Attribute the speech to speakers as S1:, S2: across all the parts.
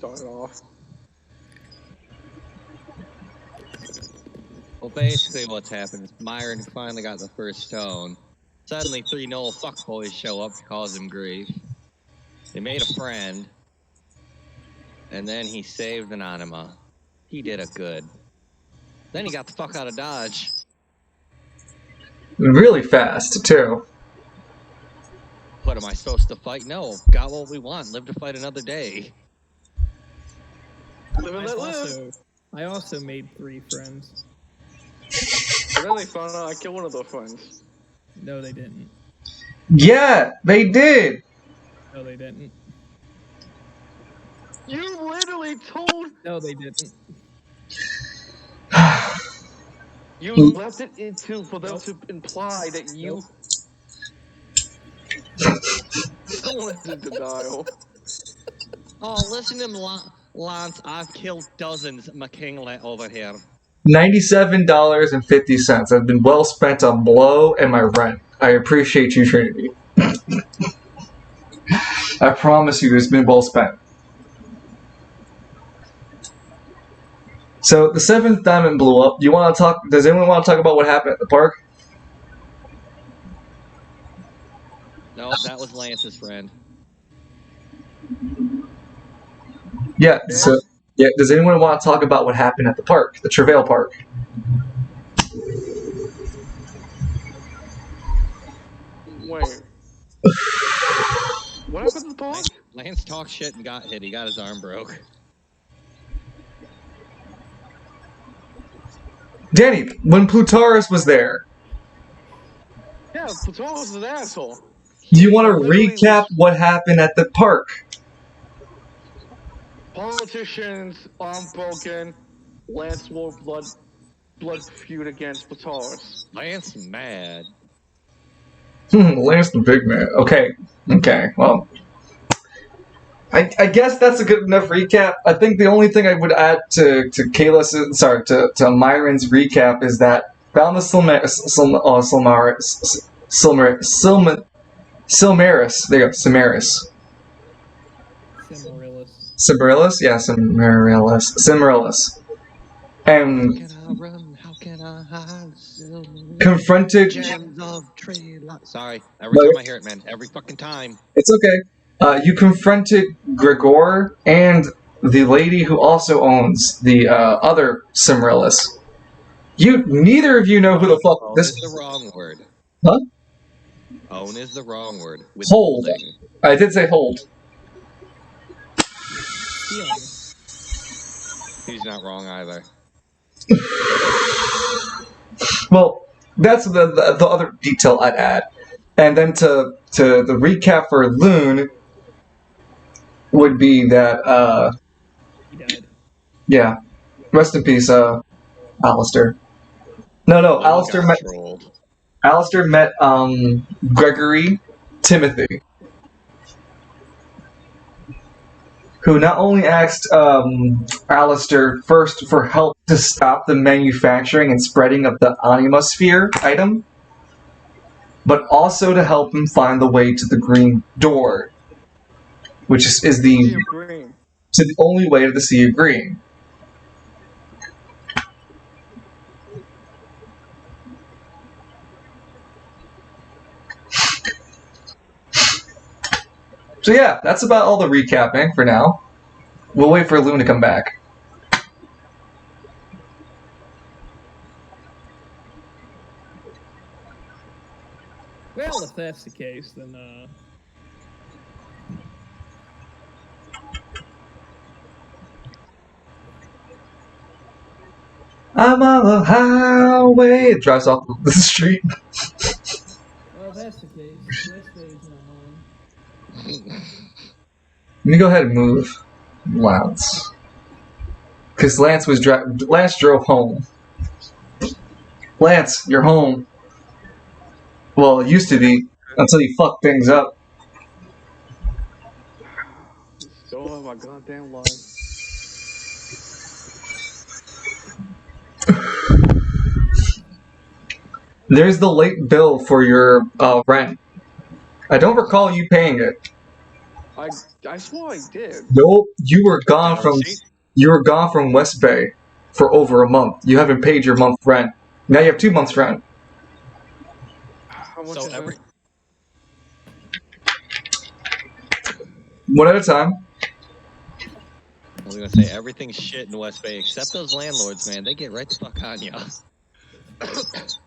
S1: started off.
S2: Well, basically what's happened is Myron finally got the first stone. Suddenly, 3 Noel fuckboys show up to cause him grief. They made a friend. And then he saved Anonymous. He did a good. Then he got the fuck out of Dodge.
S3: Really fast, too.
S2: What, am I supposed to fight? No. Got what we want. Live to fight another day.
S1: Live and let live.
S4: I also made 3 friends.
S1: And then they found out I killed one of their friends.
S4: No, they didn't.
S3: Yeah, they did.
S4: No, they didn't.
S1: You literally told.
S4: No, they didn't.
S1: You left it into for them to imply that you. Someone is in denial.
S2: Oh, listen to him, Lance. I've killed dozens, McKinley over here.
S3: $97.50 have been well spent on blow and my rent. I appreciate you, Trinity. I promise you, it's been well spent. So the 7th diamond blew up. You want to talk? Does anyone want to talk about what happened at the park?
S2: No, that was Lance's friend.
S3: Yeah. So yeah. Does anyone want to talk about what happened at the park, the Travail Park?
S1: Wait. What happened to the park?
S2: Lance talked shit and got hit. He got his arm broke.
S3: Danny, when Plutarus was there,
S1: Yeah, Platon was an asshole.
S3: do you want to recap what happened at the park?
S1: Politicians, arm broken, Lance war blood feud against Plataurus.
S2: Lance mad.
S3: Lance the big man. Okay, well, I guess that's a good enough recap. I think the only thing I would add to Kayla's, to Myron's recap is that found the Silmaris. There you go, Cimaris. Cimmerillis? Yeah, Cimmerillis. And
S2: How can I hide?
S3: confronted...
S2: Gems of tree Sorry, every time I hear it, man. Every fucking time.
S3: It's okay. You confronted Gregor and the lady who also owns the other Cimmerillis. Neither of you know who the fuck
S2: Own
S3: this
S2: is the wrong word.
S3: Huh?
S2: Own is the wrong word.
S3: Hold. I did say hold.
S4: Stealing.
S3: He's
S2: not wrong either.
S3: Well, that's the other detail I'd add. And then to the recap for Loon would be that
S4: He died.
S3: yeah. Rest in peace, Alistair. No, Alistair met Gregory Timothy, who not only asked Alistair first for help to stop the manufacturing and spreading of the Animosphere item, but also to help him find the way to the Green Door, which is the only way to the Sea of Green. So yeah, that's about all the recapping for now. We'll wait for Loon to come back.
S4: Well, if that's the case, then
S3: I'm on the highway. It drives off the street.
S4: well, if that's the case, this day's not home.
S3: Let me go ahead and move Lance, because Lance drove home. Lance, you're home. Well, it used to be until you fucked things up.
S1: Still have my goddamn life.
S3: There's the late bill for your rent. I don't recall you paying it.
S1: I swore I did.
S3: Nope, you were gone
S2: Got a
S3: from
S2: receipt?
S3: West Bay for over a month. You haven't paid your month rent. Now you have 2 months rent.
S1: How much
S2: So
S1: is
S2: every
S1: it?
S3: One at a time.
S2: I was gonna say everything's shit in West Bay except those landlords, man. They get right the fuck on you.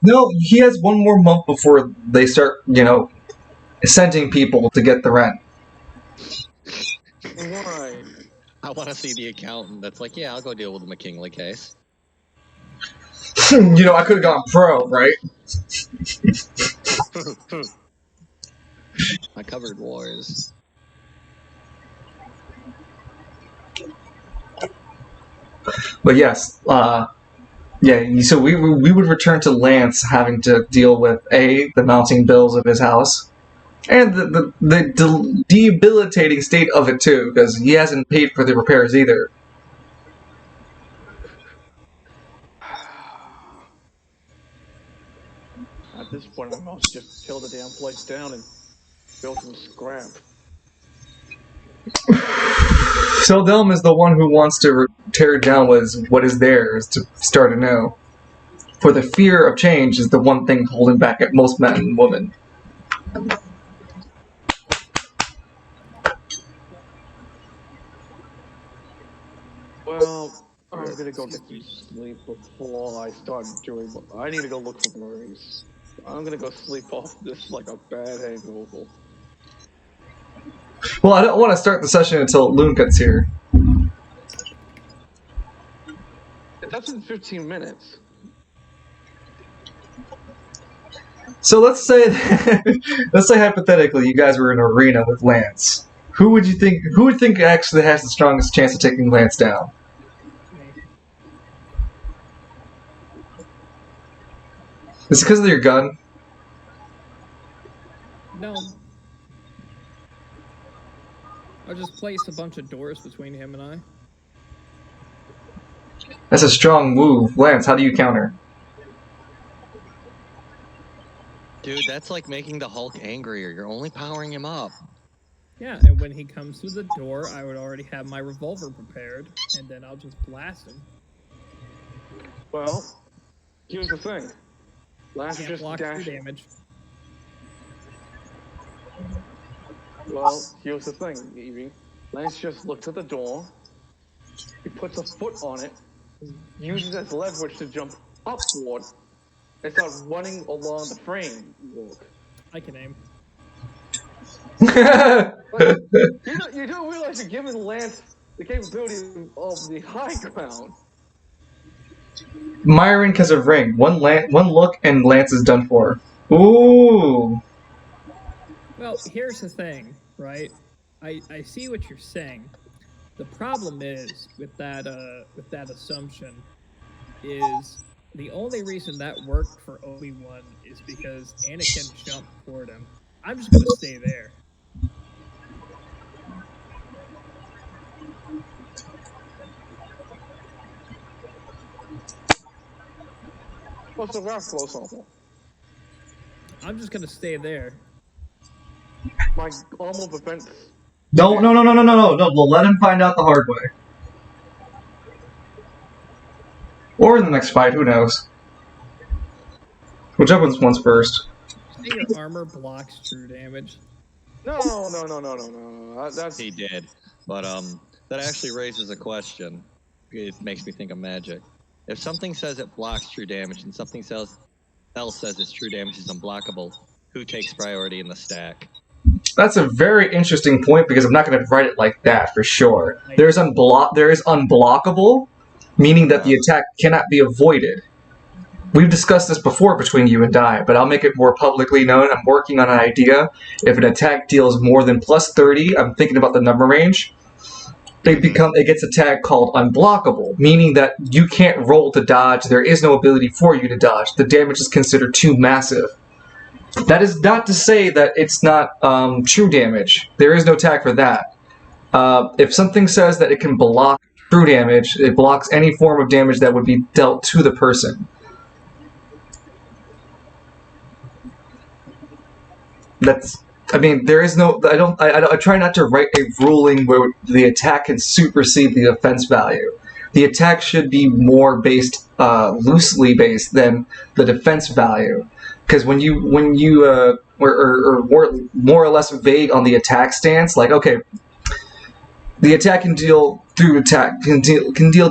S3: No, he has 1 more month before they start, sending people to get the rent.
S1: Why?
S2: I want to see the accountant that's like, yeah, I'll go deal with the McKinley case.
S3: I could have gone pro, right?
S2: I covered wars.
S3: But yes, yeah. So we would return to Lance having to deal with the mounting bills of his house, and the debilitating state of it too, because he hasn't paid for the repairs either.
S1: At this point, I must just tear the damn place down and build from scrap.
S3: Sildelm is the one who wants to tear down what is theirs to start anew. For the fear of change is the one thing holding back at most men and women.
S1: Well, I'm gonna go get some sleep before I start doing. I need to go look for Maurice. I'm gonna go sleep off this like a bad hangover.
S3: Well, I don't want to start the session until Loon gets here.
S1: That's in 15 minutes.
S3: So let's say, let's say hypothetically, you guys were in an arena with Lance. Who would think actually has the strongest chance of taking Lance down?
S4: Me.
S3: Is it because of your gun?
S4: No. I'll just place a bunch of doors between him and I.
S3: That's a strong move. Lance, how do you counter?
S2: Dude, that's like making the Hulk angrier. You're only powering him up.
S4: Yeah, and when he comes through the door, I would already have my revolver prepared, and then I'll just blast him.
S1: Well, here's the thing. Lance
S4: Can't
S1: just
S4: block through
S1: dashed.
S4: damage.
S1: Well, here's the thing, Evie. Lance just looks at the door. He puts a foot on it, uses it as leverage to jump upward, and start running along the frame. Look.
S4: I can aim.
S1: But you don't realize you're giving Lance the capability of the high ground.
S3: Myron because of ring. One look and Lance is done for. Ooh.
S4: Well, here's the thing, right? I see what you're saying. The problem is with that assumption is the only reason that worked for Obi-Wan is because Anakin jumped toward him. I'm just gonna stay there.
S1: Well, so we're close on.
S4: I'm just gonna stay there.
S1: My armor prevents.
S3: No. We'll let him find out the hard way. Or in the next fight, who knows? Whichever one's first.
S4: Say your armor blocks true damage.
S1: No. That's
S2: He did. But that actually raises a question. It makes me think of magic. If something says it blocks true damage and something else says its true damage is unblockable, who takes priority in the stack?
S3: That's a very interesting point because I'm not going to write it like that for sure. There is unblockable, meaning that the attack cannot be avoided. We've discussed this before between you and I, but I'll make it more publicly known. I'm working on an idea. If an attack deals more than plus 30, I'm thinking about the number range, it gets attack called unblockable, meaning that you can't roll to dodge. There is no ability for you to dodge. The damage is considered too massive. That is not to say that it's not true damage. There is no tag for that. If something says that it can block true damage, it blocks any form of damage that would be dealt to the person. That's I mean, there is no. I try not to write a ruling where the attack can supersede the defense value. The attack should be more based, loosely based than the defense value. Because when you or more or less vague on the attack stance, like okay, the attack can deal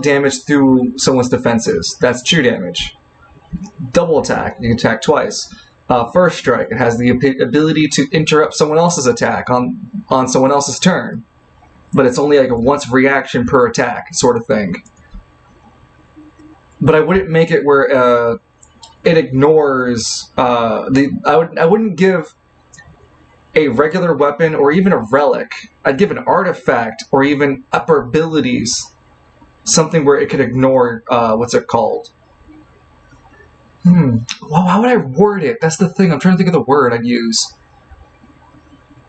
S3: damage through someone's defenses. That's true damage. Double attack, you can attack twice. First strike, it has the ability to interrupt someone else's attack on someone else's turn, but it's only like a once reaction per attack sort of thing. But I wouldn't make it where it ignores I wouldn't give a regular weapon or even a relic. I'd give an artifact or even upper abilities something where it could ignore what's it called. Well, how would I word it? That's the thing. I'm trying to think of the word I'd use.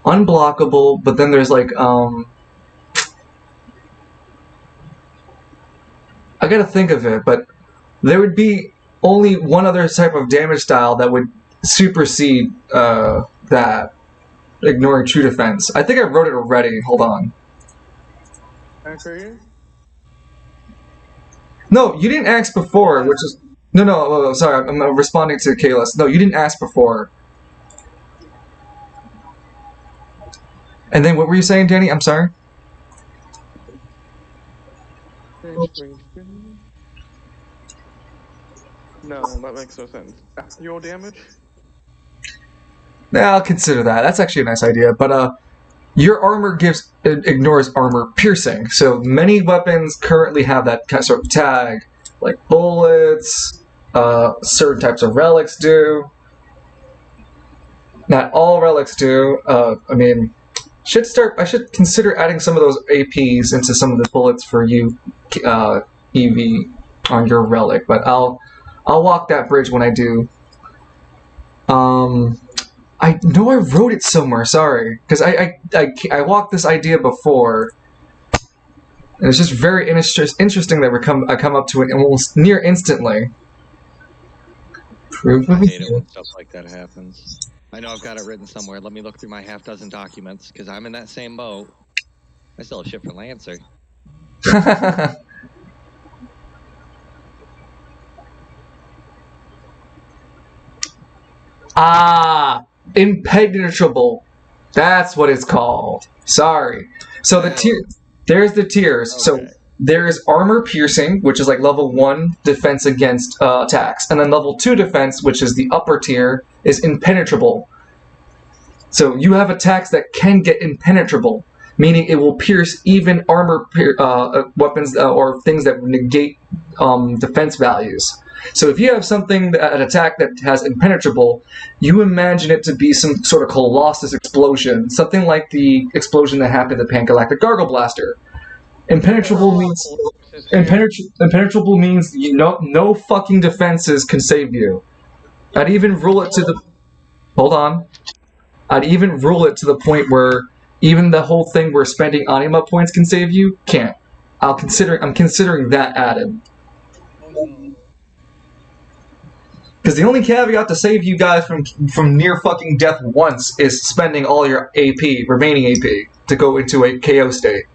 S3: Unblockable, but then there's like I gotta think of it, but there would be only one other type of damage style that would supersede that, ignoring true defense. I think I wrote it already. Hold on.
S1: Accurate?
S3: No, you didn't ask before, which is... No, sorry, I'm responding to Kalis. No, you didn't ask before. And then what were you saying, Danny? I'm sorry?
S1: No, that makes no sense. After your damage?
S3: Yeah, I'll consider that. That's actually a nice idea, but your armor ignores armor piercing, so many weapons currently have that kind of sort of tag, like bullets, certain types of relics do. Not all relics do. I mean, I should consider adding some of those APs into some of the bullets for you, EV, on your relic, but I'll walk that bridge when I do. I know I wrote it somewhere, sorry, because I walked this idea before, and it's just very interesting that I come up to it almost near instantly.
S2: I hate it when stuff like that happens. I know I've got it written somewhere. Let me look through my half-dozen documents, because I'm in that same boat. I still have shit for Lancer.
S3: Impenetrable. That's what it's called. Sorry. So there's the tiers. Okay. So there's armor piercing, which is like level 1 defense against attacks. And then level 2 defense, which is the upper tier, is impenetrable. So you have attacks that can get impenetrable, meaning it will pierce even armor weapons or things that negate defense values. So if you have an attack that has impenetrable, you imagine it to be some sort of colossus explosion, something like the explosion that happened to Pangalactic Gargle Blaster. Impenetrable means no fucking defenses can save you. I'd even rule it to the... Hold on. I'd even rule it to the point where even the whole thing where spending anima points can save you can't. I'm considering that added. Because the only caveat to save you guys from near fucking death once is spending all your remaining AP, to go into a KO state.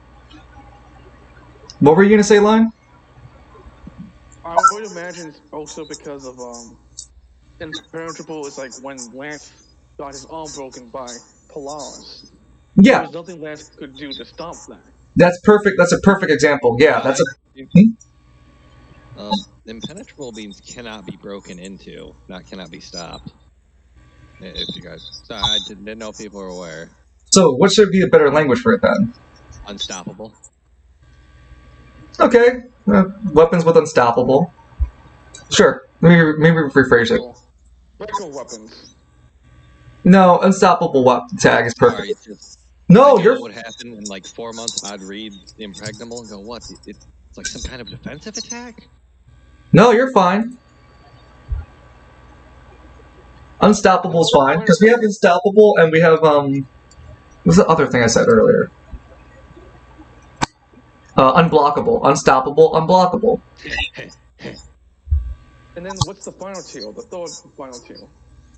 S3: What were you gonna say, Line?
S1: I would imagine it's also because of impenetrable is like when Lance got his arm broken by Polaris.
S3: Yeah.
S1: There's nothing Lance could do to stop that.
S3: That's perfect. That's a perfect example. Yeah, that's a...
S2: Impenetrable means cannot be broken into, not cannot be stopped. If you guys... Sorry, I didn't know if people were aware.
S3: So, what should be a better language for it then?
S2: Unstoppable.
S3: Okay. Weapons with unstoppable. Sure. Maybe rephrase it.
S1: Breaker weapons.
S3: No, unstoppable tag is perfect.
S2: Sorry,
S3: no,
S2: what would happen in like 4 months? I'd read Impregnable and go, what? It's like some kind of defensive attack?
S3: No, you're fine. Unstoppable is fine, because we have unstoppable and we have, what's the other thing I said earlier? Unblockable. Unstoppable, unblockable.
S1: And then what's the final tier? The third final tier?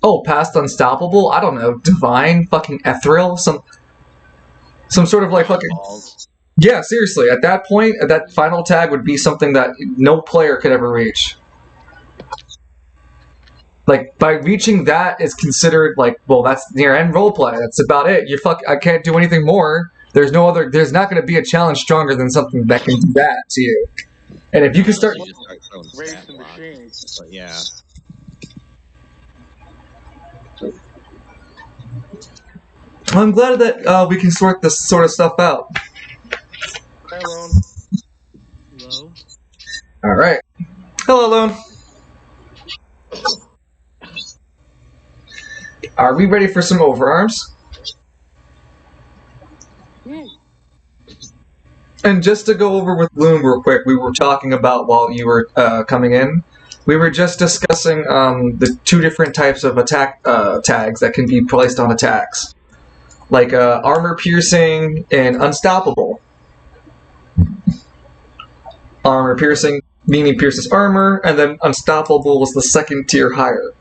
S3: Oh, past unstoppable? I don't know. Divine? Fucking ethereal? Some sort of like fucking...
S2: Balls.
S3: Yeah, seriously. At that point, that final tag would be something that no player could ever reach. Like, by reaching that is considered like, well, that's near end roleplay. That's about it. I can't do anything more. There's not going to be a challenge stronger than something that can do that to you. And if you can start...
S2: You just start throwing
S1: Race
S2: stat
S1: the
S2: blocks.
S1: machine.
S2: But yeah.
S3: I'm glad that we can sort this sort of stuff out.
S1: Hello.
S5: Hello?
S3: Alright. Hello, Lone. Are we ready for some overarms? And just to go over with Loon real quick, we were talking about while you were coming in, we were just discussing the two different types of attack tags that can be placed on attacks. Like armor piercing and unstoppable. Armor piercing meaning pierces armor, and then unstoppable was the second tier higher.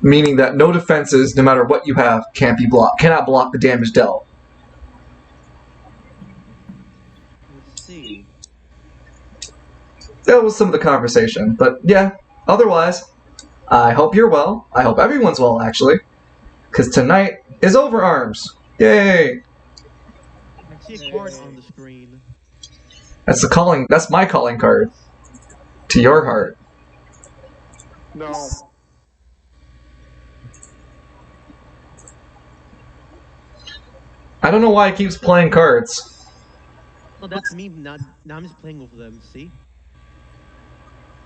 S3: Meaning that no defenses, no matter what you have, cannot block the damage dealt.
S5: Let's see.
S3: That was some of the conversation, but yeah, otherwise, I hope you're well. I hope everyone's well, actually. Because tonight is Overarms. Yay!
S5: I see a card on the screen.
S3: That's my calling card. To your heart.
S1: No.
S3: I don't know why it keeps playing cards.
S5: No, that's me. Now I'm just playing with them, see?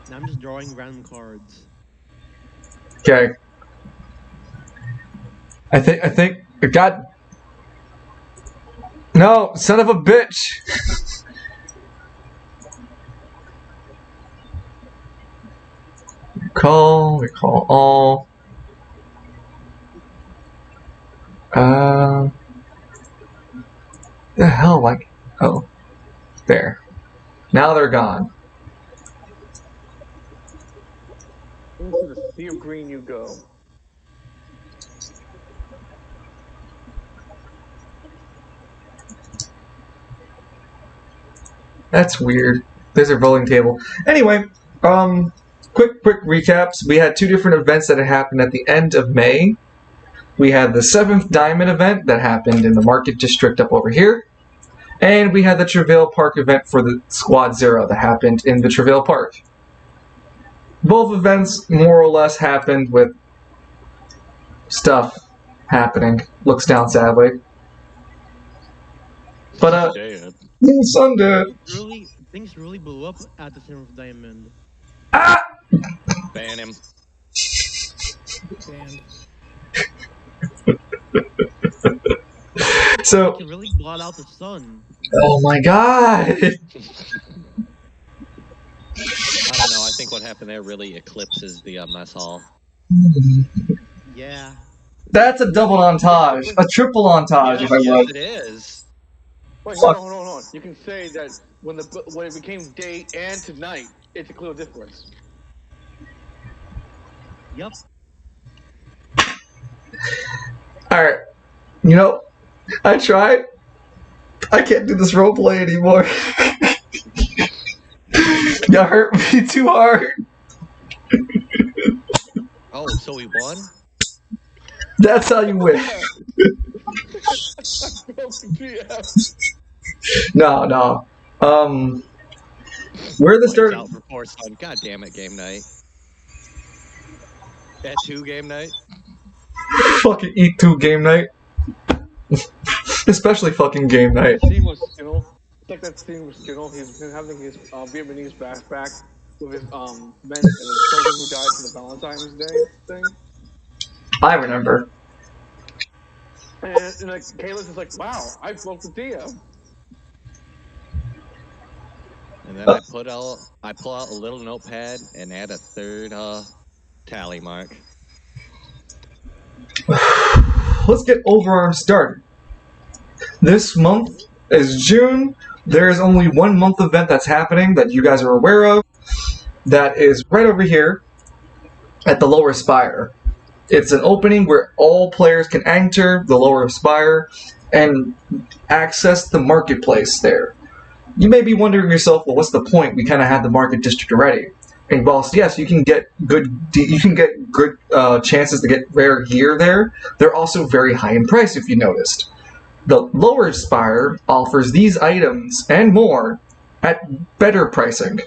S5: Now I'm just drawing random cards.
S3: Okay. I think God. No, son of a bitch. Recall all. The hell, like, oh, there. Now they're gone.
S1: Into the sea of green you go.
S3: That's weird. There's a rolling table. Anyway, quick recaps. We had two different events that had happened at the end of May. We had the 7th Diamond event that happened in the Market District up over here. And we had the Travail Park event for the Squad Zero that happened in the Travail Park. Both events more or less happened with stuff happening. Looks down sadly. But, Sunday.
S5: Things really blew up at the 7th Diamond.
S3: Ah!
S2: Ban him.
S4: Banned.
S3: So,
S5: It can really blot out the sun.
S3: oh my god!
S2: I don't know. I think what happened there really eclipses the mess hall.
S5: Yeah.
S3: That's a double montage. A triple montage, if I
S2: yes,
S3: was.
S2: it is.
S1: Wait, hold on. You can say that when it became day and to night, it's a clear difference.
S5: Yep.
S3: Alright. You know, I tried. I can't do this roleplay anymore. Y'all hurt me too hard.
S2: Oh, so we won?
S3: That's how you win. No. Where the
S2: Lights
S3: start?
S2: out before sun. God damn it, game night. At 2 game night?
S3: Fucking eat 2 game night. Especially fucking game night.
S1: That scene was Skinner. It's like that scene with Skinner. He's been having his Vietnamese backpack with his men and the children who died from the Valentine's Day thing.
S3: I remember.
S1: And like Kayla's just like, wow, I broke the deal.
S2: And then I pull out a little notepad and add a 3rd tally mark.
S3: Let's get Overarm started. This month is June. There is only one month event that's happening that you guys are aware of. That is right over here at the Lower Spire. It's an opening where all players can enter the lower spire and access the marketplace there. You may be wondering yourself, well, what's the point? We kind of have the market district already. And whilst yes, you can get good chances to get rare gear there, they're also very high in price. If you noticed, the lower spire offers these items and more at better pricing,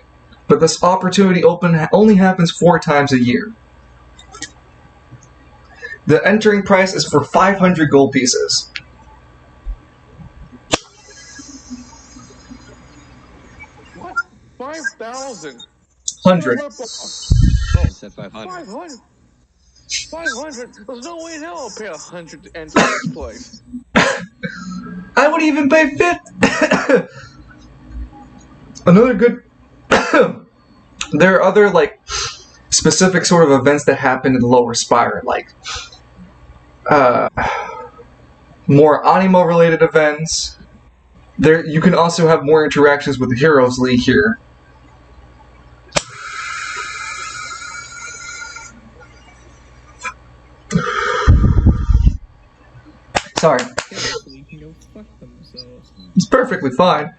S3: but this opportunity only happens 4 times a year. The entering price is for 500 gold pieces.
S1: What? 5,000?
S3: 100.
S2: I said 500.
S1: 500? 500? There's no way in hell I'll pay 100 to enter this place.
S3: I would even pay 50. Another good. There are other like specific sort of events that happen in the lower spire, like more animo related events. There, you can also have more interactions with the Heroes League here. Sorry.
S4: Seriously, can go fuck themselves.
S3: It's perfectly fine.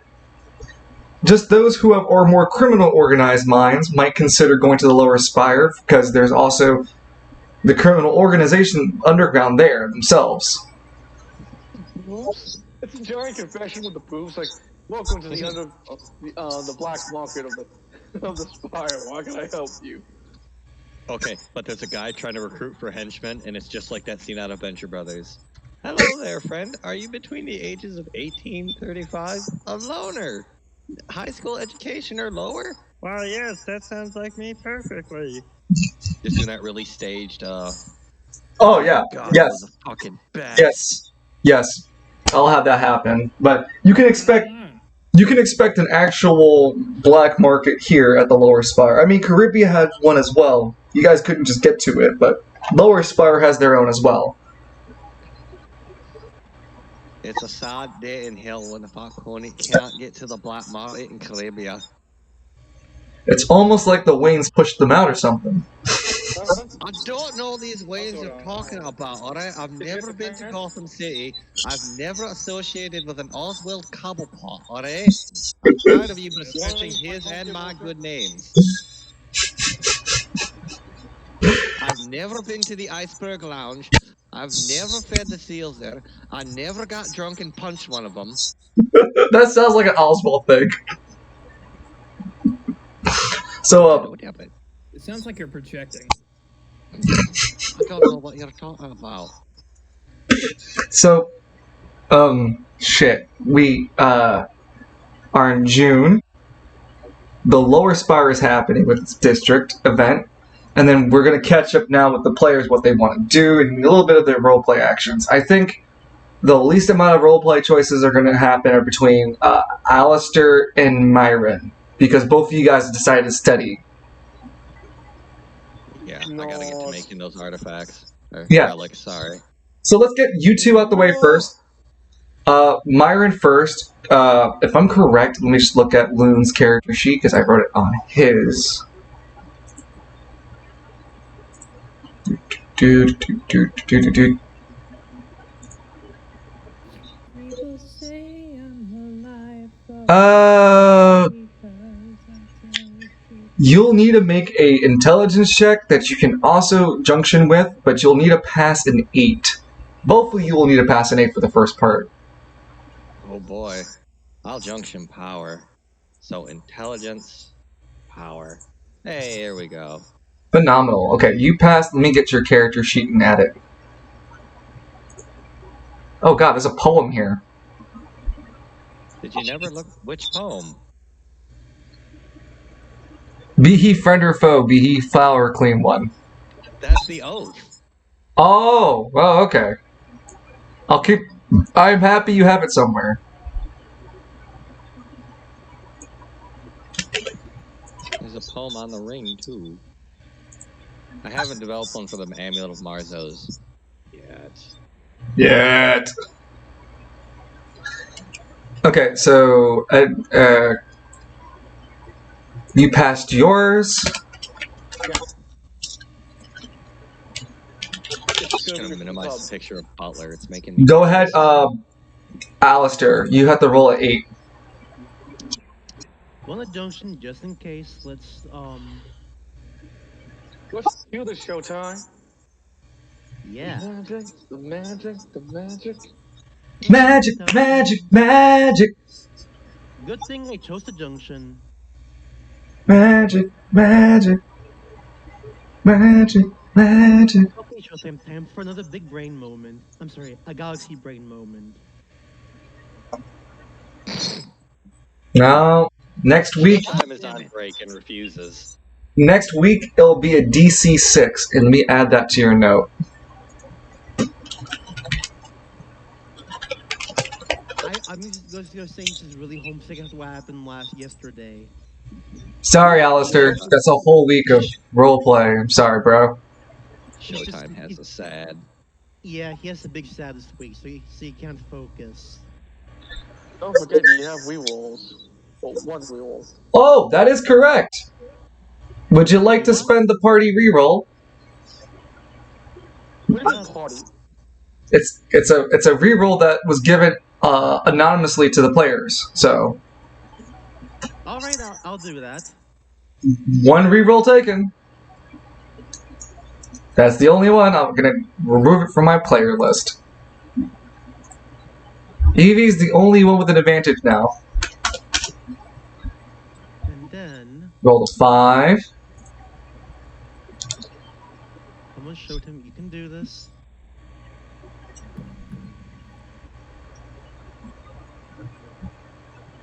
S3: Just those who are more criminal organized minds might consider going to the lower spire, because there's also the criminal organization underground there themselves.
S1: Oops. It's a giant confession with the proofs like, welcome to the black market of the spire. Why can I help you?
S2: Okay, but there's a guy trying to recruit for henchmen, and it's just like that scene out of Venture Brothers. Hello there, friend. Are you between the ages of 18 35? A loner. High school education or lower? Well, yes, that sounds like me perfectly. Just doing that really staged,
S3: Oh yeah,
S2: God,
S3: yes,
S2: that was a fucking bad.
S3: yes. I'll have that happen. But you can expect an actual black market here at the lower spire. I mean, Caribbean had one as well. You guys couldn't just get to it, but lower spire has their own as well.
S2: It's a sad day in hell when the Falcone can't get to the black market in Caribbean.
S3: It's almost like the Waynes pushed them out or something.
S2: I don't know these ways you're talking about, alright? I've never been to Gotham City. I've never associated with an Oswald Cobblepot, alright? I'm tired of you besmirching his and my good names. I've never been to the Iceberg Lounge. I've never fed the seals there. I never got drunk and punched one of them.
S3: That sounds like an Oswald thing. So,
S4: it sounds like you're projecting.
S2: I don't know what you're talking about.
S3: So, shit. We, are in June. The lower spire is happening with its district event. And then we're going to catch up now with the players, what they want to do, and a little bit of their roleplay actions. I think the least amount of roleplay choices are going to happen are between Alistair and Myron, because both of you guys have decided to study.
S2: Yeah, I gotta get to making those artifacts.
S3: Yeah.
S2: Relics, sorry.
S3: So let's get you two out the way first. Myron first. If I'm correct, let me just look at Loon's character sheet, because I wrote it on his. You'll need to make a intelligence check that you can also junction with, but you'll need to pass an 8. Both of you will need to pass an 8 for the first part.
S2: Oh boy. I'll junction power. So intelligence, power. Hey, here we go.
S3: Phenomenal. Okay, you passed. Let me get your character sheet and add it. Oh god, there's a poem here.
S2: Did you never look? Which poem?
S3: Be he friend or foe, be he foul or clean one.
S2: That's the oath.
S3: Oh, well, okay. I'm happy you have it somewhere.
S2: There's a poem on the ring, too. I haven't developed one for the Amulet of Marzos yet.
S3: Okay, so you passed yours.
S2: just
S1: gonna
S2: gonna
S1: be
S2: minimize the picture of Butler. It's making me
S3: Go ahead,
S2: nervous.
S3: Alistair. You have to roll at 8.
S5: Well, at junction, just in case,
S1: Let's cue the showtime.
S5: yeah.
S1: The magic.
S3: Magic, magic, magic,
S5: Good thing I chose the junction.
S3: magic, magic, magic, magic.
S5: Okay, Showtime, time for another big brain moment. I'm sorry, a galaxy brain moment.
S3: No, next week.
S2: Showtime is
S5: Damn
S2: on
S5: it.
S2: break and refuses.
S3: Next week it'll be a DC 6, and let me add that to your note.
S5: I'm just gonna say this is really homesick as what happened yesterday.
S3: Sorry, Alistair. That's a whole week of roleplay. I'm sorry, bro.
S5: He's just,
S2: Showtime has a sad.
S5: yeah, he has a big saddest week, so he can't focus.
S1: Don't forget you have rerolls. Well, one reroll.
S3: Oh, that is correct. Would you like to
S5: What?
S3: spend the party reroll?
S1: What is a party?
S3: It's a reroll that was given anonymously to the players. So
S5: All right, I'll do that.
S3: one reroll taken. That's the only one. I'm gonna remove it from my player list. Evie's the only one with an advantage now.
S5: And then,
S3: Roll a 5.
S5: come on, Showtime, you can do this.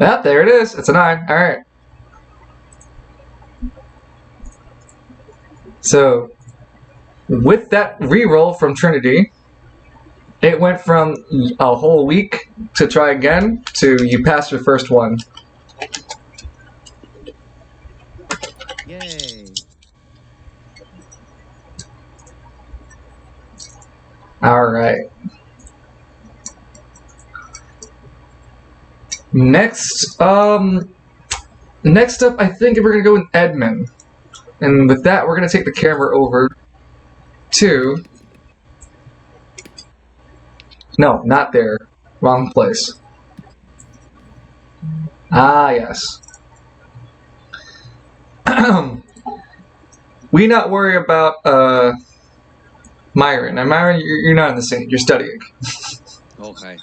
S3: Yeah, there it is. It's a 9. All right. So, with that reroll from Trinity, it went from a whole week to try again to you passed your first one.
S5: Yay.
S3: All right. Next up, I think we're gonna go with Edmund, and with that, we're gonna take the camera over to. No, not there. Wrong place. Ah, yes. We not worry about Myron. Now, Myron, you're not in the scene. You're studying.
S2: Okay.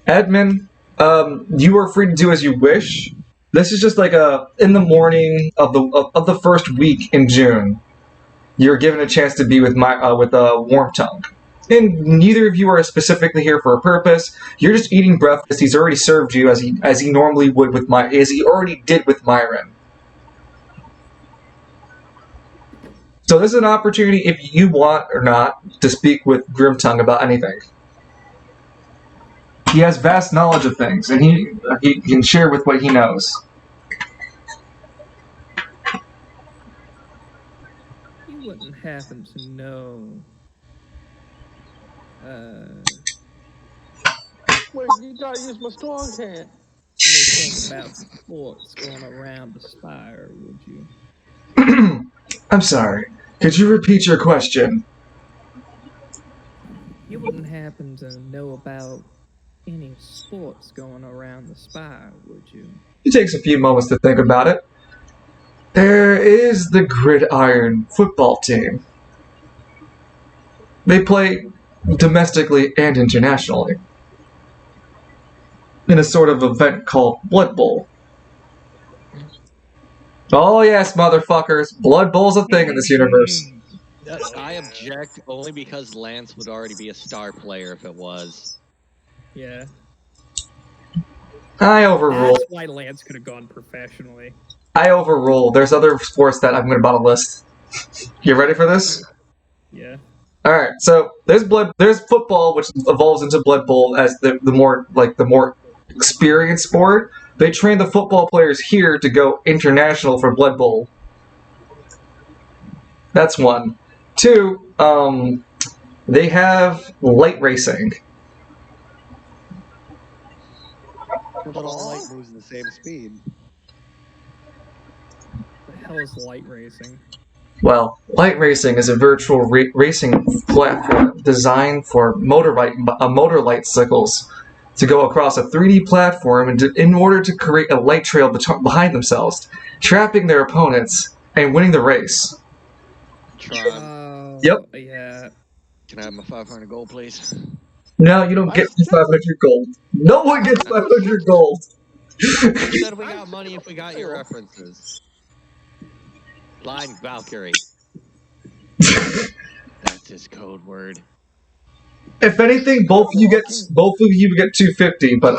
S3: Edmund, you are free to do as you wish. This is just like in the morning of the first week in June. You're given a chance to be with Warm Tongue, and neither of you are specifically here for a purpose. You're just eating breakfast. He's already served you as he normally would as he already did with Myron. So this is an opportunity, if you want or not, to speak with Grimtongue about anything. He has vast knowledge of things, and he can share with what he knows.
S4: You wouldn't happen to know.
S1: Wait, you gotta use my strong hand.
S4: Anything about sports going around the spire, would you?
S3: I'm sorry. Could you repeat your question?
S4: You wouldn't happen to know about any sports going around the spire, would you?
S3: It takes a few moments to think about it. There is the Gridiron football team. They play domestically and internationally in a sort of event called Blood Bowl. Oh yes, motherfuckers. Blood Bowl's a thing in this universe.
S2: I object only because Lance would already be a star player if it was.
S4: Yeah.
S3: I overrule.
S4: That's why Lance could have gone professionally.
S3: I overrule. There's other sports that I'm going to bottom list. You ready for this?
S4: Yeah.
S3: All right. So there's football, which evolves into Blood Bowl as the more experienced sport. They train the football players here to go international for Blood Bowl. That's one. Two, they have light racing.
S2: But all light moves at the same speed.
S4: The hell is light racing?
S3: Well, light racing is a virtual racing platform designed for motor light cycles to go across a 3D platform in order to create a light trail behind themselves, trapping their opponents and winning the race.
S2: Tron,
S4: Oh,
S3: Yep.
S4: yeah.
S2: can I have my 500 gold, please?
S3: No, you don't get 500 gold. No one gets 500 gold.
S2: You said we got money if we got your references. Blind Valkyrie. That's his code word.
S3: If anything, both of you get 250. But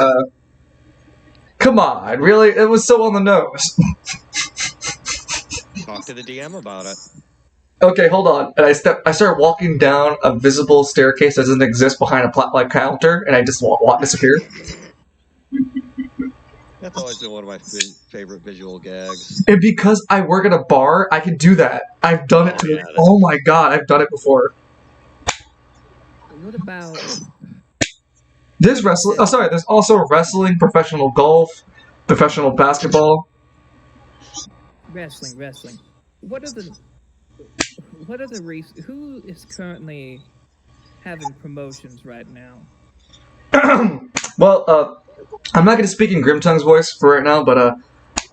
S3: come on, really? It was so on the nose.
S2: Talk to the DM about it.
S3: Okay, hold on. And I start walking down a visible staircase that doesn't exist behind a plot-like counter, and I just disappear.
S2: That's always been one of my favorite visual gags.
S3: And because I work at a bar, I can do that. I've done it to. Oh my god, I've done it before.
S4: What about
S3: There's wrestling. Oh, sorry. There's also wrestling, professional golf, professional basketball.
S4: wrestling? What are the who is currently having promotions right now?
S3: Well, I'm not going to speak in Grimtongue's voice for right now, but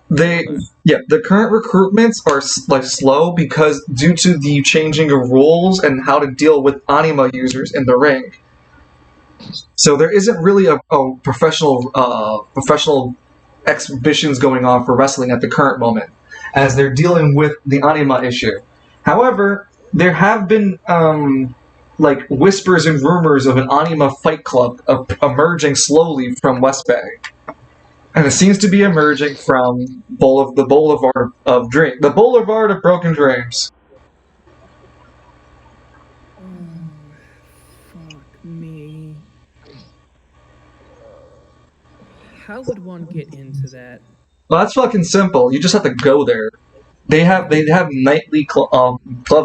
S3: the current recruitments are slow because due to the changing of rules and how to deal with anima users in the ring. So there isn't really a professional exhibitions going on for wrestling at the current moment, as they're dealing with the anima issue. However, there have been whispers and rumors of an anima fight club emerging slowly from West Bay, and it seems to be emerging from the Boulevard of Broken Dreams.
S4: Oh, fuck me. How would one get into that?
S3: Well, that's fucking simple. You just have to go there. They have nightly club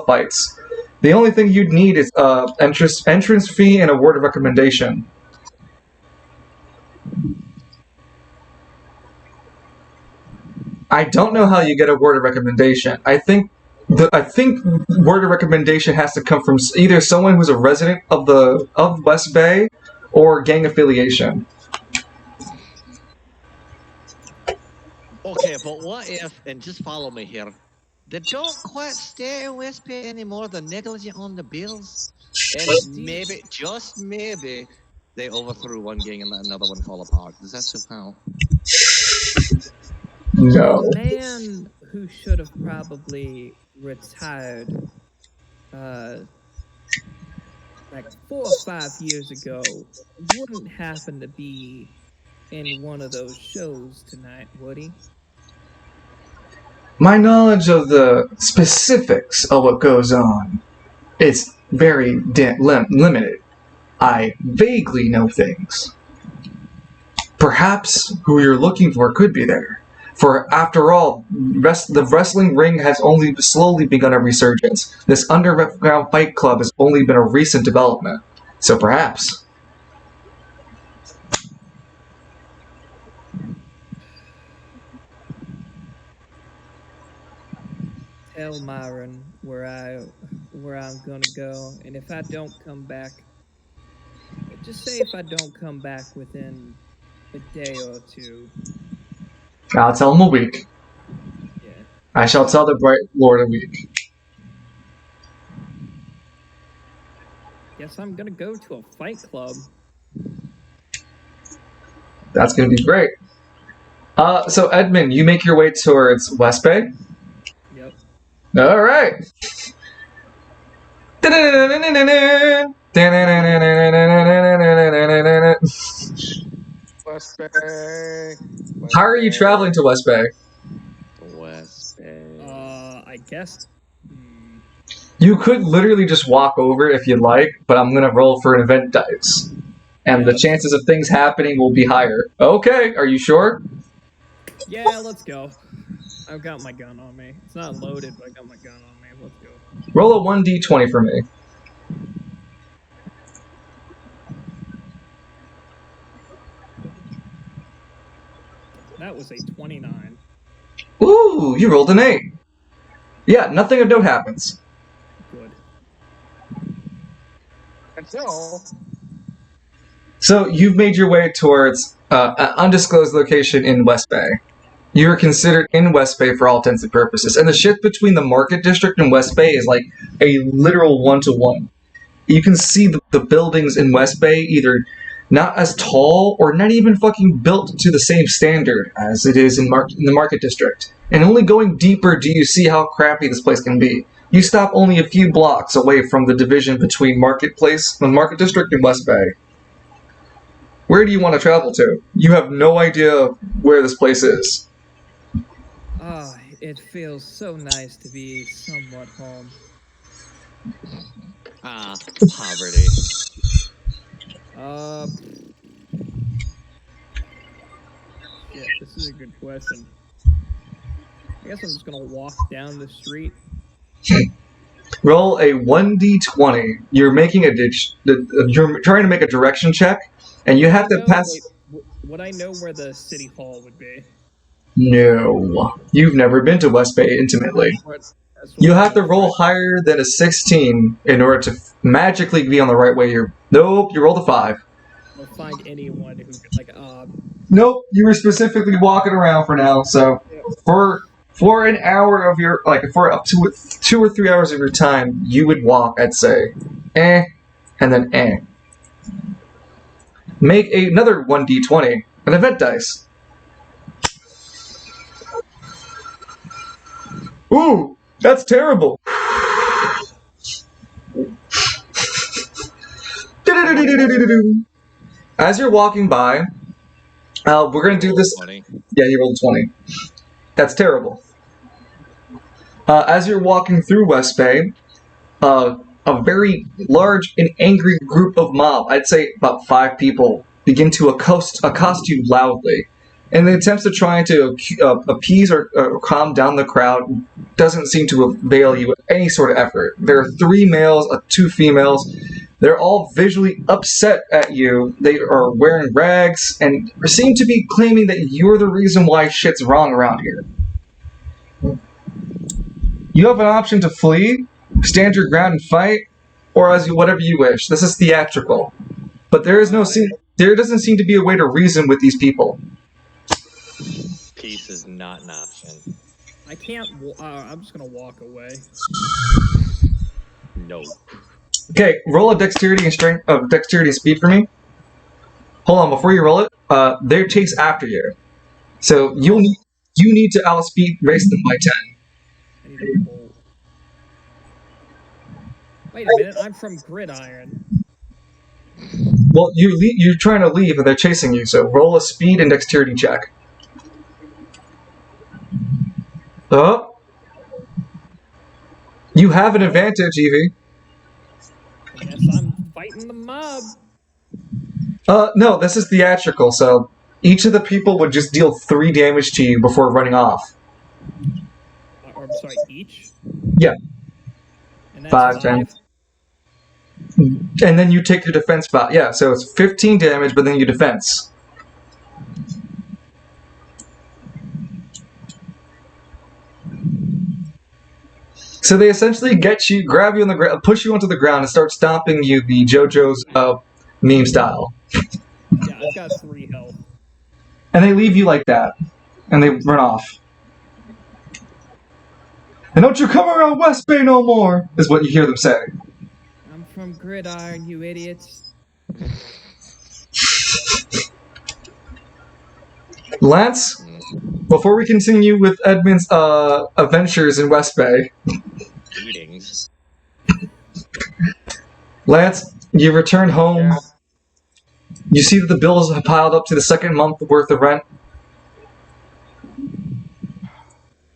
S3: fights. The only thing you'd need is entrance fee and a word of recommendation. I don't know how you get a word of recommendation. I think word of recommendation has to come from either someone who's a resident of West Bay or gang affiliation.
S2: Okay, but what if, and just follow me here, they don't quite stay in West Bay anymore, they're negligent on the bills, and maybe, just maybe, they overthrew one gang and let another one fall apart. Does that still count?
S3: No.
S4: A man who should have probably retired like 4 or 5 years ago wouldn't happen to be in one of those shows tonight, would he?
S3: My knowledge of the specifics of what goes on is very limited. I vaguely know things. Perhaps who you're looking for could be there. For after all, the wrestling ring has only slowly begun a resurgence. This underground fight club has only been a recent development. So perhaps.
S4: Tell Myron where I'm gonna go, and if I don't come back, just say if I don't come back within a day or two.
S3: I'll tell him a week.
S4: Yeah.
S3: I shall tell the Bright Lord a week.
S4: Guess I'm gonna go to a fight club.
S3: That's gonna be great. So Edmund, you make your way towards West Bay?
S4: Yep.
S3: All right.
S1: West Bay.
S3: How are you traveling to West Bay?
S2: West Bay.
S4: I guess.
S3: You could literally just walk over if you'd like, but I'm gonna roll for an event dice. And the chances of things happening will be higher. Okay, are you sure?
S4: Yeah, let's go. I've got my gun on me. It's not loaded, but I got my gun on me. Let's go.
S3: Roll a 1d20 for me.
S4: That was a 29.
S3: Ooh, you rolled an 8. Yeah, nothing of note happens.
S4: Good.
S1: Until
S3: So you've made your way towards an undisclosed location in West Bay. You are considered in West Bay for all intents and purposes, and the shift between the Market District and West Bay is like a literal 1-to-1. You can see the buildings in West Bay either not as tall or not even fucking built to the same standard as it is in the Market District. And only going deeper do you see how crappy this place can be. You stop only a few blocks away from the division between the Market District, and West Bay. Where do you want to travel to? You have no idea where this place is.
S4: Ah, it feels so nice to be somewhat home.
S2: Poverty.
S4: Shit, this is a good question. I guess I'm just gonna walk down the street.
S3: Roll a 1d20. You're making you're trying to make a direction check, and you have to pass.
S4: Would I know where the city hall would be?
S3: No, you've never been to West Bay intimately.
S4: That's what
S3: You
S4: I'm
S3: have to
S4: gonna
S3: roll
S4: try.
S3: higher than a 16 in order to magically be on the right way. Nope, you rolled a 5.
S4: I'll find anyone who could,
S3: Nope, you were specifically walking around for now. So for an hour of your for up to 2 or 3 hours of your time, you would walk. I'd say, and then. Make another 1d20, an event dice. Ooh, that's terrible. As you're walking by, we're going to do this.
S2: 20.
S3: Yeah, you rolled 20. That's terrible. As you're walking through West Bay, a very large and angry group of mob, I'd say about 5 people, begin to accost you loudly. And the attempts to try to appease or calm down the crowd doesn't seem to avail you any sort of effort. There are 3 males, 2 females. They're all visually upset at you. They are wearing rags and seem to be claiming that you're the reason why shit's wrong around here. You have an option to flee, stand your ground and fight, or whatever you wish. This is theatrical. But there doesn't seem to be a way to reason with these people.
S2: Peace is not an option.
S4: I can't. I'm just gonna walk away.
S2: No.
S3: Okay, roll a dexterity and speed for me. Hold on, before you roll it, they chase after you. So you need to outspeed race them by 10.
S4: I need a bolt. Wait a minute, I'm from Gridiron.
S3: Well, you're trying to leave and they're chasing you, so roll a speed and dexterity check. Oh. You have an advantage, Evie.
S4: I guess I'm fighting the mob.
S3: No, this is theatrical, so each of the people would just deal 3 damage to you before running off.
S4: Or, I'm sorry, each?
S3: Yeah.
S4: And that's
S3: 5, 10. And then you take your defense back. Yeah, so it's 15 damage, but then you defense. So they essentially get you, grab you on the ground, push you onto the ground, and start stomping you the JoJo's meme style.
S4: Yeah, I've got 3 health.
S3: And they leave you like that. And they run off. And don't you come around West Bay no more, is what you hear them say.
S4: I'm from Gridiron, you idiots.
S3: Lance, before we continue with Edmund's adventures in West Bay,
S2: Meetings.
S3: Lance, you return home. You see that the bills have piled up to the 2nd month worth of rent.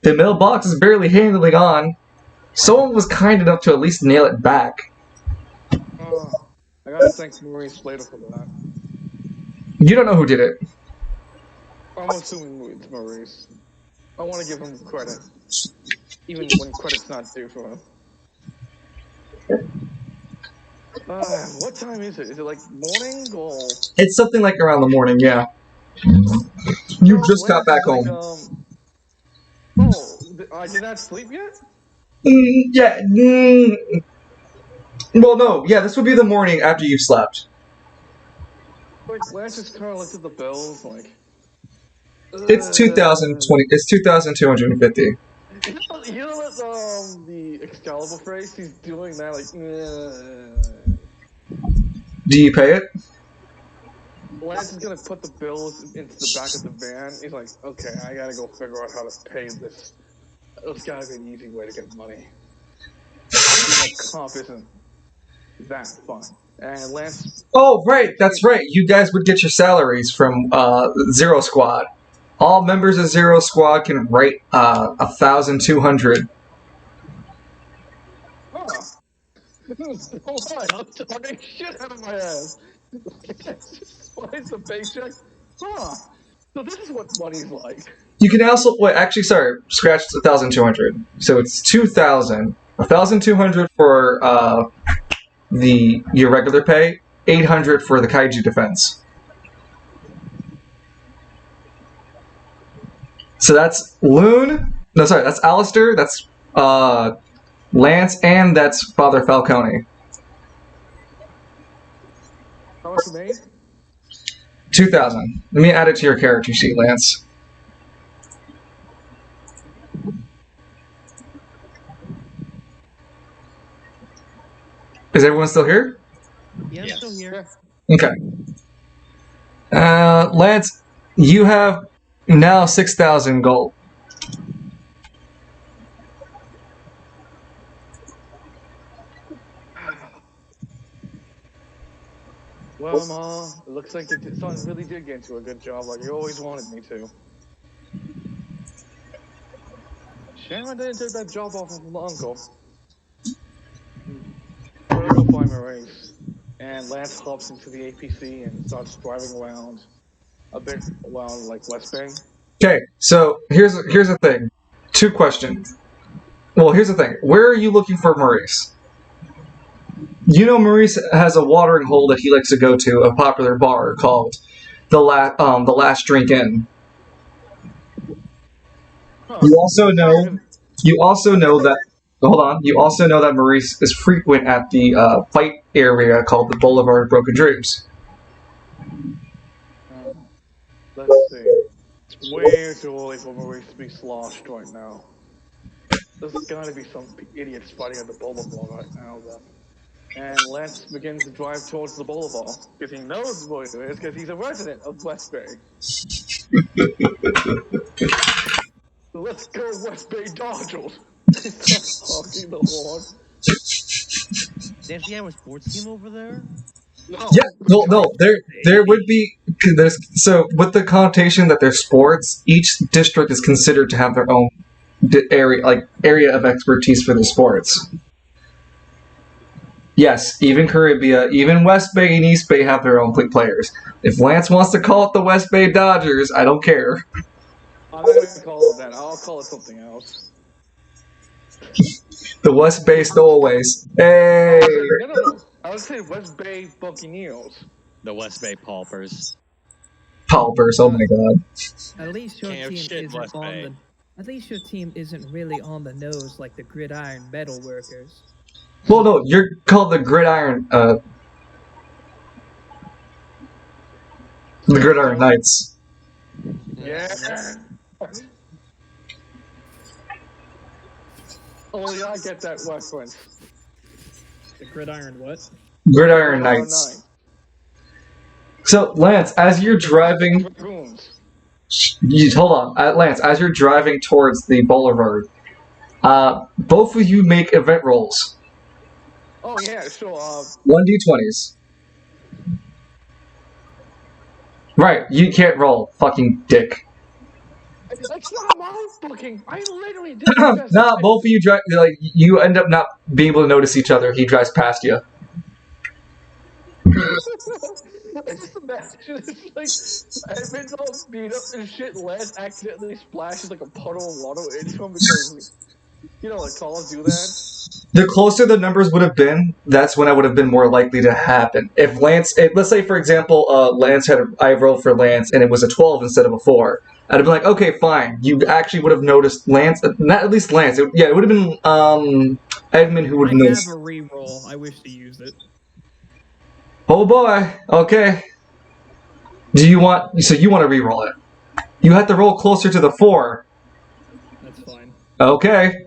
S3: The mailbox is barely handling on. Someone was kind enough to at least nail it back.
S1: I gotta thank Maurice Slater for that.
S3: You don't know who did it.
S1: I'm assuming it's Maurice. I want to give him credit, even when credit's not due for him. What time is it? Is it like morning or?
S3: It's something like around the morning, yeah. You just got back home.
S1: I did not sleep yet?
S3: Yeah. Well, no. Yeah, this would be the morning after you've slept.
S1: Like Lance just kind of looked at the bills, like.
S3: It's 2020. It's 2,250.
S1: You know what the Excalibur phrase? He's doing that like.
S3: Do you pay it?
S1: Lance is gonna put the bills into the back of the van. He's like, okay, I gotta go figure out how to pay this. There's gotta be an easy way to get money. Comp isn't that fun. And Lance.
S3: Oh, right. That's right. You guys would get your salaries from Zero Squad. All members of Zero Squad can write 1,200.
S1: Huh. Hold on, I'm talking shit out of my ass. Why is the paycheck? Huh. So this is what money's like.
S3: You can also wait. Actually, sorry, scratch 1,200. So it's 2,000. 1,200 for your regular pay. 800 for the kaiju defense. So that's Loon. No, sorry, that's Alistair. That's Lance, and that's Father Falcone.
S1: How much you made?
S3: 2,000. Let me add it to your character sheet, Lance. Is everyone still here?
S5: Yeah, I'm still here.
S3: Okay. Lance, you have now 6,000 gold.
S1: Well, Ma, it looks like the son really did get into a good job like you always wanted me to. Shame I didn't take that job off of my uncle. We'll go find Maurice. And Lance hops into the APC and starts driving around a bit around like West Bay.
S3: Okay, so here's the thing. 2 questions. Well, here's the thing. Where are you looking for Maurice? You know Maurice has a watering hole that he likes to go to, a popular bar called the Last Drink Inn.
S1: Huh.
S3: You also know that. Hold on. You also know that Maurice is frequent at the fight area called the Boulevard of Broken Dreams.
S1: Let's see. It's way too early for Maurice to be sloshed right now. There's gotta be some idiots fighting at the boulevard right now, then. And Lance begins to drive towards the boulevard because he knows where it is because he's a resident of West Bay. So let's go West Bay Dodgers! He starts honking the horn.
S5: They actually have a sports team over there?
S1: No,
S3: Yeah, no. There would be so with the connotation that they're sports. Each district is considered to have their own area of expertise for the sports. Yes, even Caribbean, even West Bay and East Bay have their own players. If Lance wants to call it the West Bay Dodgers, I don't care.
S1: I'm not gonna call it that. I'll call it something else.
S3: The West Bay Stowaways. Hey!
S1: No. I would say West Bay Buccaneers.
S2: The West Bay Paupers.
S3: Paupers, oh my god.
S4: At least your
S2: Can't have
S4: team
S2: shit,
S4: isn't
S2: West
S4: on
S2: Bay.
S4: the. At least your team isn't really on the nose like the gridiron metal workers.
S3: Well, no, you're called the Gridiron, the Gridiron Knights.
S1: Yeah. Only I get that reference.
S4: The gridiron what?
S3: Gridiron Knights. So, Lance, as you're driving... hold on. Lance, as you're driving towards the boulevard, both of you make event rolls.
S1: Oh, yeah, sure.
S3: 1d20s. Right, you can't roll, fucking dick.
S1: That's not my fucking... I literally did my best.
S3: Nah, both of you drive... Like, you end up not being able to notice each other. He drives past you.
S1: I just imagine it's like I've been all beat up and shit. Lance accidentally splashes like a puddle of water into him because, you know, like cars do that.
S3: The closer the numbers would have been, that's when I would have been more likely to happen. If let's say for example, I rolled for Lance and it was a 12 instead of a 4. I'd be like, okay, fine. You actually would have noticed Lance, not at least Lance. It would have been Edmund who would
S4: I
S3: have noticed.
S4: have a reroll. I wish to use it.
S3: Oh boy. Okay. Do you want? So you want to re-roll it? You have to roll closer to the 4.
S4: That's fine.
S3: Okay.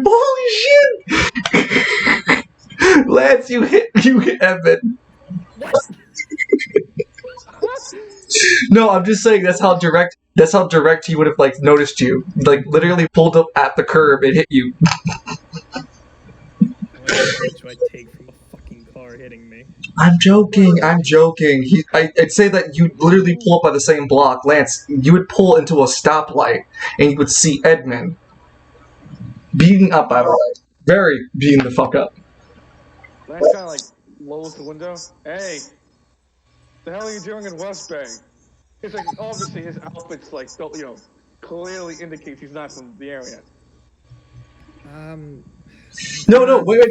S3: Holy shit! Lance, you hit Evan.
S4: What?
S3: No, I'm just saying that's how direct he would have like noticed you. Like literally pulled up at the curb and hit you.
S4: How much damage do I take from a fucking car hitting me?
S3: I'm joking. I'd say that you literally pull up by the same block. Lance, you would pull into a stoplight and you would see Edmund beating up, by the way. Very beating the fuck up.
S1: Lance kind of like lowers the window. Hey, the hell are you doing in West Bay? It's like obviously his outfit's like clearly indicates he's not from the area.
S3: No, wait.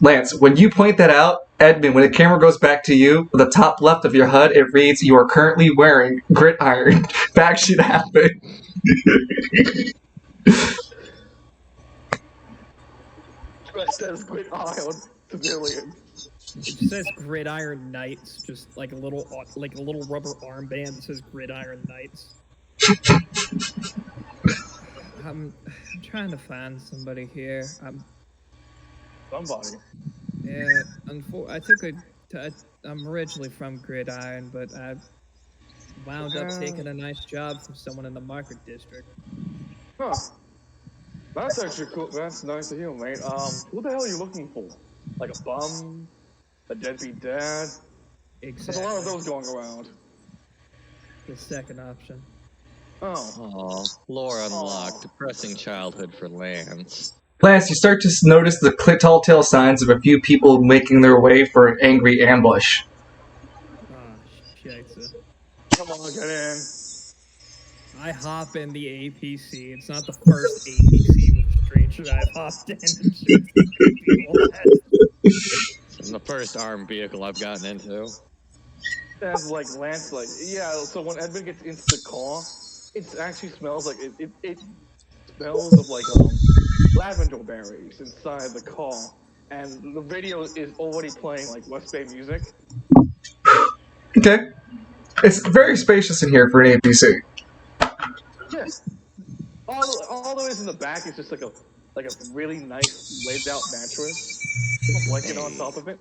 S3: Lance, when you point that out, Edmund, when the camera goes back to you, the top left of your HUD, it reads, "You are currently wearing gridiron." That should happen.
S1: It says gridiron civilian.
S4: It says Gridiron Knights, just like a little rubber armband that says Gridiron Knights. I'm trying to find somebody here.
S1: Somebody.
S4: Yeah, I'm originally from Gridiron, but I wound up taking a nice job from someone in the market district.
S1: Huh. That's actually cool. That's nice to hear, mate. Who the hell are you looking for? Like a bum? A deadbeat dad?
S4: Exactly.
S1: There's a lot of those going around.
S4: The second option.
S1: Oh.
S2: Aw, lore unlocked. Depressing childhood for Lance.
S3: Lance, you start to notice the telltale signs of a few people making their way for an angry ambush.
S4: Ah, shit.
S1: Come on, get in.
S2: I hop in the APC. It's not the
S4: First APC with a stranger that I've hopped in and shoots people at.
S2: It's the first armed vehicle I've gotten into.
S1: That's like Lance, like, yeah, so when Edmund gets into the car, it actually smells like, it smells of like, lavender berries inside the car. And the video is already playing like West Bay music.
S3: Okay. It's very spacious in here for an APC.
S1: Yes. All there is in the back is just like a really nice laid out mattress with a blanket on top of it.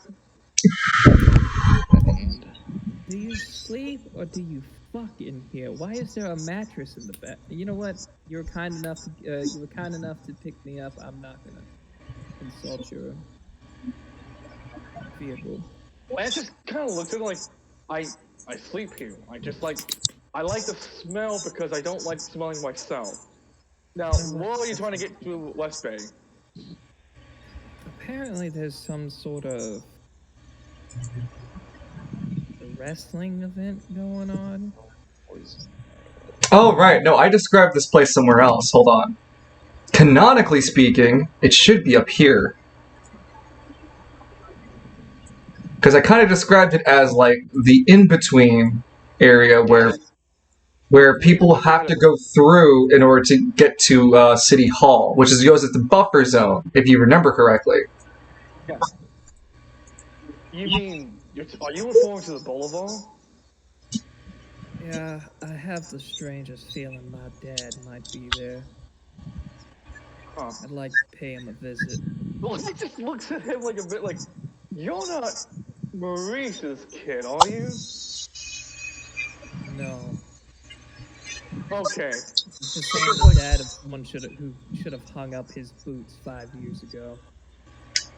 S4: Do you sleep or do you fuck in here? Why is there a mattress in the back? You know what? You were kind enough to pick me up. I'm not gonna insult your vehicle.
S1: Lance just kind of looked at it like, I sleep here. I like the smell because I don't like smelling myself. Now, what are you trying to get to West Bay?
S4: Apparently there's some sort of wrestling event going on.
S3: Oh, right. No, I described this place somewhere else. Hold on. Canonically speaking, it should be up here. Because I kind of described it as, like, the in-between area where people have to go through in order to get to City Hall, which goes at the buffer zone, if you remember correctly.
S1: Yeah. You mean, are you referring to the boulevard?
S4: Yeah, I have the strangest feeling my dad might be there.
S1: Huh.
S4: I'd like to pay him a visit.
S1: Well, he just looks at him like a bit like, you're not Maurice's kid, are you?
S4: No.
S1: Okay.
S4: It's the same dad of someone who should have hung up his boots 5 years ago.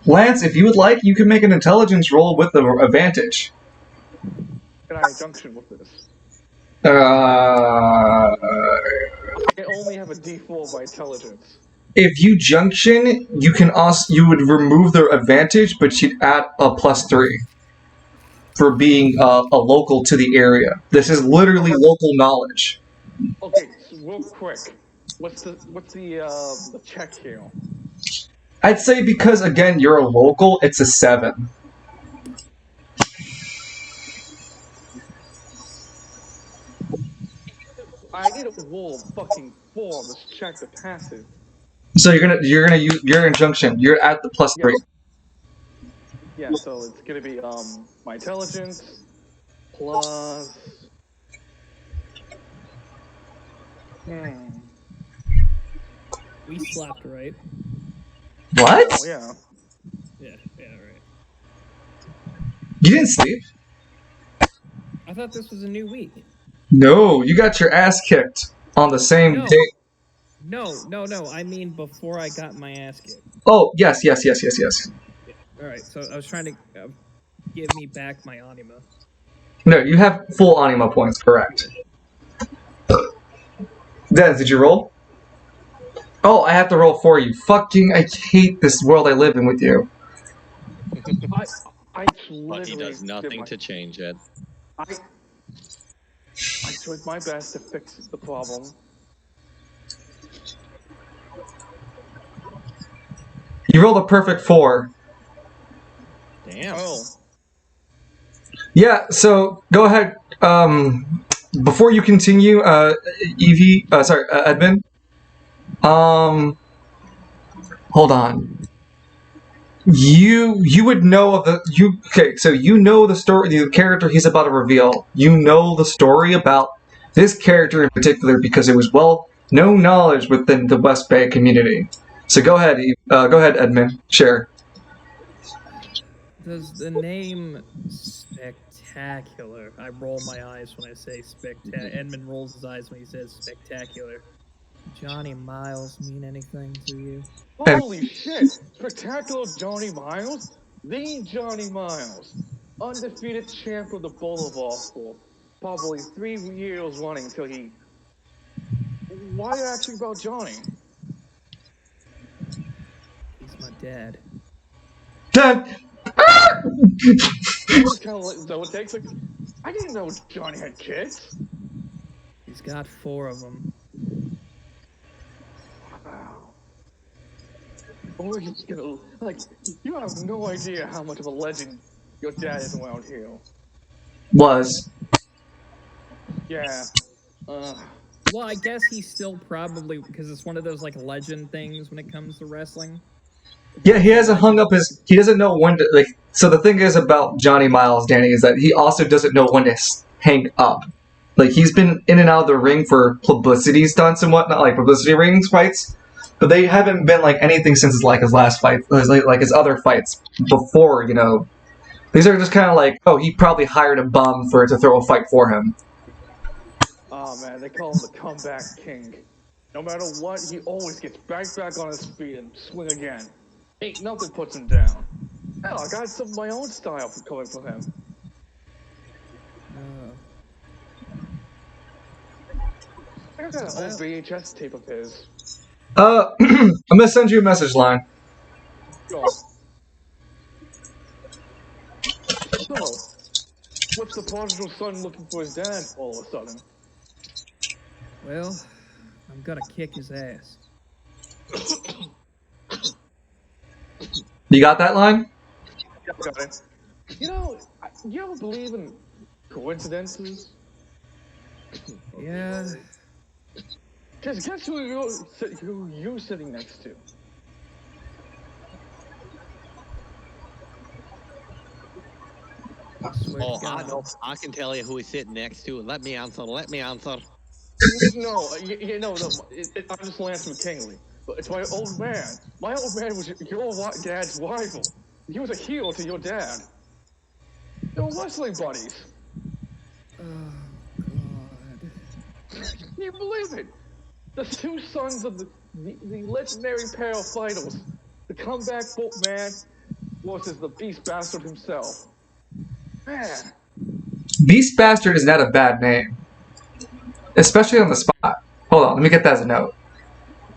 S3: Lance, if you would like, you can make an intelligence roll with the advantage.
S1: Can I junction with this? I only have a D4 by intelligence.
S3: If you junction, you would remove the advantage, but you'd add a +3 for being a local to the area. This is literally local knowledge.
S1: Okay, so real quick, what's the check here?
S3: I'd say because again you're a local, it's a 7.
S1: I need a roll of fucking 4 on this check to pass it.
S3: So you're gonna use your injunction. You're at the plus
S1: Yeah.
S3: 3.
S1: Yeah, so it's gonna be my intelligence plus.
S4: We slept, right?
S3: What?
S1: Oh yeah.
S4: Yeah, right.
S3: You didn't sleep?
S4: I thought this was a new week.
S3: No, you got your ass kicked on the same
S4: No.
S3: day.
S4: No. I mean, before I got my ass kicked.
S3: Oh, yes.
S4: All right, so I was trying to give me back my anima.
S3: No, you have full anima points, correct. Dennis, did you roll? Oh, I have to roll for you. Fucking, I hate this world I live in with you.
S1: I
S2: But he does nothing
S1: my,
S2: to change it.
S1: I tried my best to fix the problem.
S3: You rolled a perfect 4.
S2: Damn.
S1: Oh.
S3: Yeah, so go ahead. Before you continue, Evie, Edmund. Hold on. You would know of okay, so you know the story, the character he's about to reveal. You know the story about this character in particular because it was well known knowledge within the West Bay community. So go ahead, Edmund. Share.
S4: Does the name Spectacular? I roll my eyes when I say spectacular. Edmund rolls his eyes when he says spectacular. Johnny Miles mean anything to you?
S1: Holy shit! Spectacular Johnny Miles? The Johnny Miles. Undefeated champ of the Boulevard for probably 3 years running until he. Why are you asking about Johnny?
S4: He's my dad.
S3: Done.
S1: It's kind of like, so it takes like. I didn't know Johnny had kids.
S4: He's got 4 of them.
S1: Wow. Or he's gonna like. You have no idea how much of a legend your dad is around here.
S3: Was.
S1: Yeah.
S4: Well, I guess he's still probably because it's one of those like legend things when it comes to wrestling.
S3: Yeah, he hasn't hung up his. He doesn't know when to like. So the thing is about Johnny Miles, Danny, is that he also doesn't know when to hang up. Like he's been in and out of the ring for publicity stunts and whatnot, like publicity rings fights, but they haven't been like anything since his last fight, like his other fights before. You know, these are just kind of like, oh, he probably hired a bum to throw a fight for him.
S1: Oh man, they call him the comeback king. No matter what, he always gets back on his feet and swing again. Ain't nothing puts him down. Hell, I got some of my own style coming from him. I got an old VHS tape of his.
S3: I'm gonna send you a message line.
S1: Go. So, what's the prodigal son looking for his dad all of a sudden?
S4: Well, I'm gonna kick his ass.
S3: You got that line?
S1: Yeah, I got it. You know, you ever believe in coincidences?
S4: Yeah.
S1: Just guess who you're sitting next to.
S2: Oh, I know. I can tell you who he's sitting next to. Let me answer.
S1: No, you know, I'm just Lance McKinley. But it's my old man. My old man was your dad's rival. He was a heel to your dad. They were wrestling buddies.
S4: Oh, God.
S1: Can you believe it? The 2 sons of the legendary pair of fighters. The comeback man versus the Beast Bastard himself. Man.
S3: Beast Bastard is not a bad name. Especially on the spot. Hold on, let me get that as a note.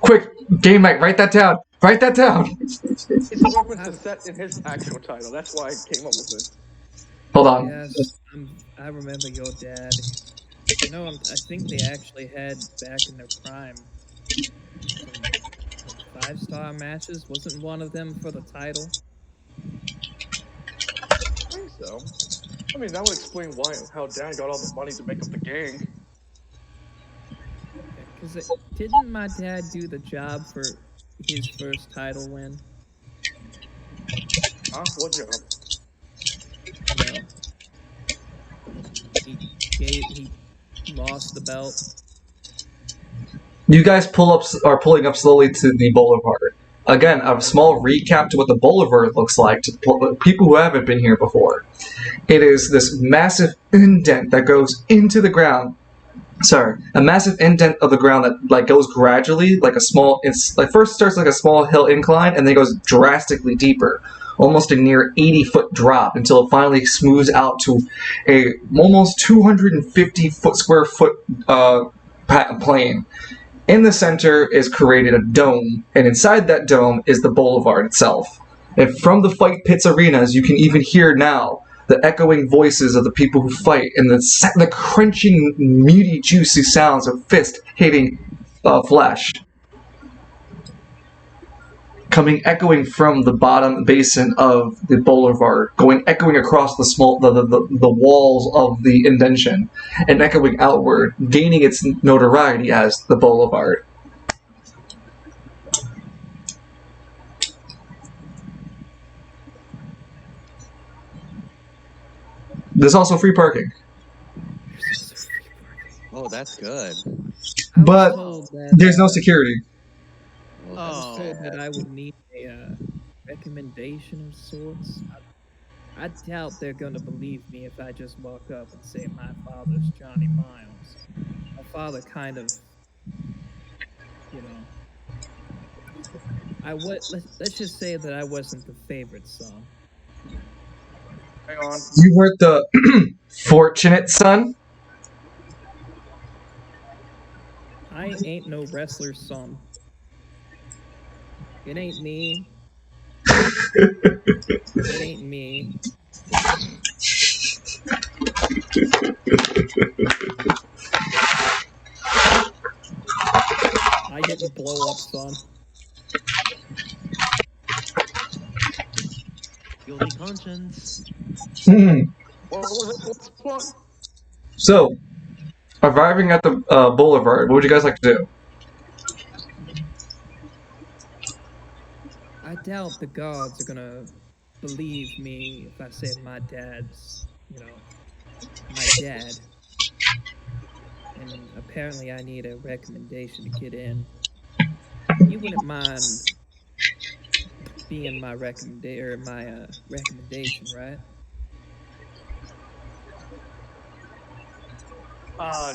S3: Quick, Game Mike, write that down. Write that down.
S1: It's a reference to set in his actual title. That's why I came up with it.
S3: Hold on.
S4: Yes, I remember your dad. You know, I think they actually had back in their prime some 5-star matches? Wasn't one of them for the title?
S1: I think so. I mean, that would explain how Dan got all the money to make up the gang.
S4: Because didn't my dad do the job for his first title win?
S1: Huh? What job?
S4: You know, he lost the belt.
S3: You guys are pulling up slowly to the boulevard. Again, a small recap to what the boulevard looks like to people who haven't been here before. It is this massive indent that goes into the ground. Sorry, a massive indent of the ground that like goes gradually, like a small. It's like first starts like a small hill incline, and then goes drastically deeper, almost a near 80-foot drop until it finally smooths out to a almost 250 square foot plane. In the center is created a dome, and inside that dome is the boulevard itself. And from the fight pits arenas, you can even hear now the echoing voices of the people who fight, and the crunching, meaty, juicy sounds of fist hitting flesh. Coming echoing from the bottom basin of the boulevard, echoing across the walls of the indention, and echoing outward, gaining its notoriety as the boulevard. There's also free parking.
S2: Oh, that's good.
S3: But there's no security.
S2: Well,
S4: I was
S5: Oh.
S4: told that I would need a recommendation of sorts. I doubt they're gonna believe me if I just walk up and say my father's Johnny Miles. My father kind of, you know, let's just say that I wasn't the favorite son.
S1: Hang on.
S3: You weren't the fortunate son?
S4: I ain't no wrestler's son. It ain't me. It ain't me. I didn't blow up, son.
S5: Guilty conscience.
S1: What was it? What's the plot?
S3: So, arriving at the boulevard, what would you guys like to do?
S4: I doubt the gods are gonna believe me if I say my dad's, my dad. And apparently I need a recommendation to get in. You wouldn't mind being my recommendation, right?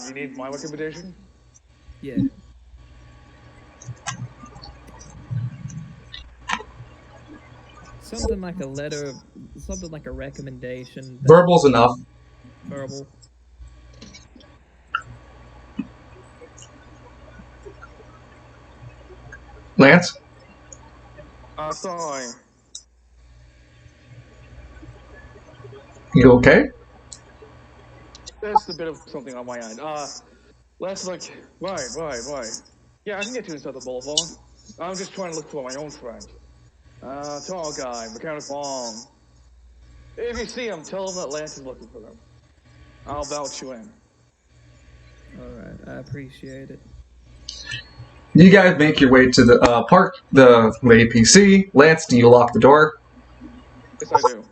S1: You need my recommendation?
S4: Yeah. Something like a letter, something like a recommendation.
S3: Verbal's enough.
S4: Verbal.
S3: Lance?
S1: Sorry.
S3: You okay?
S1: There's a bit of something on my end. Right. Yeah, I can get you inside the boulevard. I'm just trying to look for my own friend. Tall guy, mechanic long. If you see him, tell him that Lance is looking for them. I'll vouch you in.
S4: Alright, I appreciate it.
S3: You guys make your way to the park, the APC. Lance, do you lock the door?
S1: Yes, I do.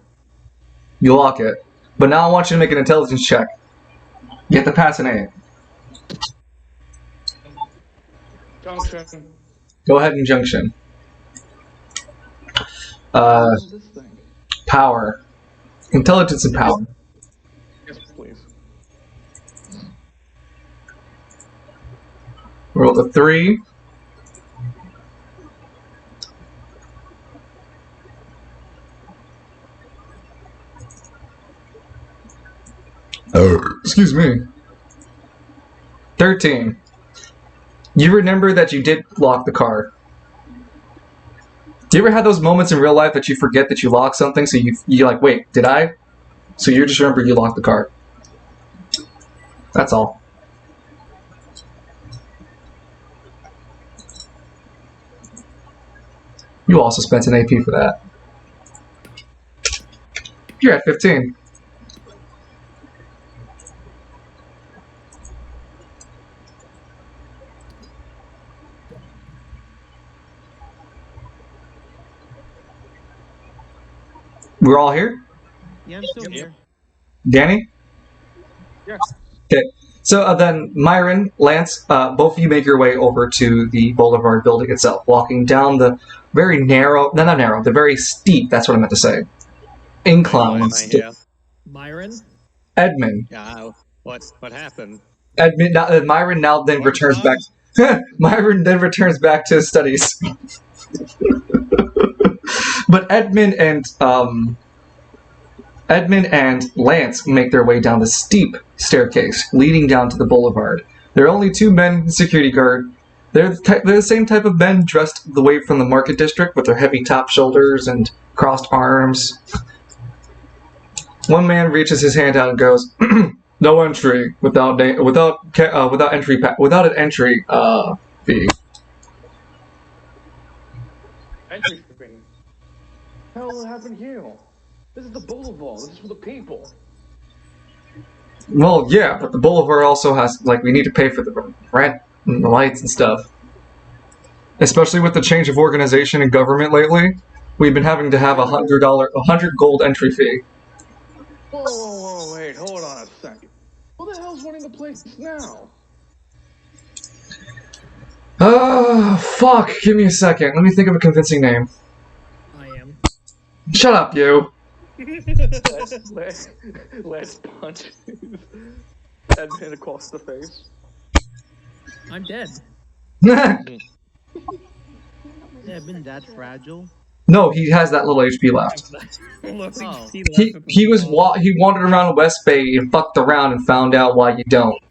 S3: You lock it. But now I want you to make an intelligence check. You have to pass an A.
S1: Junction.
S3: Go ahead and junction.
S1: What's this thing?
S3: Power. Intelligence and power.
S1: Yes, please.
S3: Roll a 3. Excuse me. 13. You remember that you did lock the car. Do you ever have those moments in real life that you forget that you locked something, so you're like, wait, did I? So you just remember you locked the car. That's all. You also spent an AP for that. You're at 15. We're all here?
S5: Yeah, I'm still here.
S3: Danny?
S1: Yeah.
S3: Okay. So then, Myron, Lance, both of you make your way over to the Boulevard building itself, walking down the very narrow, no, not narrow, the very steep, that's what I meant to say, incline.
S2: Why am I here?
S4: Myron?
S3: Edmund.
S2: Yeah. What happened?
S3: Edmund, Myron now then
S2: What,
S3: returns
S2: son?
S3: back. Myron then returns back to his studies. But Edmund and Lance make their way down the steep staircase leading down to the boulevard. There are only two men in security guard. They're the same type of men dressed the way from the market district with their heavy top shoulders and crossed arms. One man reaches his hand out and goes, "No entry without an entry fee."
S1: Entry fee. Hell happened here? This is the boulevard. This is for the people.
S3: Well, yeah, but the boulevard also has, like, we need to pay for the rent and the lights and stuff. Especially with the change of organization in government lately, we've been having to have $100 gold entry fee.
S1: Whoa, wait, hold on a second. Who the hell's running the place now?
S3: Fuck, give me a second. Let me think of a convincing name.
S4: I am.
S3: Shut up, you.
S1: Let's punch Edmund across the face.
S4: I'm dead.
S5: Yeah, I've been that fragile.
S3: No, he has that little HP left.
S5: Oh.
S3: He wandered around West Bay and fucked around and found out why you don't.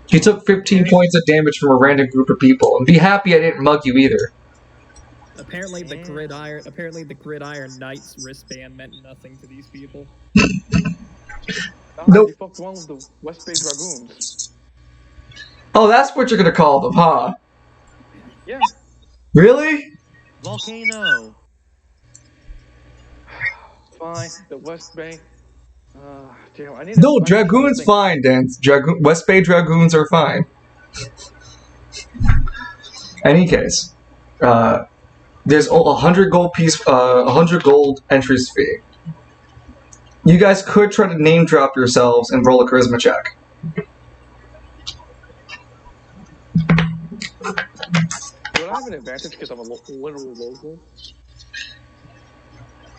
S3: You took 15 points of damage from a random group of people, and be happy I didn't mug you either.
S4: Apparently the gridiron knight's wristband meant nothing to these people.
S3: Nope.
S1: You fucked one with the West Bay Dragoons.
S3: Oh, that's what you're gonna call them, huh?
S1: Yeah.
S3: Really?
S5: Volcano.
S1: Fine. The West Bay. Damn, I need.
S3: No, Dragoon's fine, Dance. West Bay Dragoons are fine. Any case, there's a 100 gold entries fee. You guys could try to name drop yourselves and roll a charisma check.
S1: Would I have an advantage because I'm a literal local?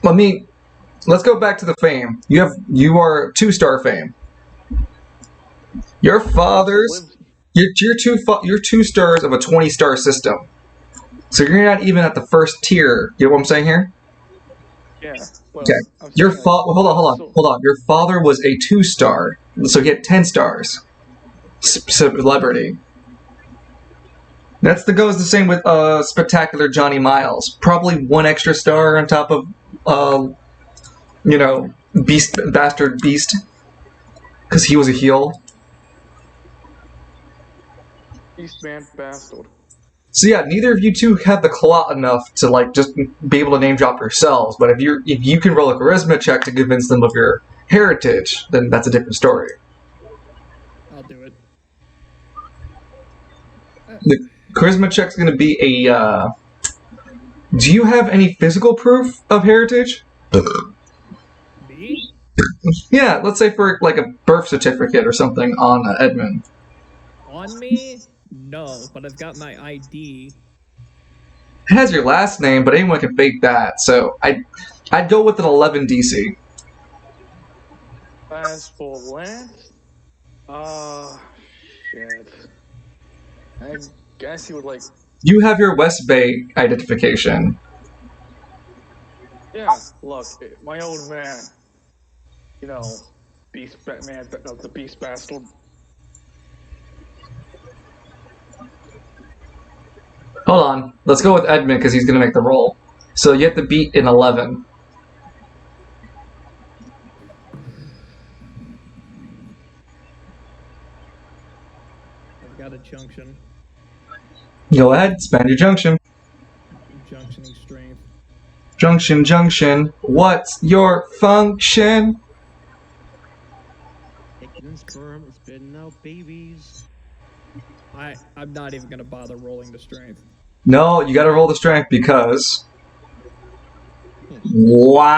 S3: I mean, let's go back to the fame. You are 2-star fame. Your father's you're 2 stars of a 20-star system. So you're not even at the first tier. You know what I'm saying here?
S1: Yeah. Well,
S3: Okay. Hold on. Your father was a 2-star, so he had 10 stars. Celebrity. Goes the same with Spectacular Johnny Miles. Probably 1 extra star on top of Bastard Beast, because he was a heel.
S1: Beastman Bastard.
S3: So yeah, neither of you two have the clout enough to like just be able to name drop yourselves. But if you can roll a charisma check to convince them of your heritage, then that's a different story.
S4: I'll do it.
S3: The charisma check's going to be a. Do you have any physical proof of heritage?
S4: Me?
S3: Yeah, let's say for like a birth certificate or something on Edmund.
S4: On me? No, but I've got my ID.
S3: It has your last name, but anyone can fake that. So I'd go with an 11 DC.
S1: As for Lance, shit. I guess he would like.
S3: You have your West Bay identification.
S1: Yeah, look, my old man. You know, the Beast Bastard.
S3: Hold on. Let's go with Edmund because he's going to make the roll. So you have to beat an 11.
S4: I've got a junction.
S3: Go ahead, spend your junction.
S4: Junction functioning strength.
S3: Junction, what's your function?
S5: Taking in sperm, it's spitting out babies.
S4: I'm not even gonna bother rolling the strength.
S3: No, you gotta roll the strength because... Wow!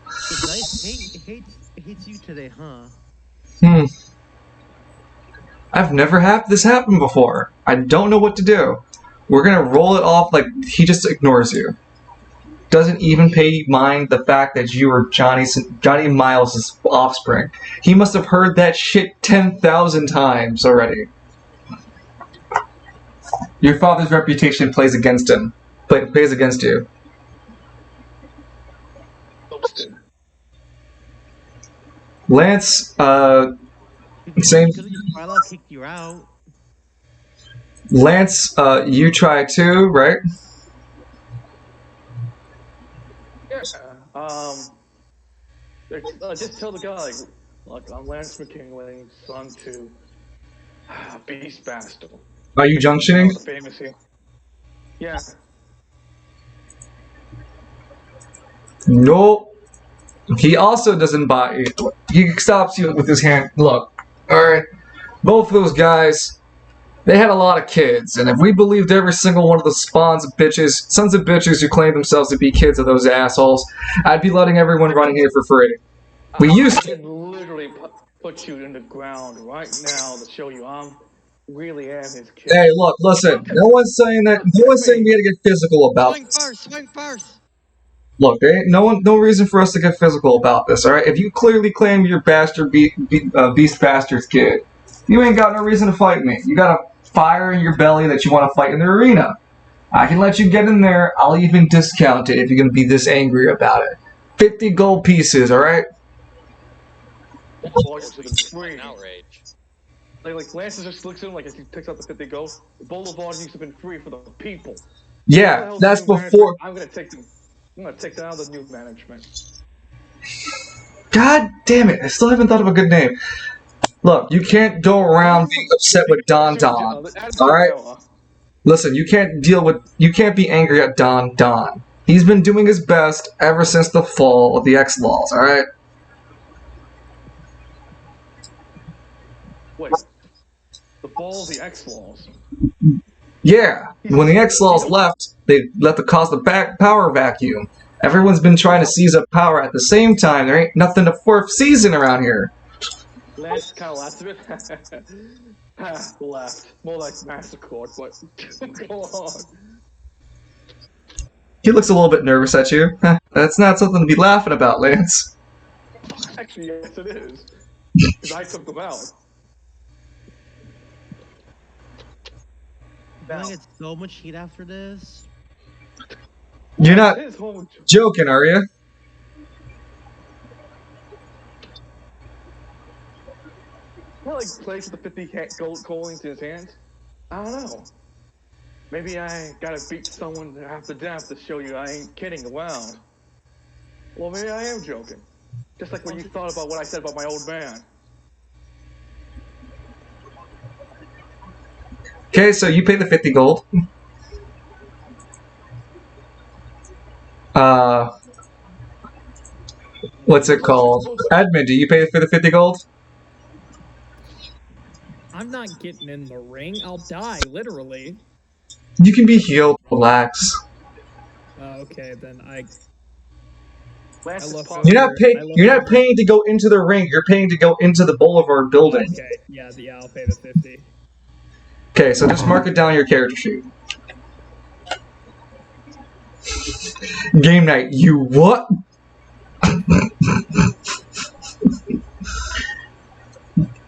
S5: The dice hates you today, huh?
S3: I've never had this happen before. I don't know what to do. We're gonna roll it off like he just ignores you. Doesn't even pay mind the fact that you are Johnny Miles' offspring. He must have heard that shit 10,000 times already. Your father's reputation plays against him. Plays against you.
S1: Toasted.
S3: Lance, same.
S5: Because Twyla kicked you out.
S3: Lance, you try too, right?
S1: Yeah. Just tell the guy, like, I'm Lance McKinley, son to Beastmaster.
S3: Are you junctioning?
S1: The famous here. Yeah.
S3: Nope. He also doesn't buy it. He stops you with his hand. Look, alright. Both of those guys, they had a lot of kids, and if we believed every single one of the sons of bitches who claim themselves to be kids of those assholes, I'd be letting everyone run in here for free. We used to.
S1: I could literally put you in the ground right now to show you I'm really am his kid.
S3: Hey, look, listen. No one's saying that. No one's saying we had to get physical about this.
S2: Swing first!
S3: Look, there ain't no reason for us to get physical about this, alright? If you clearly claim you're Beast Bastard's kid, you ain't got no reason to fight me. You got a fire in your belly that you want to fight in the arena. I can let you get in there. I'll even discount it if you're going to be this angry about it. 50 gold pieces, alright?
S2: An outrage.
S1: Like Lance just looks at him like as he picks up the 50 gold. The Boulevard used to have been free for the people.
S3: Yeah, that's before...
S1: I'm gonna take that out of the new management.
S3: God damn it, I still haven't thought of a good name. Look, you can't go around being upset with Don, alright? Listen, you can't be angry at Don. He's been doing his best ever since the fall of the X-Laws, alright?
S1: Wait. The fall of the X-Laws?
S3: Yeah, when the X-Laws left, they caused the power vacuum. Everyone's been trying to seize up power at the same time. There ain't nothing to fourth season around here.
S1: Lance kind of laughed a bit. Laughed. More like Massacre, but go on.
S3: He looks a little bit nervous at you. That's not something to be laughing about, Lance.
S1: Actually, yes it is. Because I took them out.
S5: I'm gonna get so much heat after this.
S3: You're not joking, are you?
S1: Not like plays with the 50 gold coins in his hands. I don't know. Maybe I gotta beat someone half to death to show you I ain't kidding around. Well, maybe I am joking. Just like when you thought about what I said about my old man.
S3: Okay, so you pay the 50 gold. What's it called? Admin, do you pay for the 50 gold?
S4: I'm not getting in the ring. I'll die, literally.
S3: You can be healed. Relax.
S4: Okay, then
S3: You're not paying to go into the ring. You're paying to go into the Boulevard building.
S4: Okay, yeah, I'll pay the 50.
S3: Okay, so just mark it down on your character sheet. Game night. You what?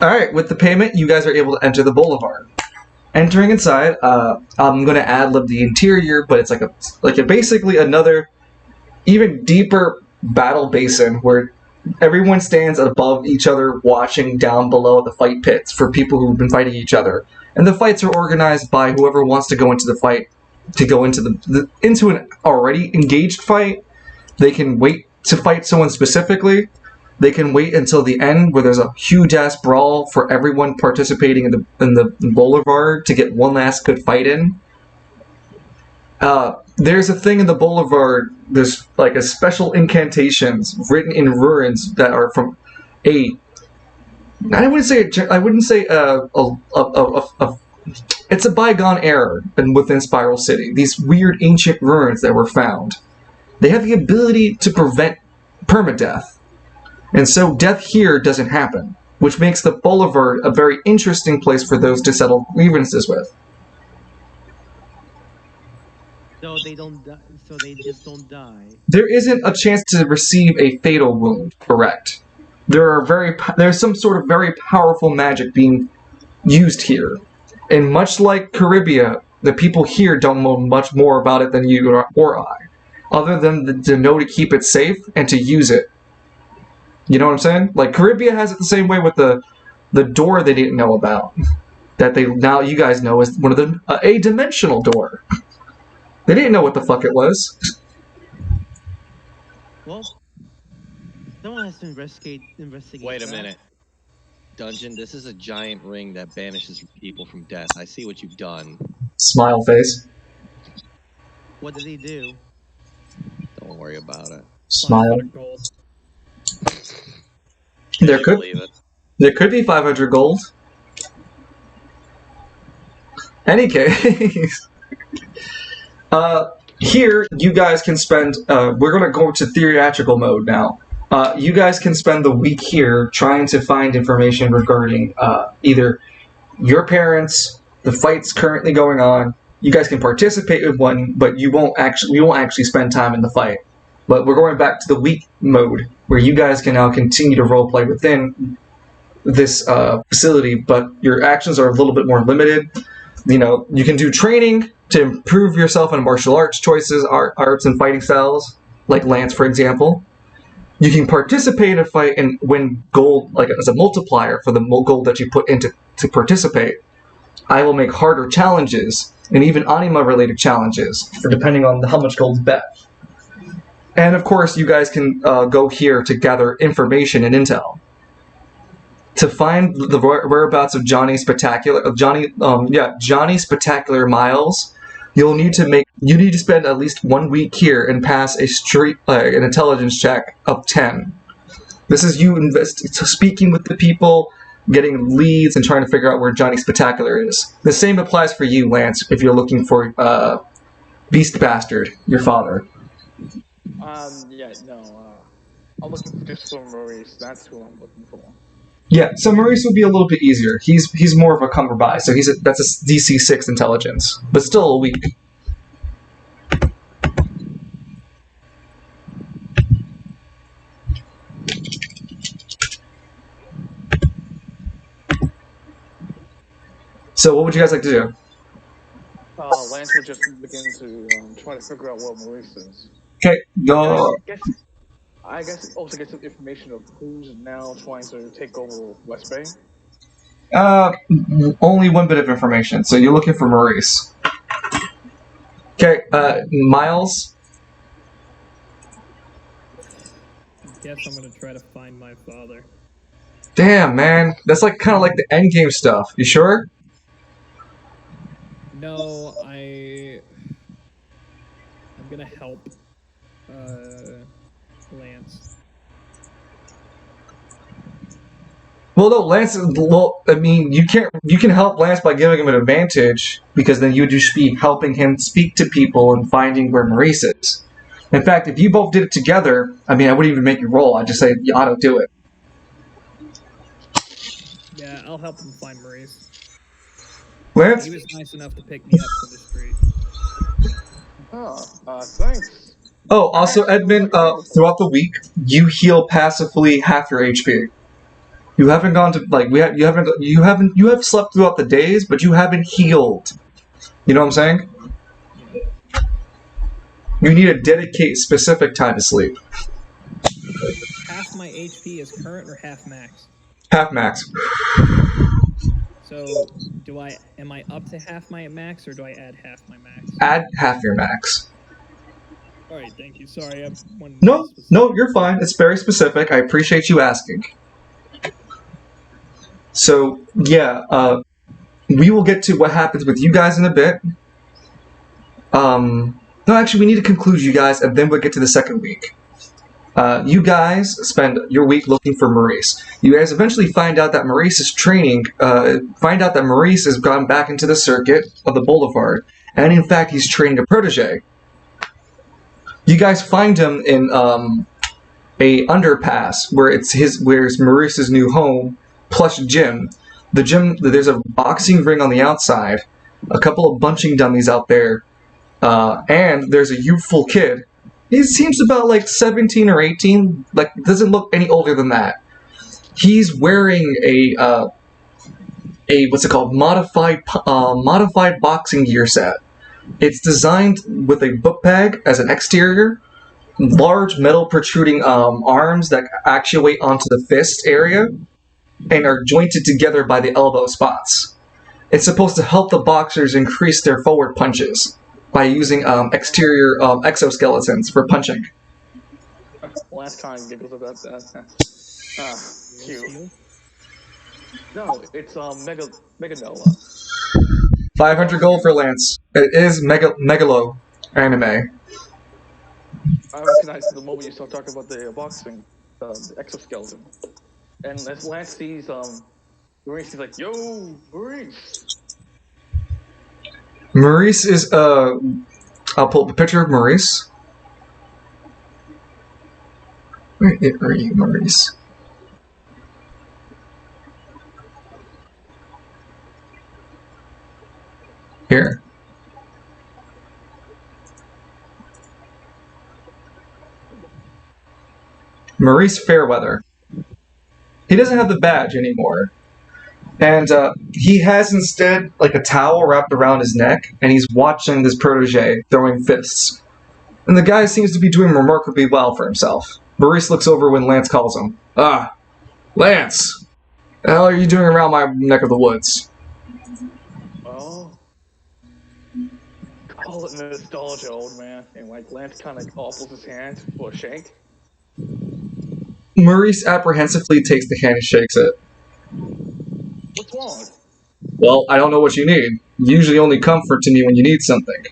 S3: Alright, with the payment, you guys are able to enter the Boulevard. Entering inside, I'm going to ad-lib the interior, but it's like a basically another, even deeper battle basin where everyone stands above each other watching down below the fight pits for people who've been fighting each other. And the fights are organized by whoever wants to go into the fight, to go into into an already engaged fight. They can wait to fight someone specifically, They can wait until the end where there's a huge ass brawl for everyone participating in the boulevard to get one last good fight in. There's a thing in the boulevard. There's like a special incantations written in ruins that are from a. I wouldn't say it's a bygone era within Spiral City. These weird ancient ruins that were found. They have the ability to prevent permadeath. And so death here doesn't happen, which makes the boulevard a very interesting place for those to settle grievances with.
S5: So they don't die. So they just don't die.
S3: There isn't a chance to receive a fatal wound, correct? There's some sort of very powerful magic being used here. And much like Caribia, the people here don't know much more about it than you or I, other than to know to keep it safe and to use it. You know what I'm saying? Like Caribia has it the same way with the door they didn't know about, that now you guys know is one of the a dimensional door. They didn't know what the fuck it was.
S5: Well, someone has to investigate.
S2: Wait a
S5: that.
S2: minute. Dungeon, this is a giant ring that banishes people from death. I see what you've done.
S3: Smile face.
S5: What did he do?
S2: Don't worry about it.
S3: Smile.
S4: 500 gold.
S3: There
S2: I
S3: could
S2: believe it.
S3: There could be 500 gold. Any case. Here, you guys can spend, we're going to go to theatrical mode now. You guys can spend the week here trying to find information regarding either your parents, the fights currently going on. You guys can participate in one, but we won't actually spend time in the fight. But we're going back to the week mode, where you guys can now continue to roleplay within this facility, but your actions are a little bit more limited. You know, you can do training to improve yourself in martial arts choices, arts and fighting styles, like Lance, for example. You can participate in a fight and win gold, like as a multiplier for the gold that you put into to participate. I will make harder challenges and even anima-related challenges, depending on how much gold's bet. And of course, you guys can go here to gather information and intel. To find the whereabouts of Johnny Spectacular Miles, you need to spend at least 1 week here and pass an intelligence check of 10. This is you speaking with the people, getting leads, and trying to figure out where Johnny Spectacular is. The same applies for you, Lance, if you're looking for Beast Bastard, your father.
S1: I'm looking just for Maurice. That's who I'm looking for.
S3: Yeah, so Maurice would be a little bit easier. He's more of a come by, so that's a DC 6 intelligence, but still a weak. So what would you guys like to do?
S1: Lance would just begin to try to figure out what Maurice is.
S3: Okay, go.
S1: I guess also get some information of who's now trying to take over West Bay.
S3: Only one bit of information. So you're looking for Maurice. Okay, Miles.
S4: I guess I'm gonna try to find my father.
S3: Damn, man, that's like kind of like the end game stuff. You sure?
S4: No, I'm gonna help Lance.
S3: Well, no, Lance. Well, I mean, you can help Lance by giving him an advantage, because then you would just be helping him speak to people and finding where Maurice is. In fact, if you both did it together, I mean, I wouldn't even make you roll. I'd just say you ought to do it.
S4: Yeah, I'll help him find Maurice.
S3: Lance.
S4: He was nice enough to pick me up from the street.
S1: Thanks.
S3: Oh, also, Edmund. Throughout the week, you heal passively half your HP. You haven't gone to you have slept throughout the days, but you haven't healed. You know what I'm saying? You need to dedicate specific time to sleep.
S4: Half my HP is current or half max?
S3: Half max.
S4: So, am I up to half my max, or do I add half my max?
S3: Add half your max.
S4: All right, thank you. Sorry, I wanted to be
S3: No,
S4: specific.
S3: no, you're fine. It's very specific. I appreciate you asking. So yeah, we will get to what happens with you guys in a bit. No, actually, we need to conclude you guys, and then we'll get to the second week. You guys spend your week looking for Maurice. You guys eventually find out that Maurice is training. Find out that Maurice has gone back into the circuit of the Boulevard, and in fact, he's training a protege. You guys find him in a underpass where it's Maurice's new home plus gym. The gym, there's a boxing ring on the outside, a couple of bunching dummies out there, and there's a youthful kid. He seems about like 17 or 18, like doesn't look any older than that. He's wearing a what's it called, modified boxing gear set. It's designed with a book bag as an exterior, large metal protruding arms that actuate onto the fist area, and are jointed together by the elbow spots. It's supposed to help the boxers increase their forward punches by using exterior exoskeletons for punching.
S1: Last kind giggles about that. Cute.
S4: Seal?
S1: No, it's Meganola.
S3: 500 gold for Lance. It is Megalo anime.
S1: I recognized the moment you start talking about the boxing, the exoskeleton. And as Lance sees Maurice, he's like, "Yo, Maurice."
S3: Maurice is I'll pull up a picture of Maurice. Where are you, Maurice? Here. Maurice Fairweather. He doesn't have the badge anymore. And he has instead like a towel wrapped around his neck, and he's watching this protege throwing fists. And the guy seems to be doing remarkably well for himself. Maurice looks over when Lance calls him. Ah, Lance! The hell are you doing around my neck of the woods?
S1: Oh, call it nostalgia, old man. And like Lance kind of offers his hand for a shake.
S3: Maurice apprehensively takes the hand and shakes it.
S1: What's wrong?
S3: Well, I don't know what you need. You usually only comfort to me when you need something.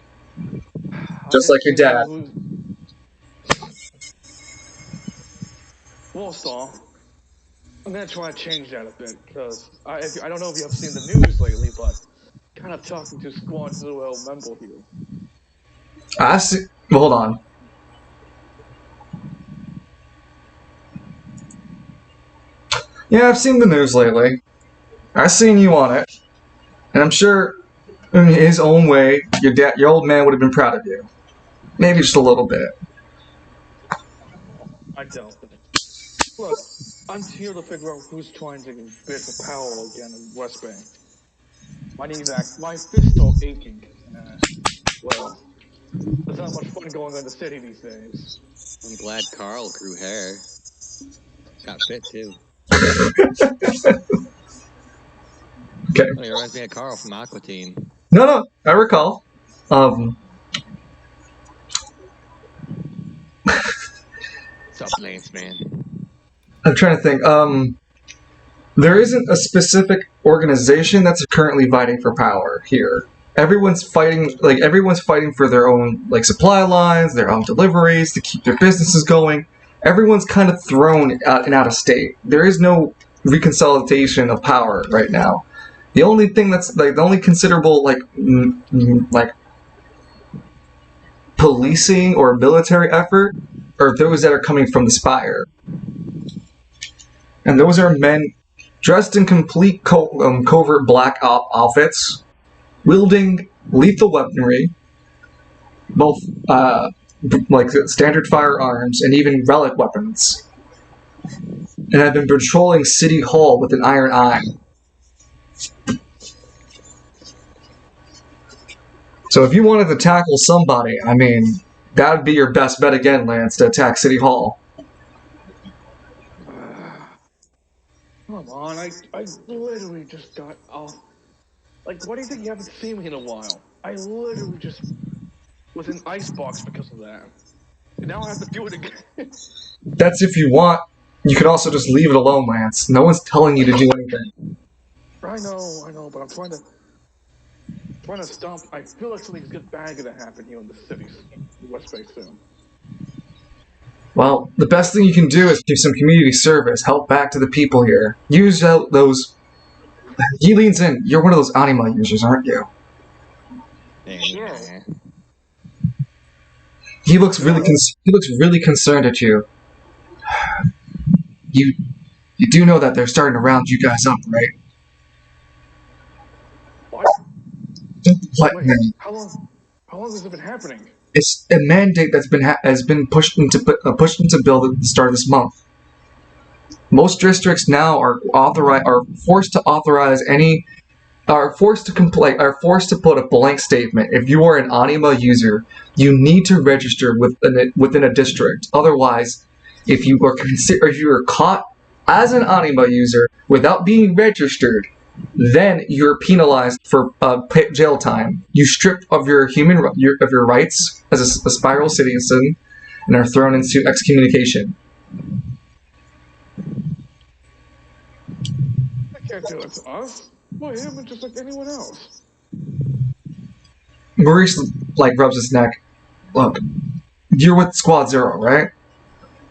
S3: Just like your dad.
S1: Well, Saul, I'm gonna try to change that a bit because I don't know if you have seen the news lately, but kind of talking to Squad 0 member here.
S3: I see. Well, hold on. Yeah, I've seen the news lately. I've seen you on it, and I'm sure, in his own way, your old man would have been proud of you. Maybe just a little bit.
S1: I doubt it. Look, I'm here to figure out who's trying to get bits of power again in West Bay. My fists are aching. Well, there's not much fun going on in the city these days.
S2: I'm glad Carl grew hair. Got fit too.
S3: Okay.
S2: Oh, he reminds me of Carl from Aqua Teen.
S3: No, I recall.
S2: What's up, Lance, man?
S3: I'm trying to think. There isn't a specific organization that's currently fighting for power here. Everyone's fighting for their own like supply lines, their own deliveries to keep their businesses going. Everyone's kind of thrown out of state. There is no reconsolidation of power right now. The only thing that's like the only considerable like policing or military effort are those that are coming from the Spire, and those are men dressed in complete covert black outfits, wielding lethal weaponry, both like standard firearms and even relic weapons, and have been patrolling City Hall with an iron eye. So if you wanted to tackle somebody, I mean, that would be your best bet again, Lance, to attack City Hall.
S1: Come on, I literally just got off. Like, why do you think you haven't seen me in a while? I literally just was in icebox because of that. Now I have to do it again.
S3: That's if you want. You can also just leave it alone, Lance. No one's telling you to do anything.
S1: I know, but I'm trying to stop. I feel like something's bad gonna happen here in the cities, West Bay soon.
S3: Well, the best thing you can do is do some community service. Help back to the people here. Use those. He leans in. You're one of those anima users, aren't you?
S2: Yeah.
S3: He looks really concerned at you. You do know that they're starting to round you guys up, right?
S1: What?
S3: What?
S1: Wait, how long has it been happening?
S3: It's a mandate that's has been pushed into bill at the start of this month. Most districts now are forced to authorize any are forced to put a blank statement. If you are an anima user, you need to register within a district. Otherwise, if you are caught as an anima user without being registered, then you're penalized for jail time. You stripped of your rights as a spiral citizen and are thrown into excommunication.
S1: I can't do it to us. We're human just like anyone else.
S3: Maurice rubs his neck. Look, you're with Squad Zero, right?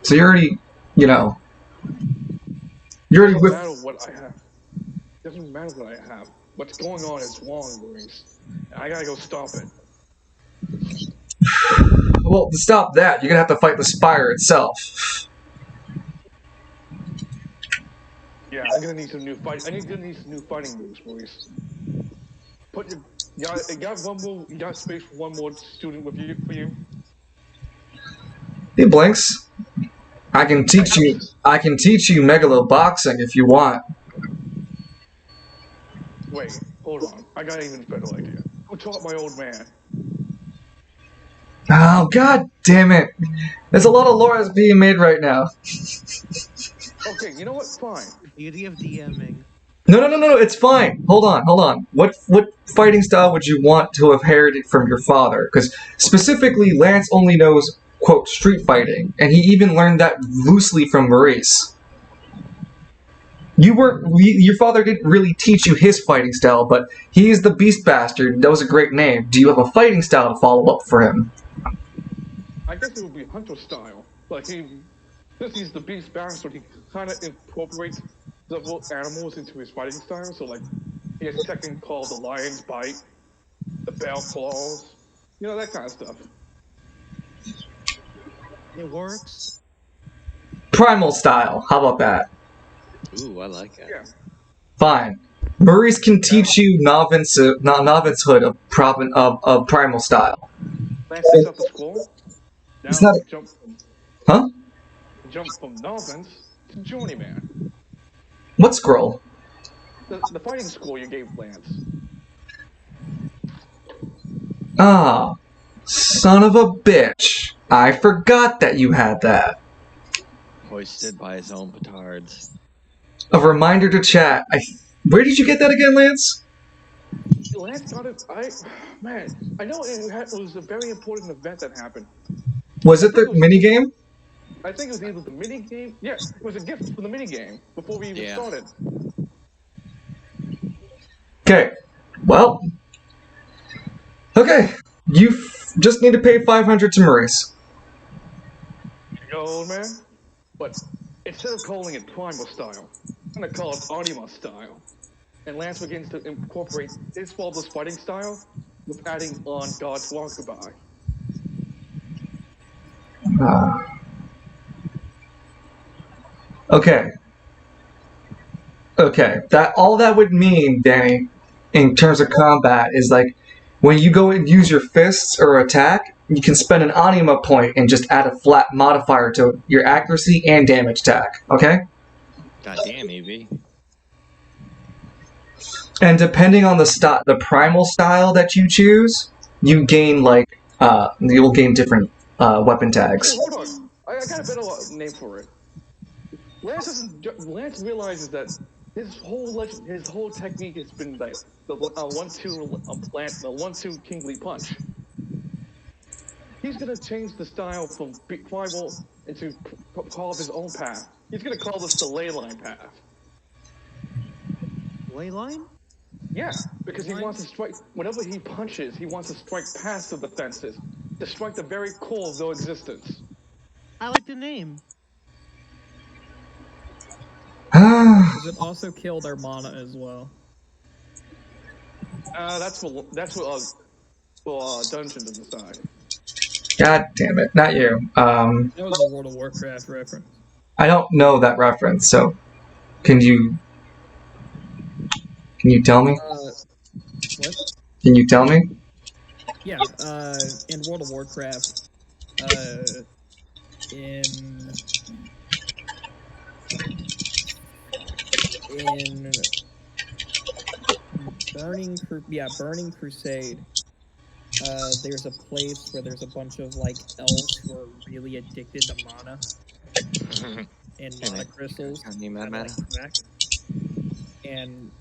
S3: So you're already, you're already
S1: Doesn't
S3: with.
S1: matter what I have. Doesn't matter what I have. What's going on is wrong, Maurice. I gotta go stop it.
S3: Well, to stop that, you're gonna have to fight the Spire itself.
S1: Yeah, I'm gonna need some new fight. I'm gonna need some new fighting moves, Maurice. You got space for one more student for you.
S3: He blinks. I can teach you megalo boxing if you want.
S1: Wait, hold on. I got an even better idea. Who taught my old man?
S3: Oh, god damn it. There's a lot of lore that's being made right now.
S1: Okay, you know what? Fine.
S5: Beauty of DMing.
S3: No, it's fine. Hold on. What fighting style would you want to have inherited from your father? Because specifically, Lance only knows, quote, street fighting, and he even learned that loosely from Maurice. Your father didn't really teach you his fighting style, but he's the Beast Bastard. That was a great name. Do you have a fighting style to follow up for him?
S1: I guess it would be Hunter style. Since he's the Beast Bastard, he kind of incorporates several animals into his fighting style. So, he has technique called the Lion's Bite, the Bear Claws, that kind of stuff.
S5: It works.
S3: Primal style. How about that?
S2: Ooh, I like it.
S1: Yeah.
S3: Fine. Maurice can teach you novicehood of primal style.
S1: Lance takes out the scroll. Now
S3: It's not.
S1: Jump from novice to journeyman.
S3: What scroll?
S1: The fighting scroll you gave Lance.
S3: Ah, son of a bitch. I forgot that you had that.
S2: Hoisted by his own petards.
S3: A reminder to chat. Where did you get that again, Lance?
S1: Lance got it. I know it was a very important event that happened.
S3: Was it the minigame?
S1: I think it was either the minigame. Yeah, it was a gift for the minigame before we even started.
S3: Okay. Well. Okay. You just need to pay 500 to Maurice.
S1: You know, old man? But instead of calling it primal style, I'm gonna call it anima style. And Lance begins to incorporate his father's fighting style with adding on God's Walkabout.
S3: Okay. That all that would mean, Danny, in terms of combat, is when you go and use your fists or attack, you can spend an anima point and just add a flat modifier to your accuracy and damage attack. Okay?
S2: God damn, EV.
S3: And depending on the primal style that you choose, you gain you'll gain different weapon tags.
S1: Hey, hold on. I got a better name for it. Lance realizes that his whole technique has been the 1-2 plant, the 1-2 kingly punch. he's gonna change the style from primal into carve his own path. He's gonna call this the ley line path.
S5: Ley line?
S1: Yeah, because he
S4: Line?
S1: wants to strike. Whenever he punches, he wants to strike past the defenses, to strike the very core of their existence.
S5: I like the name.
S4: Does it also kill their mana as well?
S1: That's for dungeon to decide.
S3: God damn it, not you.
S4: That was a World of Warcraft reference.
S3: I don't know that reference, so can you tell me?
S4: What?
S3: Can you tell me?
S4: Yeah, in World of Warcraft, in Burning Crusade, there's a place where there's a bunch of like elves who are really addicted to mana and mana crystals. And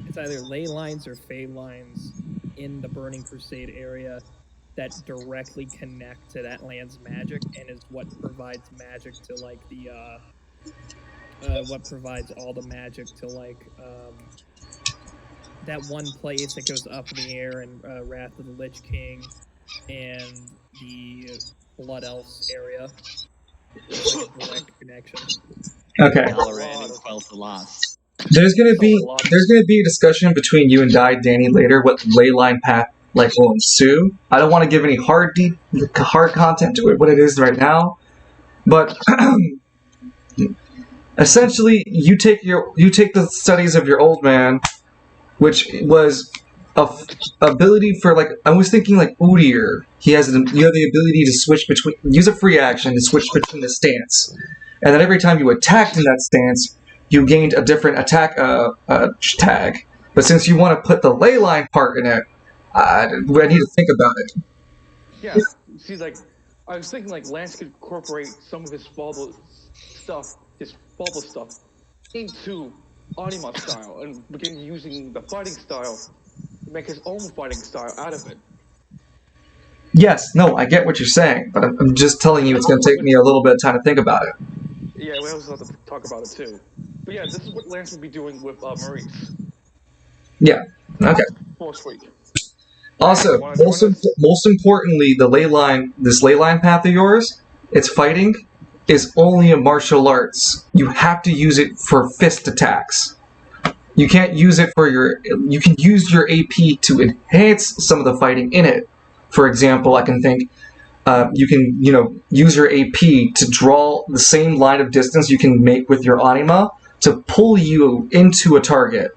S4: it's either ley lines or fey lines in the Burning Crusade area that directly connect to that land's magic and is what provides magic to like the what provides all the magic to like that one place that goes up in the air in Wrath of the Lich King and the Blood Elves area. It's like a direct connection.
S3: Okay.
S2: Dalaran and Quel'Tha lost.
S3: There's gonna be a discussion between you and Danny later what leyline path like will ensue. I don't want to give any hard content to it, what it is right now, but essentially you take the studies of your old man, which was ability for like I was thinking like Udyr. You have the ability to use a free action to switch between the stance, and then every time you attacked in that stance, you gained a different attack tag. But since you want to put the ley line part in it, I need to think about it.
S1: Yeah, see, like I was thinking, like Lance could incorporate some of his father stuff, into Anima style and begin using the fighting style to make his own fighting style out of it.
S3: Yes, no, I get what you're saying, but I'm just telling you it's going to take me a little bit of time to think about it.
S1: Yeah, we also have to talk about it too. But yeah, this is what Lance would be doing with Maurice.
S3: Yeah, okay.
S1: Force week.
S3: Also, most importantly, this ley line path of yours, its fighting, is only a martial arts. You have to use it for fist attacks. You can't use it for you can use your AP to enhance some of the fighting in it. For example, I can think you can use your AP to draw the same line of distance you can make with your anima to pull you into a target,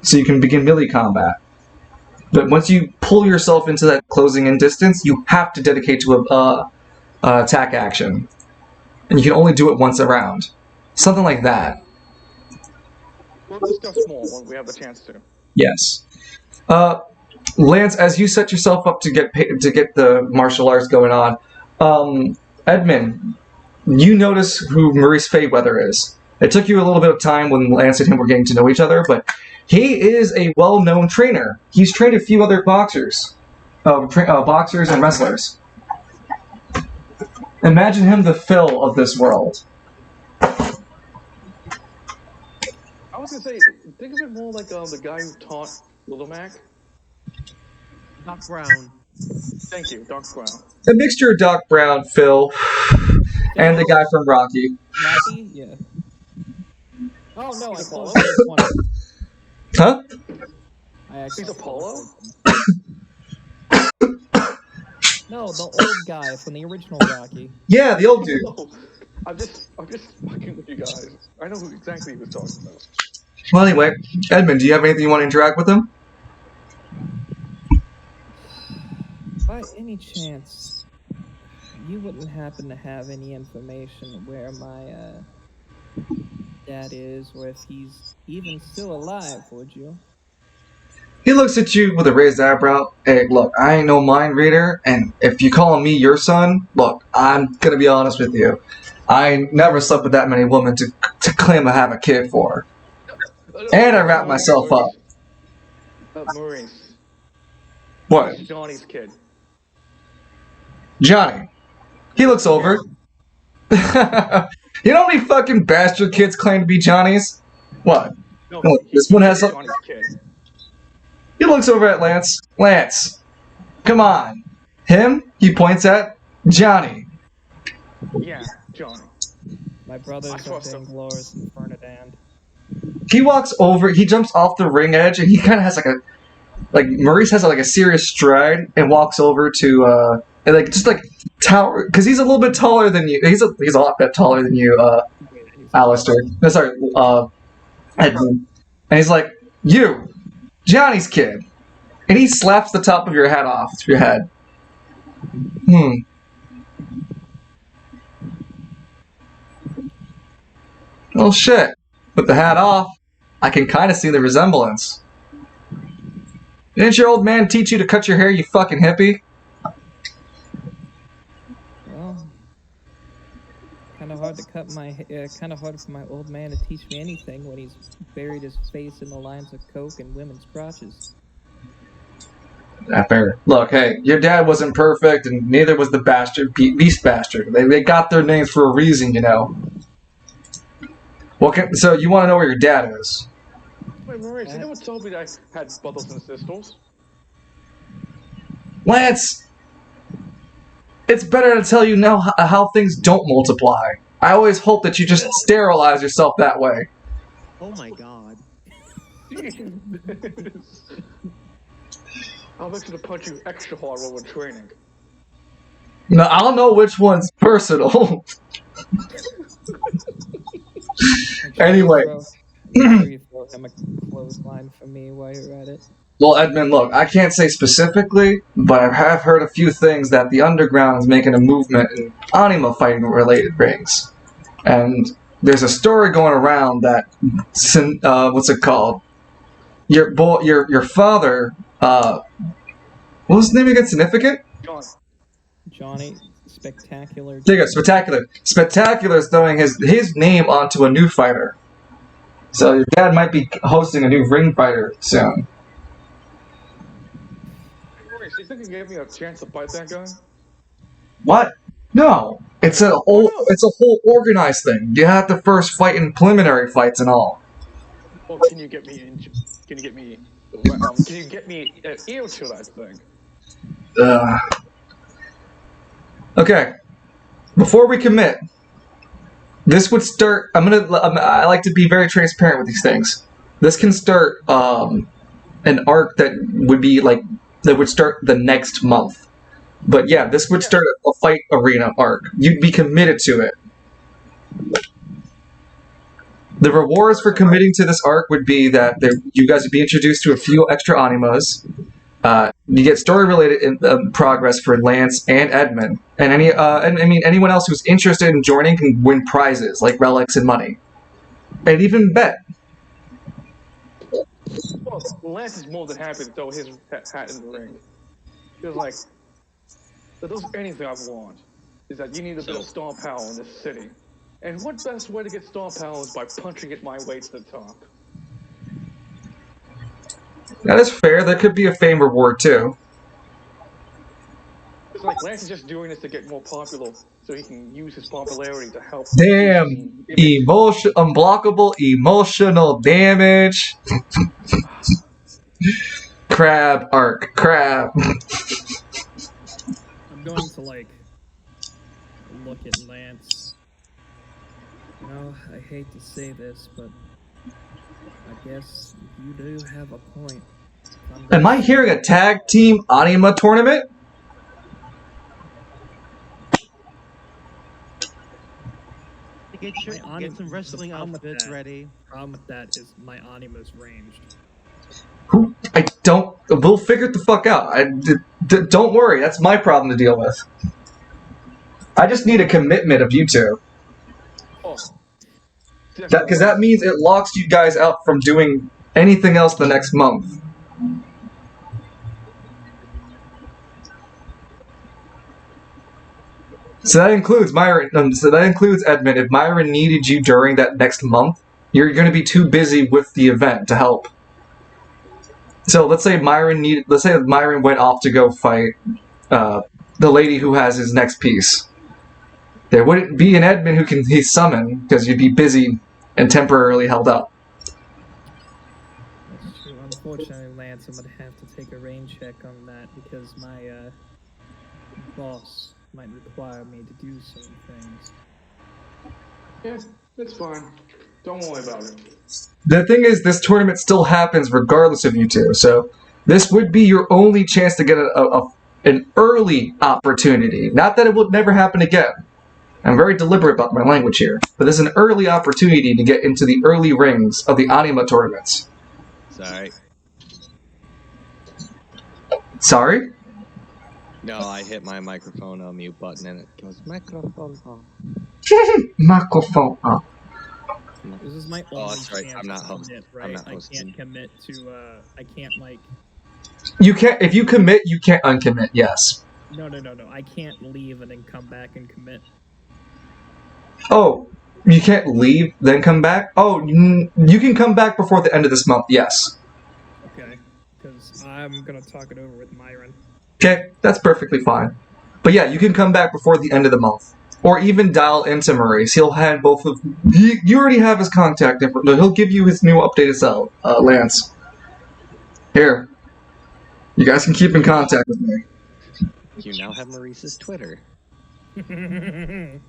S3: so you can begin melee combat. But once you pull yourself into that closing in distance, you have to dedicate to a attack action, and you can only do it once a round. Something like that.
S1: We'll discuss more when we have the chance to.
S3: Yes. Lance, as you set yourself up to get the martial arts going on, Edmund, you notice who Maurice Fayweather is. It took you a little bit of time when Lance and him were getting to know each other, but he is a well-known trainer. He's trained a few other boxers and wrestlers. Imagine him the Phil of this world.
S1: I was gonna say, think of it more like the guy who taught Little Mac.
S5: Doc Brown.
S1: Thank you, Doc Brown.
S3: A mixture of Doc Brown, Phil, and the guy from Rocky.
S4: Rocky? Yeah. Oh no, I closed this one.
S3: Huh?
S1: He's Apollo?
S4: No, the old guy from the original Rocky.
S3: Yeah, the old dude.
S1: No, I'm just fucking with you guys. I know who exactly he was talking about.
S3: Well, anyway, Edmund, do you have anything you want to interact with him?
S4: By any chance, you wouldn't happen to have any information where my dad is, or if he's even still alive, would you?
S3: He looks at you with a raised eyebrow. Hey, look, I ain't no mind reader, and if you calling me your son, look, I'm gonna be honest with you. I never slept with that many women to claim I have a kid for. And I wrap myself up.
S1: Maurice.
S3: What?
S1: He's Johnny's kid.
S3: Johnny. He looks over. You know how many fucking bastard kids claim to be Johnnies? What?
S1: No,
S3: Oh, this one has
S1: he's
S3: some.
S1: Johnny's kid.
S3: He looks over at Lance. Lance, come on. Him, he points at Johnny.
S1: Yeah, Johnny.
S4: My brothers
S1: I
S4: are
S1: trust him.
S4: Danglars and Ferdinand.
S3: He walks over, he jumps off the ring edge, and he kind of has Maurice has like a serious stride and walks over to, and like, just like, tower, because he's a little bit taller than you. He's a lot bit taller than you, Alistair. No, sorry, Edmund. And he's like, you, Johnny's kid. And he slaps the top of your hat off your head. Well, shit. With the hat off, I can kind of see the resemblance. Didn't your old man teach you to cut your hair, you fucking hippie?
S4: Well, kind of hard for my old man to teach me anything when he's buried his face in the lines of coke and women's crotches.
S3: Fair. Look, hey, your dad wasn't perfect, and neither was the beast bastard. They got their names for a reason, you know. So you want to know where your dad is?
S1: Wait, Maurice, you never told me that I had brothers and sisters.
S3: Lance! It's better to tell you now how things don't multiply. I always hope that you just sterilize yourself that way.
S5: Oh my god.
S1: I'll make sure to punch you extra hard while we're training.
S3: No, I don't know which one's personal. Anyway.
S4: You throw him a clothesline for me while you're at it.
S3: Well, Edmund, look, I can't say specifically, but I have heard a few things that the Underground is making a movement in anima fighting related rings. And there's a story going around that, what's it called? Your father, what was his name again? Significant?
S4: Johnny Spectacular.
S3: There you go, Spectacular. Spectacular is throwing his name onto a new fighter. So your dad might be hosting a new ring fighter soon.
S1: Maurice, you think you gave me a chance to fight that guy?
S3: What? No. It's a whole organized thing. You have to first fight in preliminary fights and all.
S1: Well, can you get me an ear to that thing?
S3: Okay. Before we commit, this would start. I like to be very transparent with these things. This can start an arc that would start the next month. But yeah, this would start a fight arena arc. You'd be committed to it. The rewards for committing to this arc would be that you guys would be introduced to a few extra animas. You get story-related progress for Lance and Edmund, and anyone else who's interested in joining can win prizes like relics and money, and even bet.
S1: Well, Lance is more than happy to throw his hat in the ring. He was like, if there's anything I want, is that you need a bit of star power in this city. And what best way to get star power is by punching it my way to the top.
S3: That is fair. There could be a fame reward too.
S1: It's like Lance is just doing this to get more popular, so he can use his popularity to help.
S3: Damn, unblockable emotional damage. Crab arc, crab.
S4: I'm going to look at Lance. You know, I hate to say this, but I guess you do have a point.
S3: Am I hearing a tag team anima tournament?
S5: Get some wrestling outfits ready.
S4: The problem with that is my anima's ranged.
S3: We'll figure it the fuck out. Don't worry, that's my problem to deal with. I just need a commitment of you two. Because that means it locks you guys out from doing anything else the next month. So that includes Myron. So that includes Edmund. If Myron needed you during that next month, you're going to be too busy with the event to help. So let's say Myron went off to go fight the lady who has his next piece. There wouldn't be an admin who can he summon because you'd be busy and temporarily held up.
S4: That's true. Unfortunately, Lance, I'm gonna have to take a rain check on that because my boss might require me to do some things.
S1: Yeah, it's fine. Don't worry about it.
S3: The thing is, this tournament still happens regardless of you two, so this would be your only chance to get an early opportunity. Not that it would never happen again. I'm very deliberate about my language here, but there's an early opportunity to get into the early rings of the Anima tournaments.
S2: Sorry.
S3: Sorry?
S2: No, I hit my microphone on mute button and it goes microphone on.
S3: Microphone up.
S4: This is my only
S2: that's right.
S4: chance
S2: I'm not
S4: to
S2: hosting.
S4: commit,
S2: I'm
S4: right?
S2: not
S4: I
S2: hosting.
S4: can't commit to. I can't like.
S3: You can't. If you commit, you can't uncommit. Yes.
S4: No. I can't leave and then come back and commit.
S3: Oh, you can't leave then come back. Oh, you can come back before the end of this month. Yes.
S4: Okay, because I'm gonna talk it over with Myron.
S3: Okay, that's perfectly fine. But yeah, you can come back before the end of the month. Or even dial into Maurice. He'll have both of... You already have his contact info. He'll give you his new updated cell, Lance. Here. You guys can keep in contact with me.
S2: You now have Maurice's Twitter.
S4: Cancel.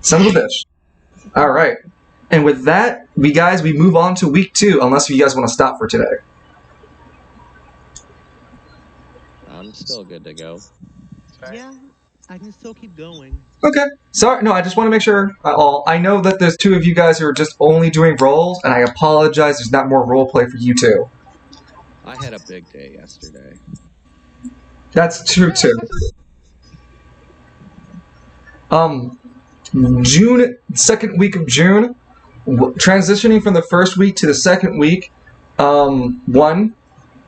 S3: Son of a bitch. Alright. And with that, we move on to week 2, unless you guys want to stop for today.
S2: I'm still good to go.
S5: Yeah, I can still keep going.
S3: Okay. Sorry, no, I just want to make sure. I know that there's 2 of you guys who are just only doing roles, and I apologize there's not more roleplay for you two.
S2: I had a big day yesterday.
S3: That's true, too. June, second week of June, transitioning from the first week to the second week,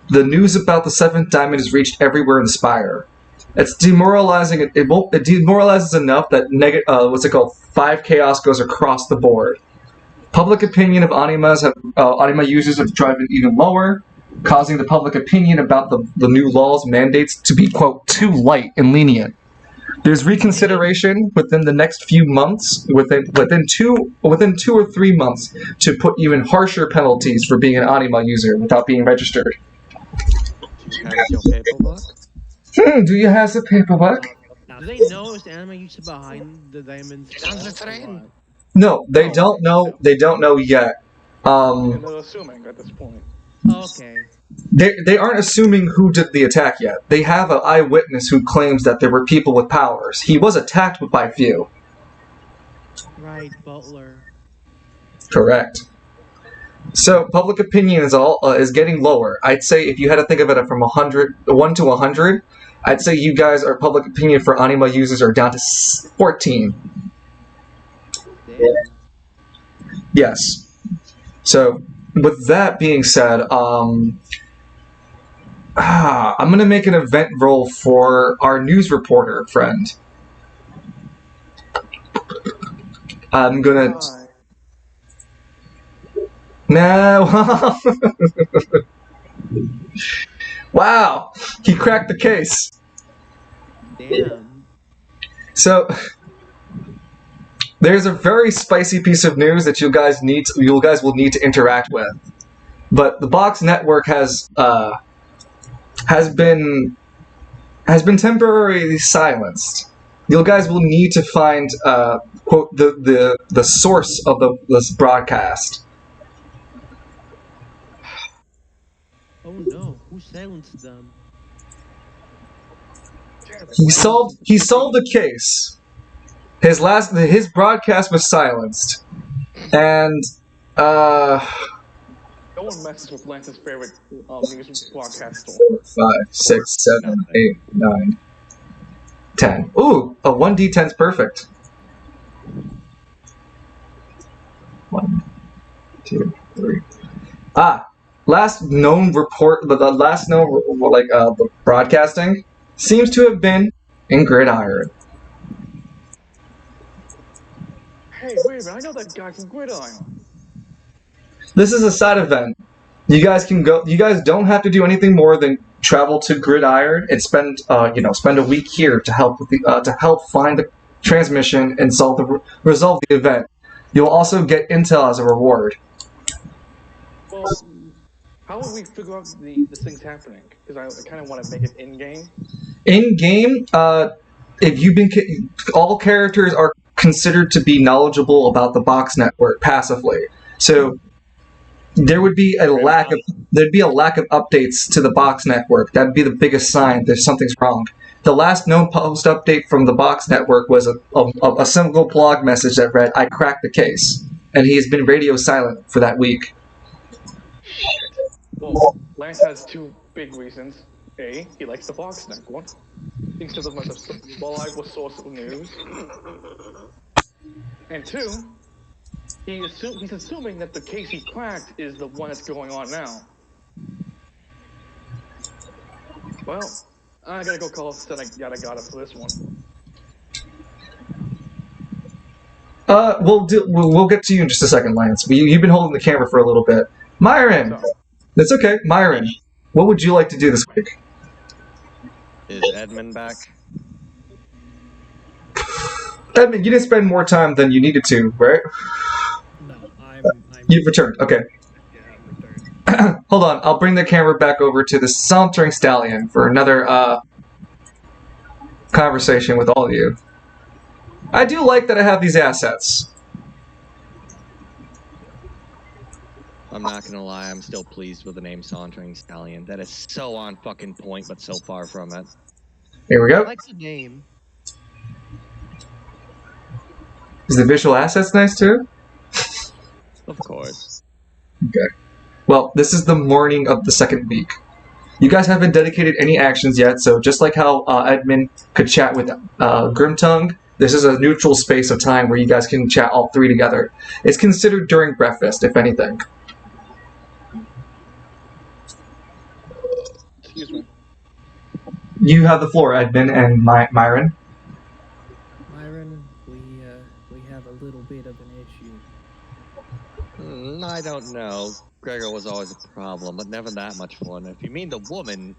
S3: the news about the 7th diamond is reached everywhere in Spire. It's demoralizing. It demoralizes enough that 5 chaos goes across the board. Public opinion of Anima users have driven even lower, causing the public opinion about the new laws mandates to be, quote, too light and lenient. There's reconsideration within the next few months, within 2 or 3 months, to put even harsher penalties for being an Anima user without being registered.
S2: Have your paperwork?
S3: Do you have the paperwork?
S5: Do they know if the anime used behind the diamonds?
S3: No, they don't know. They don't know yet.
S1: And they're assuming at this point.
S5: Okay.
S3: They aren't assuming who did the attack yet. They have an eyewitness who claims that there were people with powers. He was attacked by few.
S5: Right, Butler.
S3: Correct. So public opinion is getting lower. I'd say if you had to think of it from 1 to 100, I'd say you guys are public opinion for Anima users are down to 14.
S5: Damn.
S3: Yes. So with that being said, I'm gonna make an event roll for our news reporter friend. I'm gonna. No. Wow, he cracked the case.
S5: Damn.
S3: So there's a very spicy piece of news that you guys will need to interact with. But the Box Network has been temporarily silenced. You guys will need to find quote the source of this broadcast.
S5: Oh no, who silenced them?
S3: He solved the case. His broadcast was silenced, and
S1: No one messes with Lance's favorite news broadcast store.
S3: 4, 5, 6, 7, 8, 9, 10. Ooh, a 1d10 is perfect. 1, 2, 3. Last known report, the last known the broadcasting seems to have been in Gridiron.
S1: Hey, wait a minute, I know that guy from Gridiron.
S3: This is a side event. You guys can go. You guys don't have to do anything more than travel to Gridiron and spend a week here to help find the transmission and resolve the event. You'll also get intel as a reward.
S1: Well, how would we figure out this thing's happening? Because I kind of want to make it in game.
S3: In game, if you've been all characters are considered to be knowledgeable about the box network passively. So there would be a lack of updates to the box network. That'd be the biggest sign that something's wrong. The last known post update from the box network was a single blog message that read, "I cracked the case," and he has been radio silent for that week.
S1: Well, Lance has two big reasons. A, he likes the box network. Thinks of them as a reliable source of news. And two, he's assuming that the case he cracked is the one that's going on now. Well, I gotta go call Yada for this one.
S3: We'll get to you in just a second, Lance. You've been holding the camera for a little bit. Myron!
S1: So,
S3: That's okay. Myron, what would you like to do this week?
S2: Is Edmund back?
S3: Edmund, you didn't spend more time than you needed to, right?
S4: No, I'm
S3: You've returned. Okay.
S4: yeah, I'm returned.
S3: Hold on. I'll bring the camera back over to the Sauntering Stallion for another conversation with all of you. I do like that I have these assets.
S2: I'm not gonna lie, I'm still pleased with the name Sauntering Stallion. That is so on fucking point, but so far from it.
S3: Here we
S5: I
S3: go.
S5: like the name.
S3: Is the visual assets nice too?
S2: Of course.
S3: Okay. Well, this is the morning of the second week. You guys haven't dedicated any actions yet, so just like how Edmund could chat with Grimtongue, this is a neutral space of time where you guys can chat all three together. It's considered during breakfast, if anything.
S1: excuse me.
S3: You have the floor, Edmund and Myron.
S4: Myron, we have a little bit of an issue.
S2: I don't know. Gregor was always a problem, but never that much fun. If you mean the woman,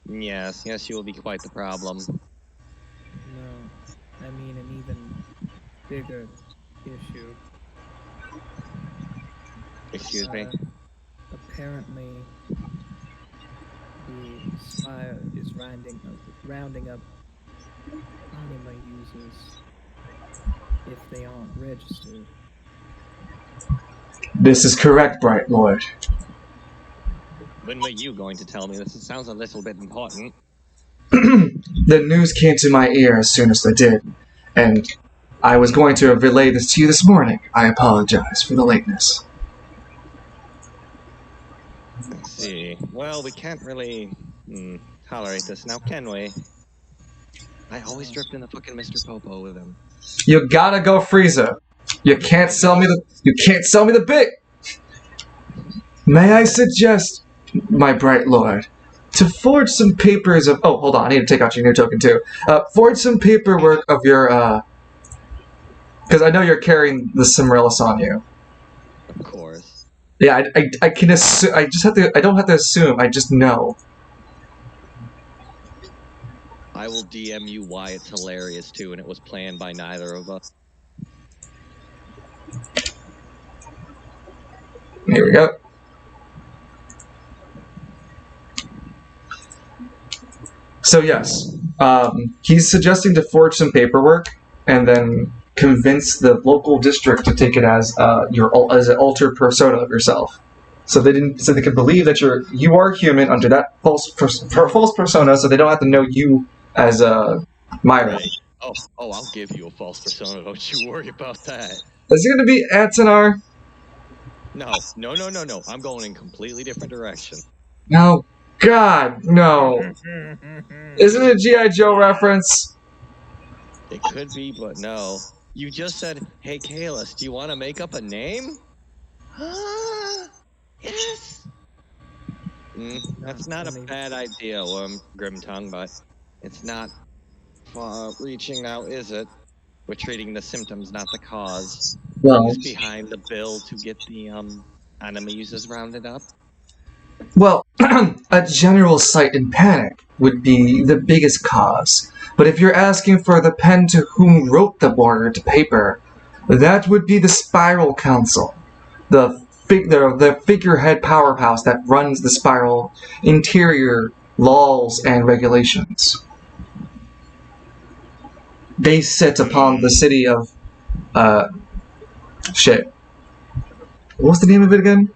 S2: yes, she will be quite the problem.
S4: No, I mean an even bigger issue.
S2: Excuse me?
S4: Apparently, the Spire is rounding up anima users if they aren't registered.
S3: This is correct, Bright Lord.
S2: When were you going to tell me this? It sounds a little bit important.
S3: The news came to my ear as soon as they did, and I was going to relay this to you this morning. I apologize for the lateness.
S2: Let's see. Well, we can't really tolerate this now, can we? I always drift in the fucking Mr. Popo with him.
S3: You gotta go, Frieza. You can't sell me the bit. May I suggest, my Bright Lord, to forge some papers of... Oh, hold on. I need to take out your new token, too. Forge some paperwork of your, because I know you're carrying the Cimrillus on you.
S2: Of course.
S3: Yeah, I can assume... I don't have to assume. I just know.
S2: I will DM you why it's hilarious, too, and it was planned by neither of us.
S3: Here we go. So yes, he's suggesting to forge some paperwork and then convince the local district to take it as as an altered persona of yourself. So they can believe that you are human under that false persona, so they don't have to know you as Myra.
S2: Right. Oh, I'll give you a false persona. Don't you worry about that.
S3: Is it going to be Atanar?
S2: No. I'm going in a completely different direction.
S3: No. God, no. Isn't it a G.I. Joe reference?
S2: It could be, but no. You just said, hey, Kalis, do you want to make up a name? Yes. That's not a bad idea, Grimtongue, but it's not far-reaching now, is it? We're treating the symptoms, not the cause.
S3: Well,
S2: Who's behind the bill to get the anime users rounded up?
S3: Well, a general sight and panic would be the biggest cause. But if you're asking for the pen to whom wrote the order to paper, that would be the Spiral Council, the figurehead powerhouse that runs the Spiral interior laws and regulations. They sit upon the city of, shit. What's the name of it again?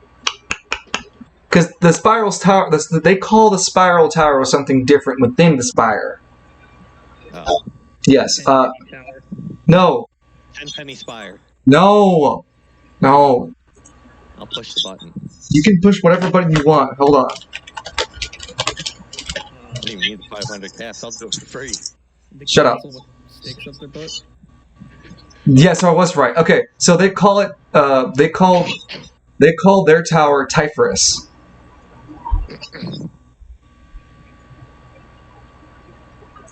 S3: Because the Spiral's Tower, they call the Spiral Tower something different within the Spire.
S2: Oh.
S3: Yes.
S4: Tower.
S3: No.
S2: Tenpenny Spire.
S3: No. No.
S2: I'll push the button.
S3: You can push whatever button you want. Hold on.
S2: I don't even need the 500 caps. I'll do it for free.
S3: Shut up.
S4: With sticks up their butt.
S3: Yeah, so I was right. Okay, so they call it. They call their tower Typhorus.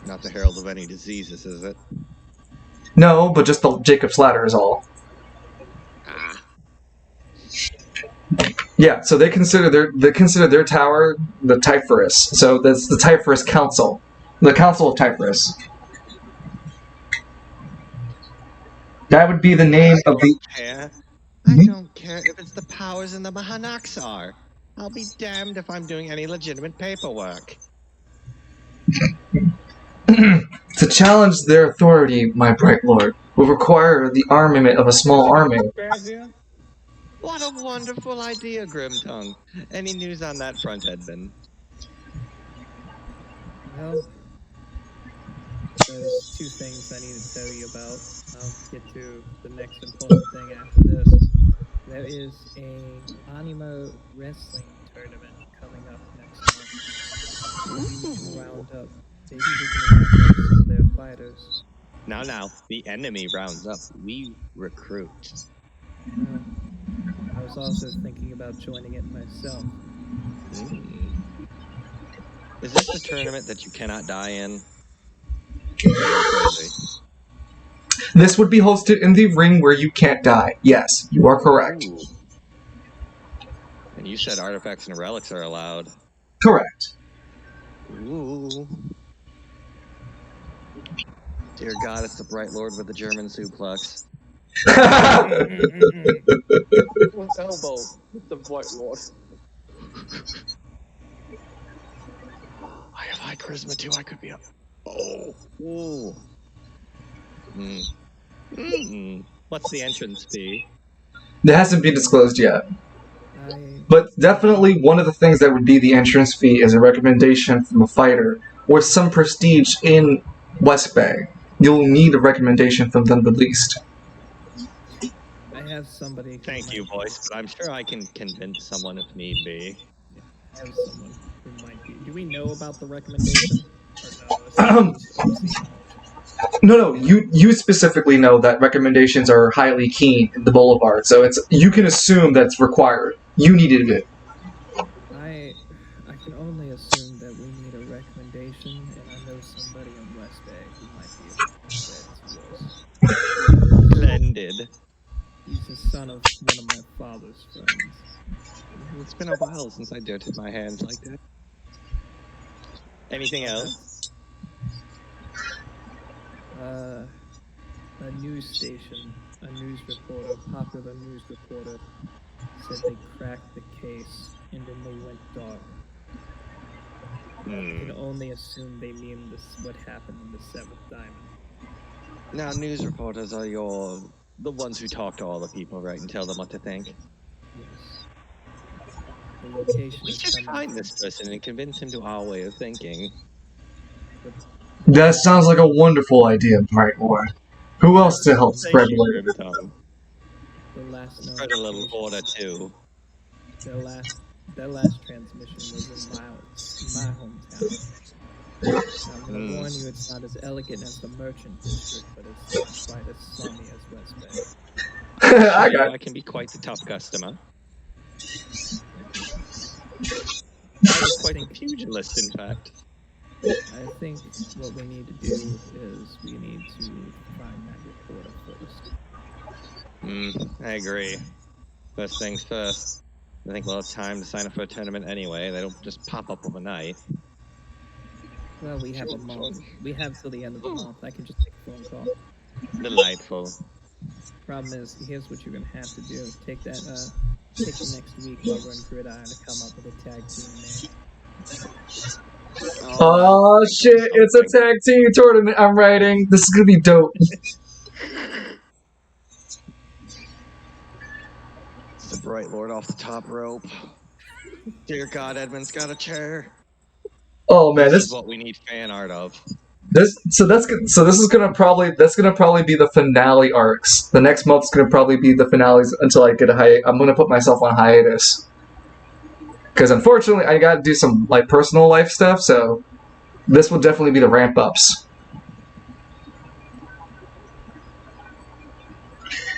S2: Not the herald of any diseases, is it?
S3: No, but just the Jacob's Ladder is all. Yeah, so they consider their tower the Typhorus. So that's the Typhorus Council, the Council of Typhorus. That would be the name of the.
S2: I don't care if it's the powers in the Mahanaxar. I'll be damned if I'm doing any legitimate paperwork.
S3: To challenge their authority, my bright lord, will require the armament of a small army.
S2: What a wonderful idea, Grimtongue. Any news on that front, Edmund?
S4: Well, there's two things I need to tell you about. I'll get to the next important thing after this. There is a Anima wrestling tournament coming up next month. We can round up. Maybe we can round up some of their fighters.
S2: Now, the enemy rounds up. We recruit.
S4: I was also thinking about joining it myself.
S2: Is this the tournament that you cannot die in? Crazy.
S3: This would be hosted in the ring where you can't die. Yes, you are correct.
S2: Ooh. And you said artifacts and relics are allowed.
S3: Correct.
S2: Ooh. Dear God, it's the Bright Lord with the German suplex.
S1: With elbow, with the White Lord.
S2: I have high charisma too. I could be up. Oh. Ooh. What's the entrance fee?
S3: It hasn't been disclosed yet. But definitely one of the things that would be the entrance fee is a recommendation from a fighter or some prestige in West Bay. You'll need a recommendation from them at least.
S4: I have somebody.
S2: Thank you, voice, but I'm sure I can convince someone if need be.
S4: I have someone who might be. Do we know about the recommendation? Or
S3: No, you specifically know that recommendations are highly keen in the Boulevard, so you can assume that's required. You needed it.
S4: I can only assume that we need a recommendation, and I know somebody in West Bay who might be able to give that to us.
S2: Splendid.
S4: He's the son of one of my father's friends.
S2: It's been a while since I dirted my hands like that. Anything else?
S4: A news station, a news reporter, popular news reporter, said they cracked the case and then they went dark. I can only assume they mean what happened in the Seventh Diamond.
S2: Now, news reporters are the ones who talk to all the people, right, and tell them what to think?
S4: Yes. The location
S2: We
S4: is
S2: just
S4: coming
S2: find
S4: from-
S2: this person and convince him to our way of thinking.
S3: That sounds like a wonderful idea, Bright Lord. Who else to help spread word?
S4: The last
S2: Spread a little order too.
S4: Their last transmission was in my hometown. I'm gonna warn you, it's not as elegant as the Merchant District, but it's not quite as slummy as West Bay.
S2: I can be quite the tough customer. I was quite a pugilist, in fact.
S4: I think what we need to do is we need to find that reporter first.
S2: I agree. First things first. I think we'll have time to sign up for a tournament anyway. They don't just pop up overnight.
S4: Well, we have a month. We have till the end of the month. I can just make a phone call.
S2: Delightful.
S4: Problem is, here's what you're gonna have to do: take the next week while we're in Gridiron to come up with a tag team name.
S3: Oh shit! It's a tag team tournament. I'm writing. This is gonna be dope.
S2: It's the Bright Lord off the top rope. Dear God, Edmund's got a chair.
S3: Oh man,
S2: This is what we need fan art of.
S3: this is gonna probably be the finale arcs. The next month's gonna probably be the finales until I get I'm gonna put myself on hiatus because unfortunately I gotta do some like personal life stuff. So this will definitely be the ramp ups.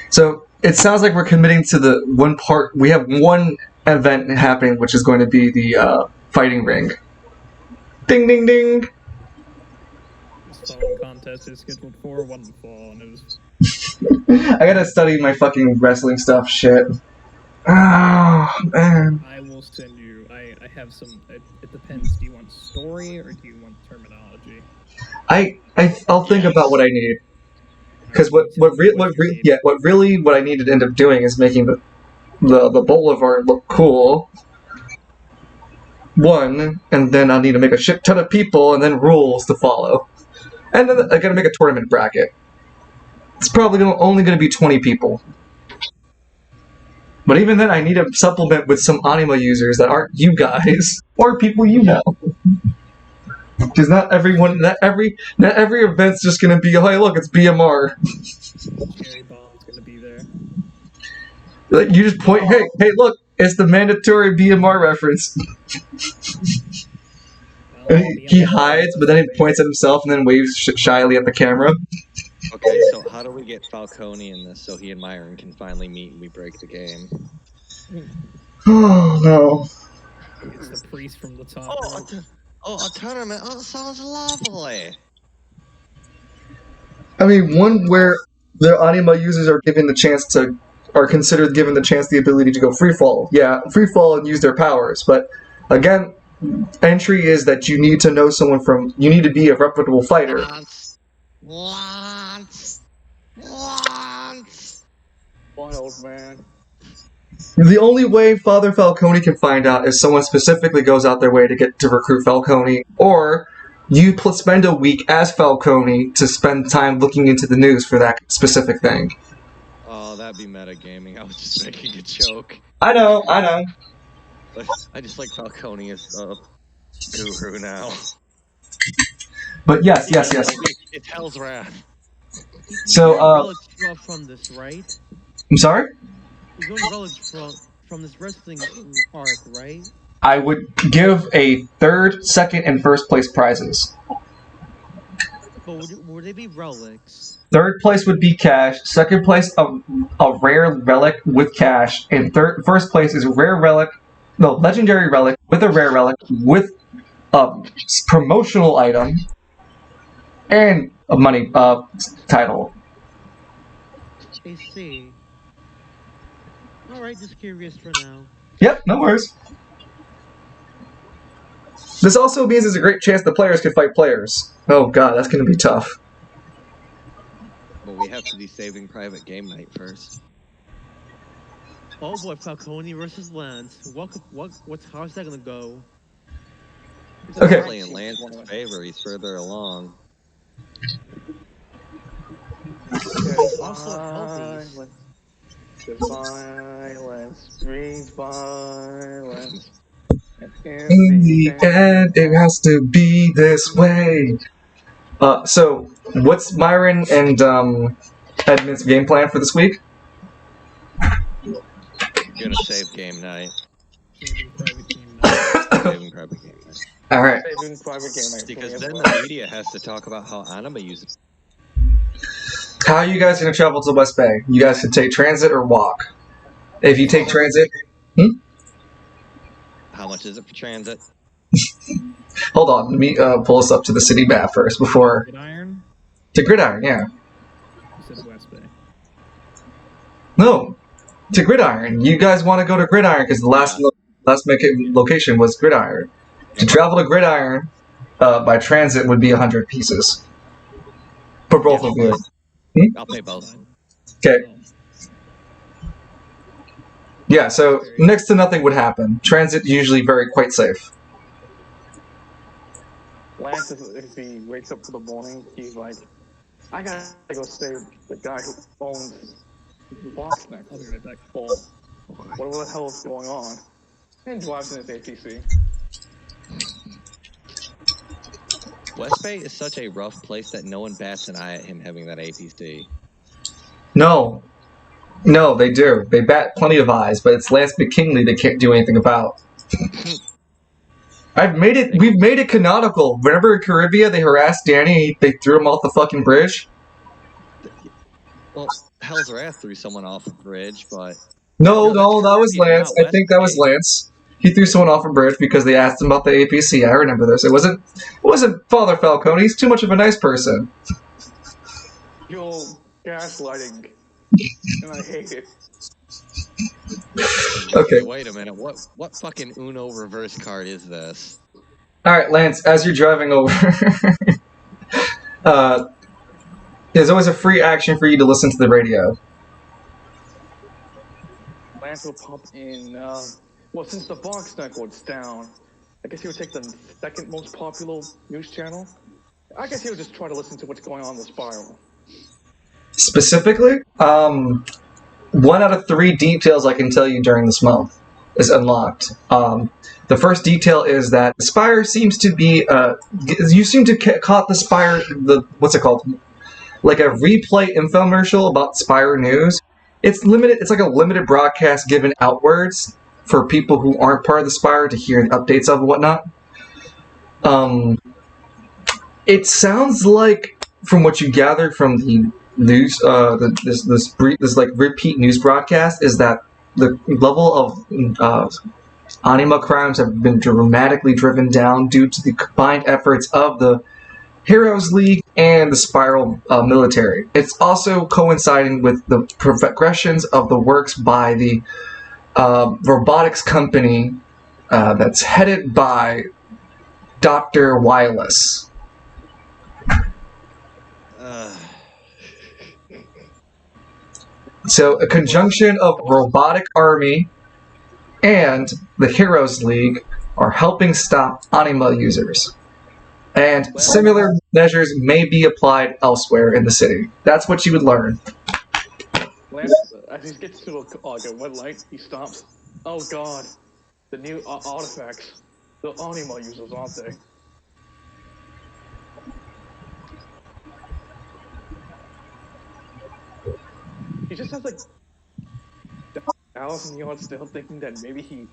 S3: So it sounds like we're committing to the one part. We have one event happening, which is going to be the fighting ring. Ding ding ding.
S4: This following contest is scheduled for one fall, and it was.
S3: I gotta study my fucking wrestling stuff. Shit. Oh man.
S4: I will send you. I have some. It depends. Do you want story or do you want terminology?
S3: I'll think about what I need. Because what I needed to end up doing is making the boulevard look cool. One, and then I'll need to make a shit ton of people, and then rules to follow. And then I gotta make a tournament bracket. It's probably only gonna be 20 people. But even then, I need to supplement with some anima users that aren't you guys or people you know. Because not every event's just gonna be, oh, hey, look, it's BMR.
S4: Cherry Bomb's gonna be there.
S3: Like, you just point, hey, look, it's the mandatory BMR reference.
S4: Well,
S3: He hides, but then he points at himself and then waves shyly at the camera.
S2: Okay, so how do we get Falcone in this so he and Myron can finally meet and we break the game?
S3: Oh no.
S4: It's the priest from the top.
S2: A tournament? Oh, sounds lovely.
S3: I mean, one where the anima users are considered given the chance the ability to go free fall. Yeah, free fall and use their powers, but again, entry is that you need to know someone you need to be a reputable fighter.
S2: Once.
S1: Wild man.
S3: The only way Father Falcone can find out is someone specifically goes out their way to recruit Falcone, or you spend a week as Falcone to spend time looking into the news for that specific thing.
S2: Oh, that'd be metagaming. I was just making a joke.
S3: I know.
S2: But I just like Falcone as a guru now.
S3: But yes.
S2: It's Hell's Wrath.
S3: So,
S5: relics from this, right?
S3: I'm sorry?
S5: You're going relics from this wrestling arc, right?
S3: I would give a third, second, and first place prizes.
S5: But would they be relics?
S3: Third place would be cash. Second place, a rare relic with cash. And first place is legendary relic with a rare relic with a promotional item and a money title.
S5: I see. Alright, just curious for now.
S3: Yep, no worries. This also means there's a great chance the players can fight players. Oh god, that's going to be tough.
S2: Well, we have to do Saving Private Game Night first.
S5: Oh boy, Falcone versus Lance. How's that gonna go?
S3: Okay.
S2: Probably in Lance's favor, he's further along.
S5: He's also healthy.
S1: The violence breeds violence.
S3: In the end, it has to be this way. So, what's Myron and Edmund's game plan for this week?
S2: Gonna save game night. Saving private game night.
S3: All right.
S1: Saving private game night.
S2: Because then the media has to talk about how anima uses.
S3: How are you guys going to travel to West Bay? You guys can take transit or walk. If you take transit...
S2: How much is it for transit?
S3: Hold on, let me pull us up to the city map first before...
S4: Gridiron?
S3: To Gridiron, yeah.
S4: You said West Bay.
S3: No. to Gridiron. You guys want to go to Gridiron because the last location was Gridiron. To travel to Gridiron by transit would be 100 pieces for both of you.
S2: I'll pay both.
S3: Okay. Yeah, so next to nothing would happen. Transit usually quite safe.
S1: Lance, if he wakes up for the morning, he's like, I gotta go save the guy who owns Box Neck.
S4: I'll be right back.
S1: Or whatever the hell is going on. And drives in his APC.
S2: West Bay is such a rough place that no one bats an eye at him having that APC.
S3: No, they do. They bat plenty of eyes, but it's Lance McKinley they can't do anything about. We've made it canonical. Remember in Caribbean, they harassed Danny, they threw him off the fucking bridge?
S2: Well, Hell's Wrath threw someone off a bridge, but...
S3: No, that was Lance. I think that was Lance. He threw someone off a bridge because they asked him about the APC. I remember this. It wasn't Father Falcone. He's too much of a nice person.
S1: You're gaslighting. And I hate it.
S3: Okay.
S2: Wait a minute. What fucking Uno reverse card is this?
S3: Alright, Lance, as you're driving over, there's always a free action for you to listen to the radio.
S1: Lance will pop in, well, since the Box Network's down, I guess he would take the second most popular news channel. I guess he would just try to listen to what's going on in the Spiral.
S3: Specifically, 1 out of 3 details I can tell you during this month is unlocked. The first detail is that the Spire seems to be, you seem to caught the Spire, what's it called? Like a replay infomercial about Spire News. It's limited, it's like a limited broadcast given outwards for people who aren't part of the Spire to hear the updates of and whatnot. It sounds like, from what you gathered from the news, this like repeat news broadcast, is that the level of anima crimes have been dramatically driven down due to the combined efforts of the Heroes League and the Spiral military. It's also coinciding with the progressions of the works by the robotics company that's headed by Dr. Wireless. So a conjunction of robotic army and the Heroes League are helping stop anima users. And similar measures may be applied elsewhere in the city. That's what you would learn.
S1: Lance, as he gets to a red light, he stops. Oh god, the new artifacts. The anima users, aren't they? He just has like Alice in the yard still thinking that maybe he's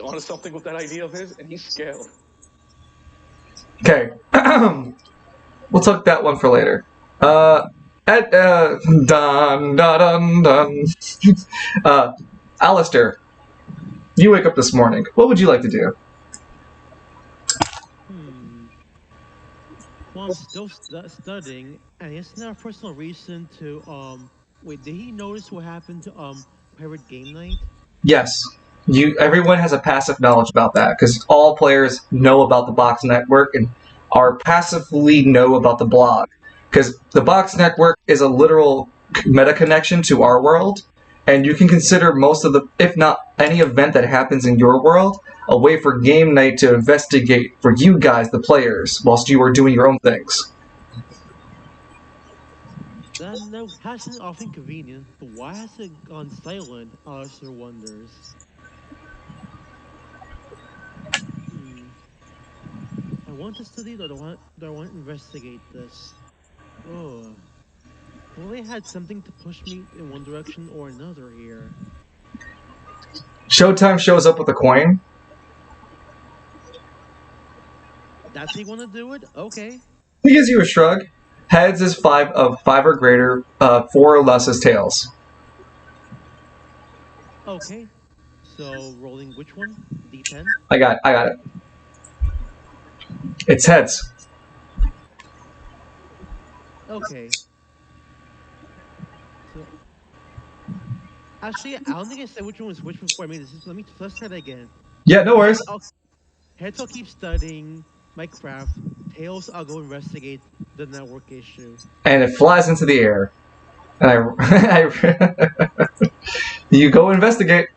S1: onto something with that idea of his, and he's scared.
S3: Okay. We'll talk that one for later. Dun dun dun dun. Alistair, you wake up this morning. What would you like to do?
S5: Well, I'm still studying, and it's not a personal reason to, wait, did he notice what happened to, Pirate Game Night?
S3: Yes. Everyone has a passive knowledge about that, because all players know about the Box Network and are passively know about the blog. Because the Box Network is a literal meta connection to our world, and you can consider most of the, if not any event that happens in your world, a way for game night to investigate for you guys, the players, whilst you are doing your own things.
S5: That no, hasn't often convenient, but why has it gone silent? Alistair wonders. I want to study, or do I want to investigate this? Oh, well, they had something to push me in one direction or another here.
S3: Showtime shows up with a coin.
S5: That's how you want to do it? Okay.
S3: He gives you a shrug. Heads is 5 or greater, 4 or less is tails.
S5: Okay. So rolling which one? D10?
S3: I got it. It's heads.
S5: Okay. So Actually, I don't think I said which one was which before I made this. Let's try that again.
S3: Yeah, no worries.
S5: Heads, I'll keep studying my craft. Tails, I'll go investigate the network issue.
S3: And it flies into the air. And you go investigate.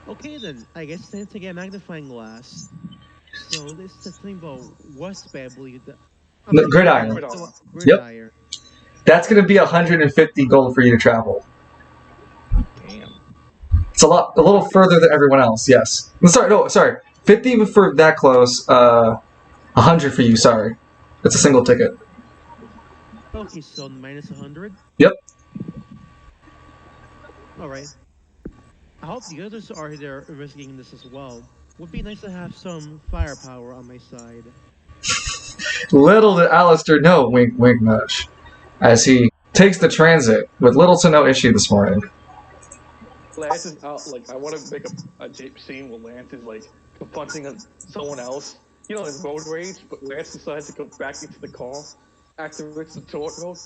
S5: Okay then, I guess it's time to get a magnifying glass. So let's think about what's badly.
S3: No, gridiron. Yep.
S5: Gridiron.
S3: That's going to be 150 gold for you to travel.
S2: Damn.
S3: It's a little further than everyone else. Yes. Sorry. 50 for that close. 100 for you. Sorry, it's a single ticket.
S5: Okay, so minus 100.
S3: Yep.
S5: All right. I hope the others are there investigating this as well. Would be nice to have some firepower on my side.
S3: Little did Alistair know, wink wink nudge, as he takes the transit with little to no issue this morning.
S1: Lance is out, like, I want to make a deep scene where Lance is, like, confronting someone else. You know, in road rage, but Lance decides to go back into the car, activates the torque mode.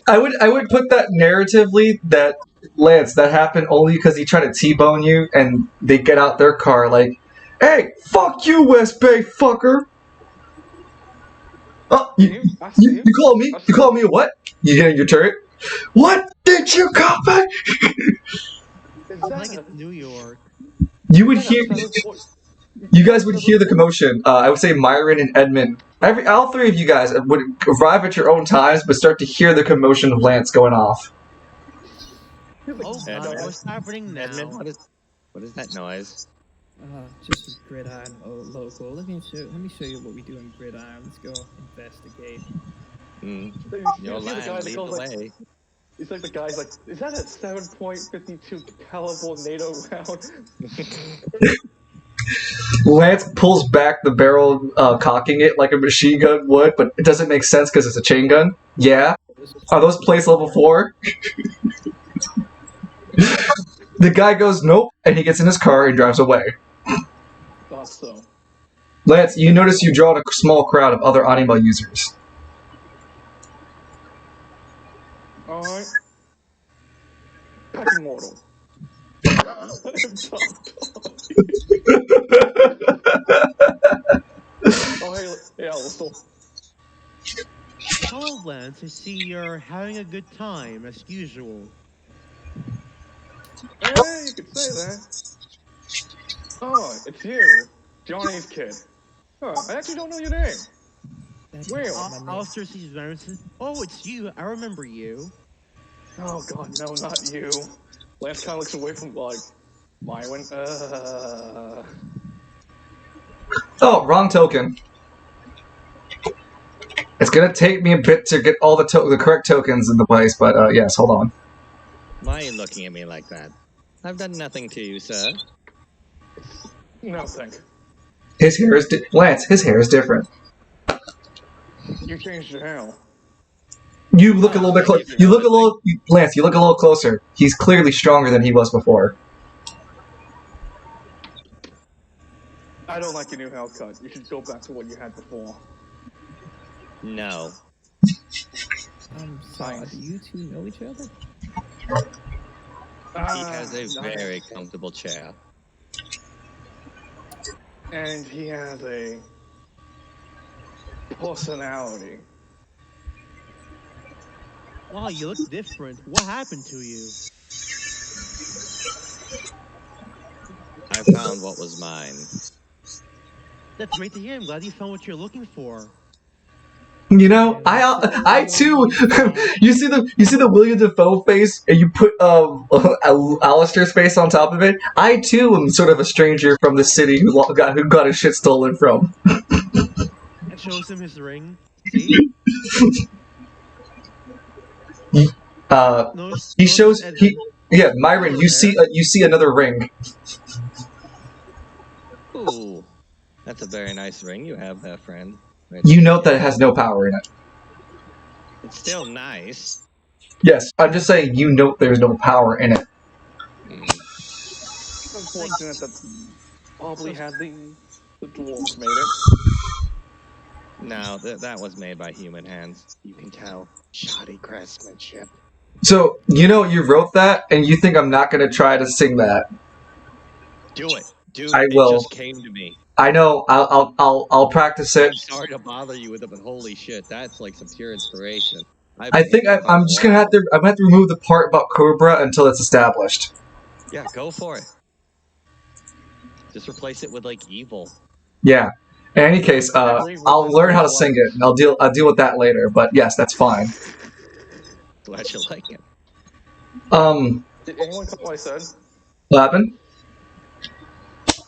S3: I would put that narratively that Lance, that happened only because he tried to T-bone you and they get out their car like, hey, fuck you, West Bay fucker. Oh, you call me? You call me a what? You getting your turret? What did you call me?
S5: Like in New York.
S3: You would hear. You guys would hear the commotion. I would say Myron and Edmund. All three of you guys would arrive at your own times, but start to hear the commotion of Lance going off.
S5: Oh God, what's happening now?
S2: Edmund, what is that noise?
S4: Just a gridiron local. Let me show you what we do in gridiron. Let's go investigate.
S2: Your line, lead the way.
S1: He's like the guy's like, is that a 7.52 caliber NATO round?
S3: Lance pulls back the barrel, cocking it like a machine gun would, but it doesn't make sense because it's a chain gun. Yeah. Are those plates level 4? The guy goes, nope, and he gets in his car and drives away.
S1: Thought so.
S3: Lance, you notice you draw a small crowd of other Anima users.
S1: Alright. Packing mortal. Oh, hey, Alistair.
S5: Hello, Lance. I see you're having a good time, as usual.
S1: Hey, you could say that. Oh, it's you. Johnny's kid. Oh, I actually don't know your name. Will.
S5: Alistair sees Lance. Oh, it's you. I remember you.
S1: Oh, God, no, not you. Lance kind of looks away from, like, Myron.
S3: Oh, wrong token. It's gonna take me a bit to get all the correct tokens in the place, but yes, hold on.
S2: Why are you looking at me like that? I've done nothing to you, sir.
S1: Nothing.
S3: His hair is Lance. His hair is different.
S1: You changed your hair.
S3: You look a little bit closer. You look a little, Lance. You look a little closer. He's clearly stronger than he was before.
S1: I don't like your new haircut. You should go back to what you had before.
S2: No.
S4: Sorry, do you two know each other?
S2: He has a very comfortable chair.
S1: And he has a personality.
S5: Wow, you look different. What happened to you?
S2: I found what was mine.
S5: That's great to hear. I'm glad you found what you're looking for.
S3: You know, I too. you see the William Dafoe face, and you put Alistair's face on top of it. I too am sort of a stranger from the city who got his shit stolen from.
S5: It shows him his ring. See?
S3: He shows Myron. You see another ring.
S2: Ooh, that's a very nice ring you have there, friend.
S3: You note that it has no power in it.
S2: It's still nice.
S3: Yes, I'm just saying you note there's no power in it.
S1: It's unfortunate that probably had the dwarves made it.
S2: No, that was made by human hands. You can tell. Shoddy craftsmanship.
S3: So, you wrote that, and you think I'm not going to try to sing that.
S2: Do it. Dude,
S3: I
S2: it
S3: will.
S2: just came to me.
S3: I know. I'll practice it.
S2: I'm sorry to bother you with it, but holy shit, that's like some pure inspiration.
S3: I think I'm just gonna have to. I'm gonna have to remove the part about Cobra until it's established.
S2: Yeah, go for it. Just replace it with like evil.
S3: Yeah. In any case, I'll learn how to sing it, and I'll deal with that later. But yes, that's fine.
S2: Glad you like it.
S1: Did anyone cut what I said?
S3: What happened?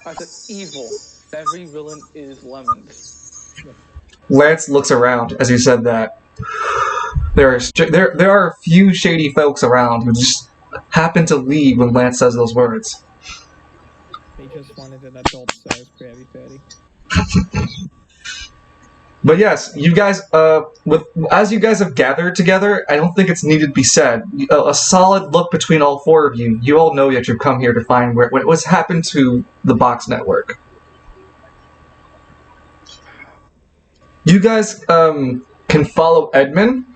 S1: I said evil. Every villain is lemons.
S3: Lance looks around as you said that. There are a few shady folks around who just happen to leave when Lance says those words.
S4: They just wanted an adult-sized Krabby Patty.
S3: But yes, you guys, as you guys have gathered together, I don't think it's needed to be said. A solid look between all four of you. You all know that you've come here to find what's happened to the Box Network. You guys can follow Edmund,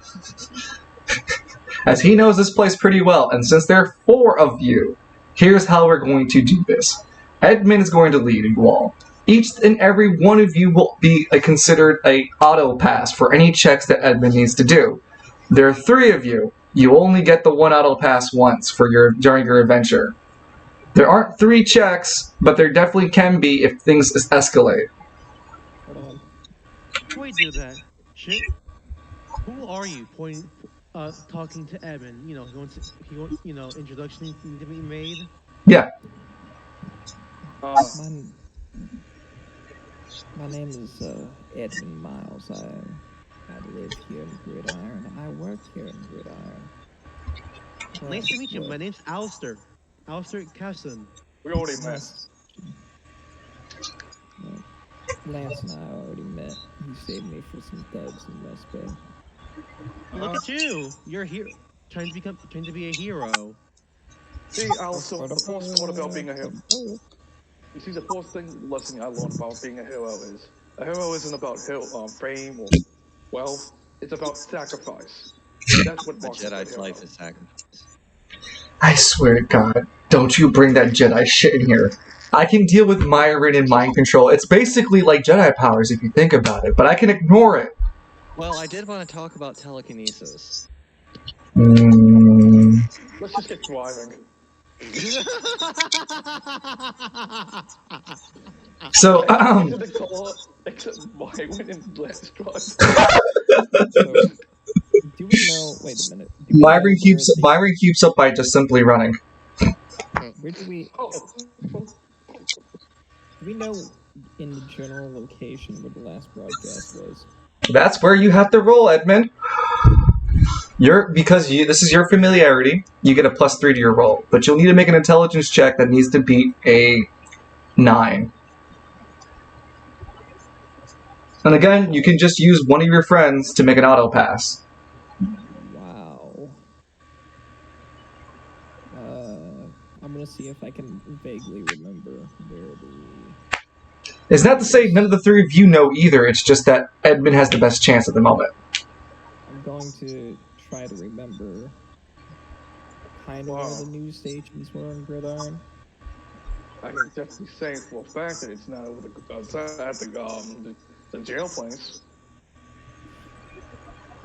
S3: as he knows this place pretty well. And since there are four of you, here's how we're going to do this. Edmund is going to lead you all. Each and every one of you will be considered a auto pass for any checks that Edmund needs to do. There are three of you. You only get the one auto pass once during your adventure. There aren't 3 checks, but there definitely can be if things escalate.
S5: Before we do that, shit, who are you talking to Evan? He wants introduction to be made?
S3: Yeah.
S4: My name is Edmund Miles. I live here in Gridiron. I work here in Gridiron.
S5: Nice to meet you. My name's Alistair. Alistair Casson.
S1: We already met.
S4: Lance and I already met. He saved me for some thugs in West Bay.
S5: Look at you! You're here, trying to be a hero.
S1: See, also, the first part about being a hero. You see, the first lesson I learned about being a hero is a hero isn't about fame or wealth. It's about sacrifice. That's what
S2: The
S1: marks
S2: Jedi's
S1: a
S2: life
S1: hero.
S2: is sacrifice.
S3: I swear to God, don't you bring that Jedi shit in here. I can deal with Myron and mind control. It's basically like Jedi powers if you think about it, but I can ignore it.
S2: Well, I did want to talk about telekinesis.
S1: Let's just get driving.
S3: So,
S1: Except Myron and Lance drive.
S4: So, do we know? Wait a minute. Do we know
S3: Myron keeps up by just simply running.
S4: Where do we?
S1: Oh.
S4: Do we know in the general location where the last broadcast was?
S3: That's where you have to roll, Edmund. This is your familiarity, you get a +3 to your roll. But you'll need to make an intelligence check that needs to beat a 9. And again, you can just use one of your friends to make an auto pass.
S4: Wow. I'm gonna see if I can vaguely remember where the...
S3: It's not to say none of the 3 of you know either, it's just that Edmund has the best chance at the moment.
S4: I'm going to try to remember kind of where the news stations were on Gridiron.
S1: I can definitely say for a fact that it's not over the jail place.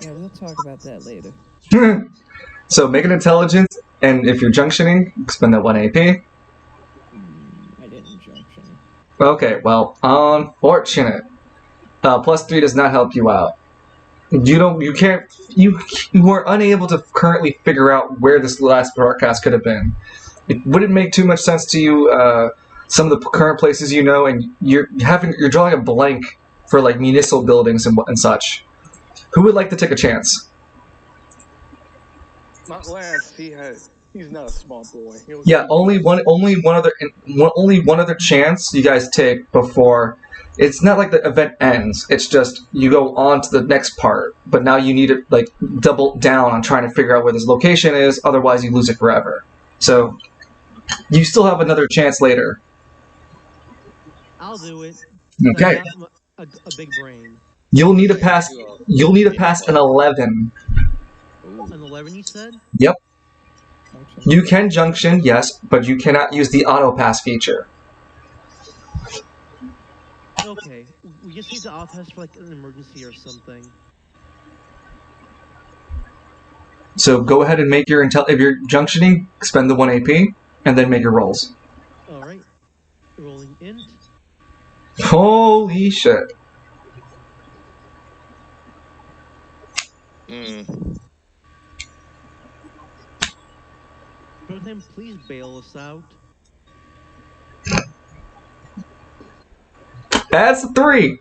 S4: Yeah, we'll talk about that later.
S3: So make an intelligence, and if you're junctioning, spend that 1 AP.
S4: I didn't junction.
S3: Okay, well, unfortunate. +3 does not help you out. You are unable to currently figure out where this last broadcast could have been. It wouldn't make too much sense to you, some of the current places you know, and you're drawing a blank for like municipal buildings and such. Who would like to take a chance?
S1: Not Lance. He's not a small boy.
S3: Yeah, only one other chance you guys take before. It's not like the event ends. It's just you go on to the next part, but now you need to like double down on trying to figure out where this location is. Otherwise, you lose it forever. So you still have another chance later.
S5: I'll do it.
S3: Okay.
S5: I got a big brain.
S3: You'll need to pass. You'll need to pass an 11.
S2: Ooh.
S5: An 11, you said?
S3: Yep.
S4: Function.
S3: You can junction, yes, but you cannot use the auto pass feature.
S5: Okay. We just need the auto pass for like an emergency or something.
S3: So go ahead and make your if you're junctioning, spend the 1 AP, and then make your rolls.
S5: Alright. Rolling int.
S3: Holy shit.
S5: Proton, please bail us out.
S3: That's a 3.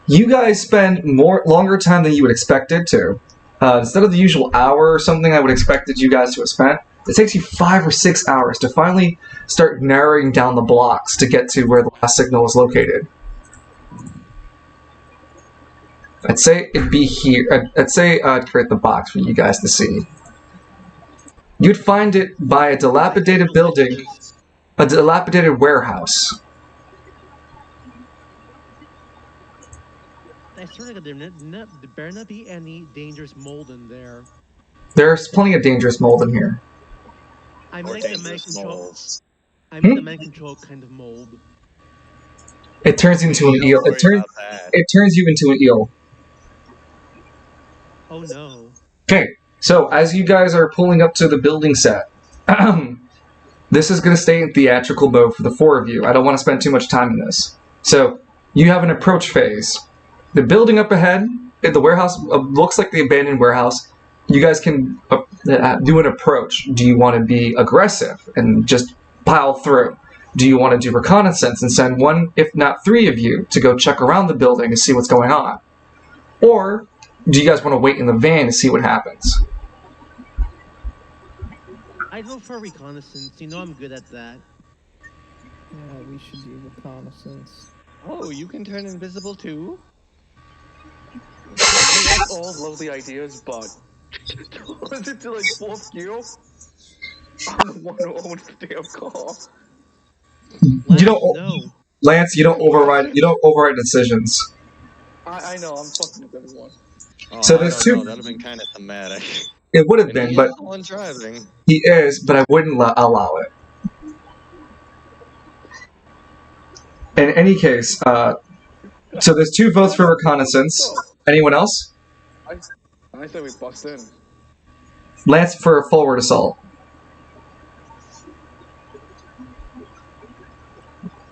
S3: You guys spend longer time than you would expect it to. Instead of the usual hour or something I would expected you guys to have spent, it takes you 5 or 6 hours to finally start narrowing down the blocks to get to where the last signal is located. I'd say it'd be here. I'd say I'd create the box for you guys to see. You'd find it by a dilapidated building, a dilapidated warehouse.
S5: I swear to God, there better not be any dangerous mold in there.
S3: There's plenty of dangerous mold in here.
S5: I
S2: Or
S5: mean like the
S2: dangerous
S5: mind control.
S2: moles.
S5: I mean the mind control kind of mold.
S3: It turns into an
S2: Don't
S3: eel.
S2: worry about that.
S3: It turns you into an eel.
S5: Oh no.
S3: Okay, so as you guys are pulling up to the building set, this is going to stay in theatrical mode for the 4 of you. I don't want to spend too much time in this. So you have an approach phase. The building up ahead, the warehouse looks like the abandoned warehouse. You guys can do an approach. Do you want to be aggressive and just pile through? Do you want to do reconnaissance and send 1, if not 3 of you, to go check around the building and see what's going on? Or do you guys want to wait in the van to see what happens?
S5: I'd go for reconnaissance. You know I'm good at that.
S4: Yeah, we should do reconnaissance.
S2: Oh, you can turn invisible too?
S1: That's all lovely ideas, but was it to like 4th gear? I'm the one who owns the damn car.
S3: You don't,
S5: No.
S3: Lance. You don't override. You don't override decisions.
S1: I know, I'm fucking with everyone.
S2: Oh,
S3: So
S2: I
S3: there's
S2: don't
S3: 2.
S2: know. That'd have been kind of thematic.
S3: It would have
S2: And he
S3: been,
S2: is
S3: but
S2: the one driving.
S3: he is. But I wouldn't allow it. In any case, so there's 2 votes for reconnaissance. Anyone else?
S1: I say we bust in.
S3: Lance for a forward assault.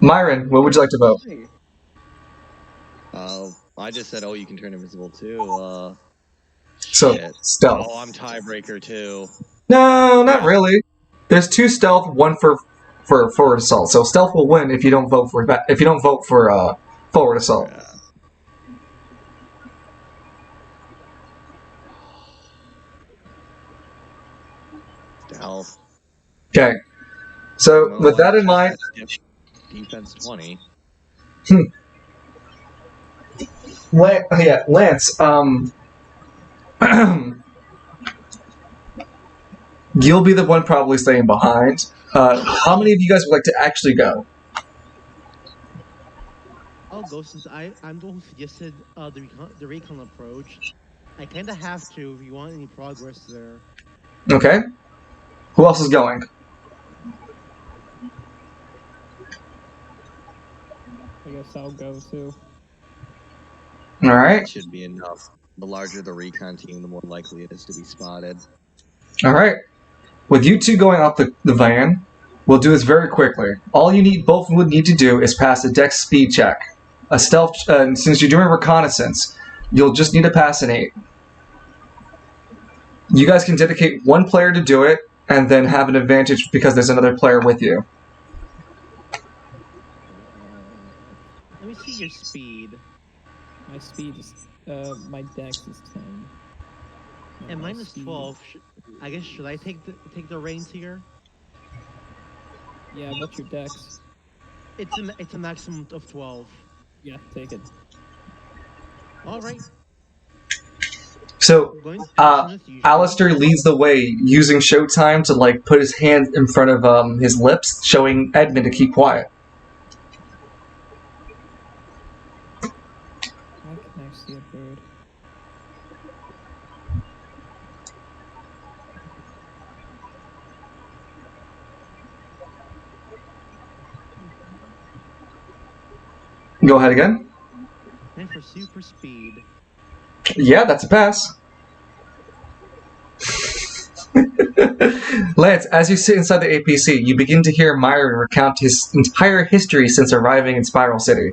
S3: Myron, what would you like to vote?
S1: Hey,
S2: I just said, oh, you can turn invisible too.
S3: So,
S2: Shit.
S3: stealth.
S2: Oh, I'm tiebreaker too.
S3: No, not really. There's 2 stealth, 1 for forward assault. So stealth will win if you don't vote for forward assault.
S2: Yeah. Stealth.
S3: Okay. So
S2: Well,
S3: with that in mind,
S2: defense 20.
S3: Lance, you'll be the one probably staying behind. How many of you guys would like to actually go?
S5: I'll go since I'm the one who suggested the recon approach. I kind of have to if you want any progress there.
S3: Okay. Who else is going?
S4: I guess I'll go too.
S3: All right.
S2: That should be enough. The larger the recon team, the more likely it is to be spotted.
S3: All right. With you 2 going out the van, we'll do this very quickly. All you both would need to do is pass a dex speed check. A stealth, since you're doing reconnaissance, you'll just need to pass an 8. You guys can dedicate 1 player to do it, and then have an advantage because there's another player with you.
S5: Let me see your speed.
S4: My speed is, my dex is 10.
S5: And
S4: my
S5: mine is
S4: speed-
S5: 12. I guess should I take the reins here?
S4: Yeah, what's your dex?
S5: It's a maximum of 12.
S4: Yeah, take it.
S5: All right.
S3: So,
S5: Going to action as usual.
S3: Alistair leads the way, using Showtime to put his hand in front of his lips, showing Edmund to keep quiet.
S4: Why can I see a bird?
S3: Go ahead again.
S5: And for super speed.
S3: Yeah, that's a pass. Lance, as you sit inside the APC, you begin to hear Myron recount his entire history since arriving in Spiral City.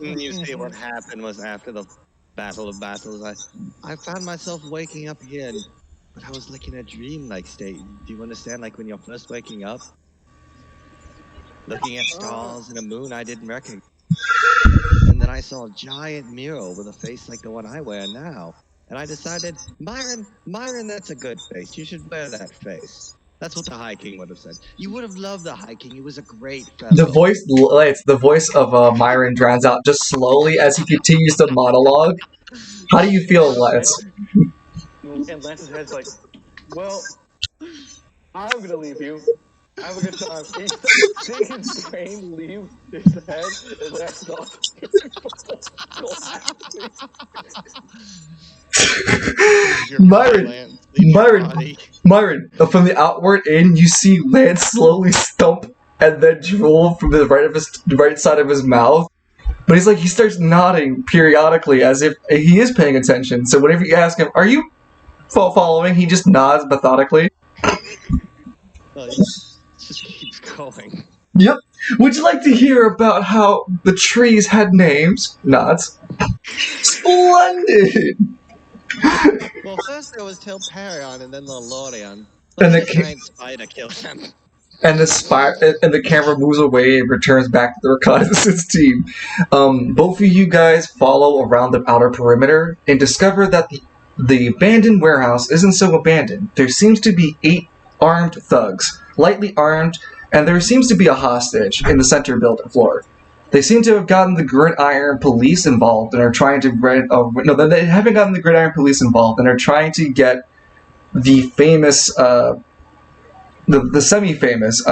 S2: You see what happened was after the Battle of Battles, I found myself waking up here, but I was like in a dream-like state. Do you understand? Like when you're first waking up, looking at stars and a moon I didn't recognize. And then I saw a giant mural with a face like the one I wear now. And I decided, Myron, that's a good face. You should wear that face. That's what the High King would have said. You would have loved the High King. He was a great fellow.
S3: The voice of Myron drowns out just slowly as he continues to monologue. How do you feel, Lance?
S1: And Lance's head's like, well, I'm gonna leave you. Have a good time. He seeing his brain leave his head, and Lance starts collapsing.
S3: Myron, from the outward in, you see Lance slowly stump and then drool from the right side of his mouth. But he starts nodding periodically as if he is paying attention. So whenever you ask him, "Are you following?" he just nods methodically.
S2: Well, he just keeps going.
S3: Yep. Would you like to hear about how the trees had names? Nods. Splendid.
S2: Well, first there was Telperion and then the Lorion.
S3: And
S2: But
S3: the
S2: the giant spider killed him.
S3: And the camera moves away and returns back to the reconnaissance team. Both of you guys follow around the outer perimeter and discover that the abandoned warehouse isn't so abandoned. There seems to be 8 armed thugs, lightly armed, and there seems to be a hostage in the center building floor. They seem to have gotten the Gridiron Police involved and are trying to no, they haven't gotten the Gridiron Police involved and are trying to get the famous the semi-famous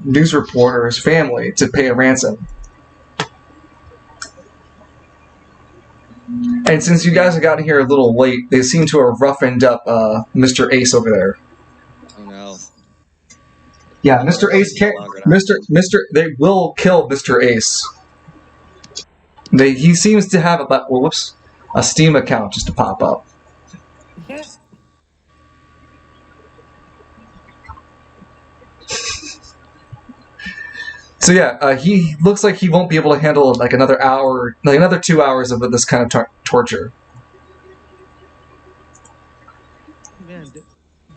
S3: news reporter's family to pay a ransom. And since you guys have gotten here a little late, they seem to have roughened up Mr. Ace over there.
S2: Oh no.
S3: Yeah, Mr. Ace can't. They will kill Mr. Ace. He seems to have a Steam account just to pop up. So yeah, he looks like he won't be able to handle another hour, another 2 hours of this kind of torture.
S5: Man,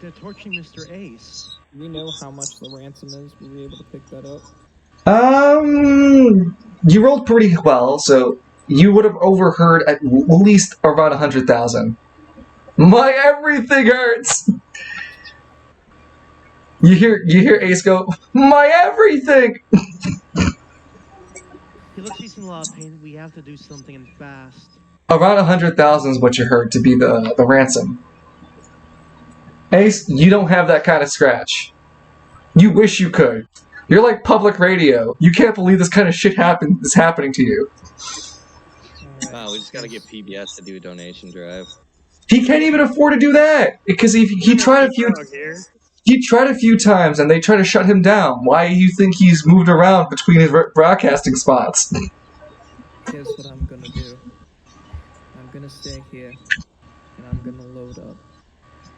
S5: they're torturing Mr. Ace.
S4: Do we know how much the ransom is? Were we able to pick that up?
S3: You rolled pretty well, so you would have overheard at least around 100,000. My everything hurts. You hear Ace go, my everything.
S5: He looks like he's in a lot of pain. We have to do something and fast.
S3: Around 100,000 is what you heard to be the ransom. Ace, you don't have that kind of scratch. You wish you could. You're like public radio. You can't believe this kind of shit is happening to you.
S2: Wow, we just gotta get PBS to do a donation drive.
S3: He can't even afford to do that because he tried a few times and they try to shut him down. Why do you think he's moved around between his broadcasting spots?
S4: Here's what I'm gonna do. I'm gonna stay here and I'm gonna load up.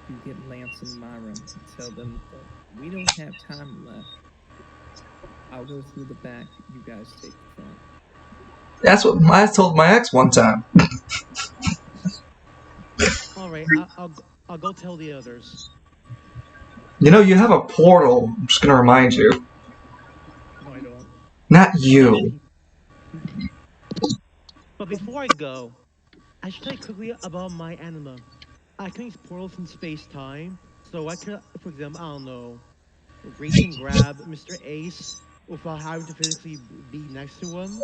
S4: You get Lance and Myron and tell them that we don't have time left. I'll go through the back. You guys take the front.
S3: That's what I told my ex one time.
S5: All right, I'll go tell the others.
S3: You know, you have a portal. I'm just gonna remind you.
S4: No, I don't.
S3: Not you.
S5: But before I go, I should tell you quickly about my anima. I can use portals in space-time, so I could, for example, I don't know, reach and grab Mr. Ace without having to physically be next to him.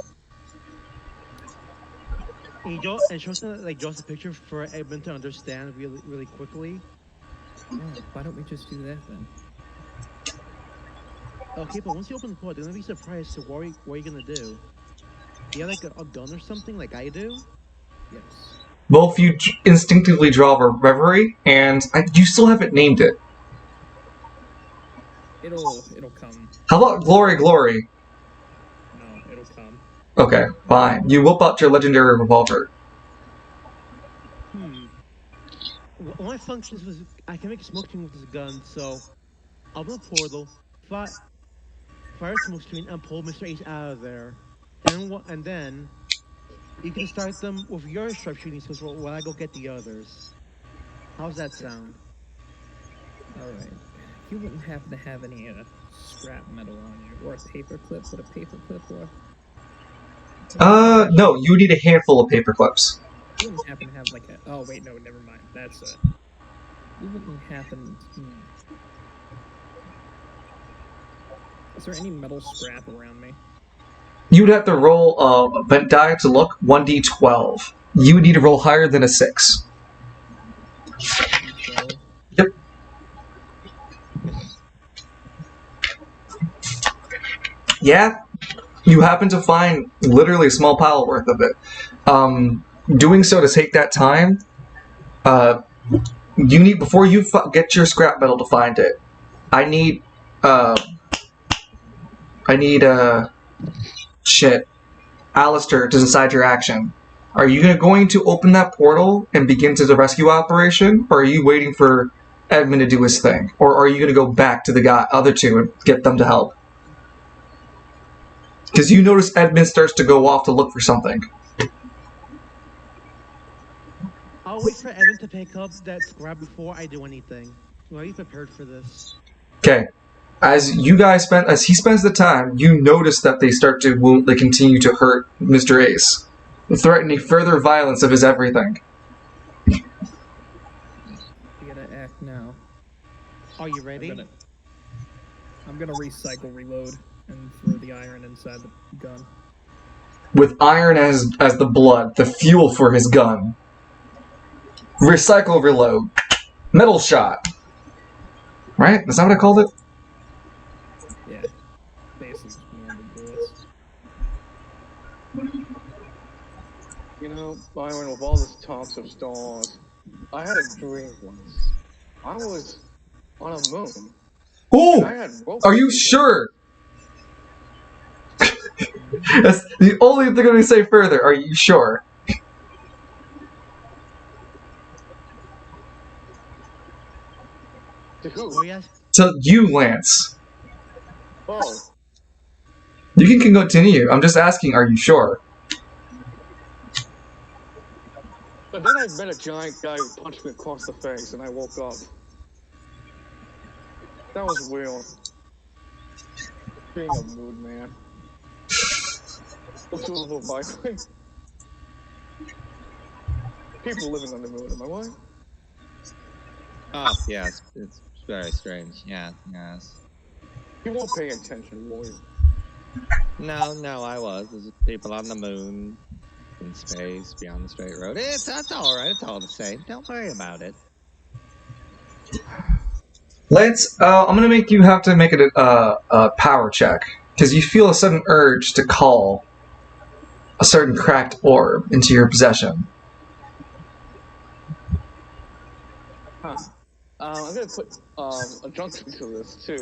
S5: And shows draws a picture for everyone to understand really, really quickly.
S4: Oh, why don't we just do that then?
S5: Okay, but once you open the portal, they're gonna be surprised to what are you gonna do. You have like a gun or something like I do?
S4: Yes.
S3: Both you instinctively draw a reverie, and you still haven't named it.
S4: It'll come.
S3: How about Glory Glory?
S4: No, it'll come.
S3: Okay, fine. You whip out your legendary revolver.
S5: One of my functions was I can make a smoke screen with this gun, so open a portal, fire a smoke screen, and pull Mr. Ace out of there. And then you can start them with your sharpshooting skills while I go get the others. How's that sound?
S4: All right. You wouldn't happen to have any scrap metal on you, or a paper clip? Would a paper clip work?
S3: No, you need a handful of paper clips.
S4: You wouldn't happen to have like a. Oh wait, no, never mind. That's a. You wouldn't happen. Is there any metal scrap around me?
S3: You would have to roll a vent die to look 1d12. You would need to roll higher than a 6.
S4: D12.
S3: Yep. Yeah, you happen to find literally a small pile worth of it. Doing so to take that time, you need, before you get your scrap metal to find it, I need Alistair to decide your action. Are you going to open that portal and begin to the rescue operation, or are you waiting for Edmund to do his thing? Or are you going to go back to the other two and get them to help? Because you notice Edmund starts to go off to look for something.
S5: I'll wait for Evan to pick up that scrap before I do anything. Are you prepared for this?
S3: Okay. As he spends the time, you notice that they start to they continue to hurt Mr. Ace, threatening further violence of his everything.
S4: You gotta act now.
S5: Are you ready?
S4: I'm gonna recycle reload and throw the iron inside the gun.
S3: With iron as the blood, the fuel for his gun. Recycle reload. Metal shot. Right? Is that what I called it?
S4: Yeah. Basically just normal bullets.
S1: You know, Byron, with all this talks of stars, I had a dream once. I was on a moon.
S3: Ooh!
S1: I had
S3: Are you sure? That's the only thing I'm going to say further. Are you sure?
S1: To who?
S5: Oh, yes.
S3: To you, Lance.
S1: Oh.
S3: You can continue. I'm just asking, are you sure?
S1: But then I met a giant guy who punched me across the face, and I woke up. That was weird. Being a mood man. What's a little Byron? People living on the moon, am I right?
S2: Oh, yes. It's very strange. Yeah, yes.
S1: You won't pay attention, will you?
S2: No, I was. There's people on the moon, in space, beyond the straight road. That's all right. It's all the same. Don't worry about it.
S3: Lance, I'm going to make you have to make it a power check. Because you feel a sudden urge to call a certain cracked orb into your possession.
S1: Huh. I'm gonna put a junction to this, too.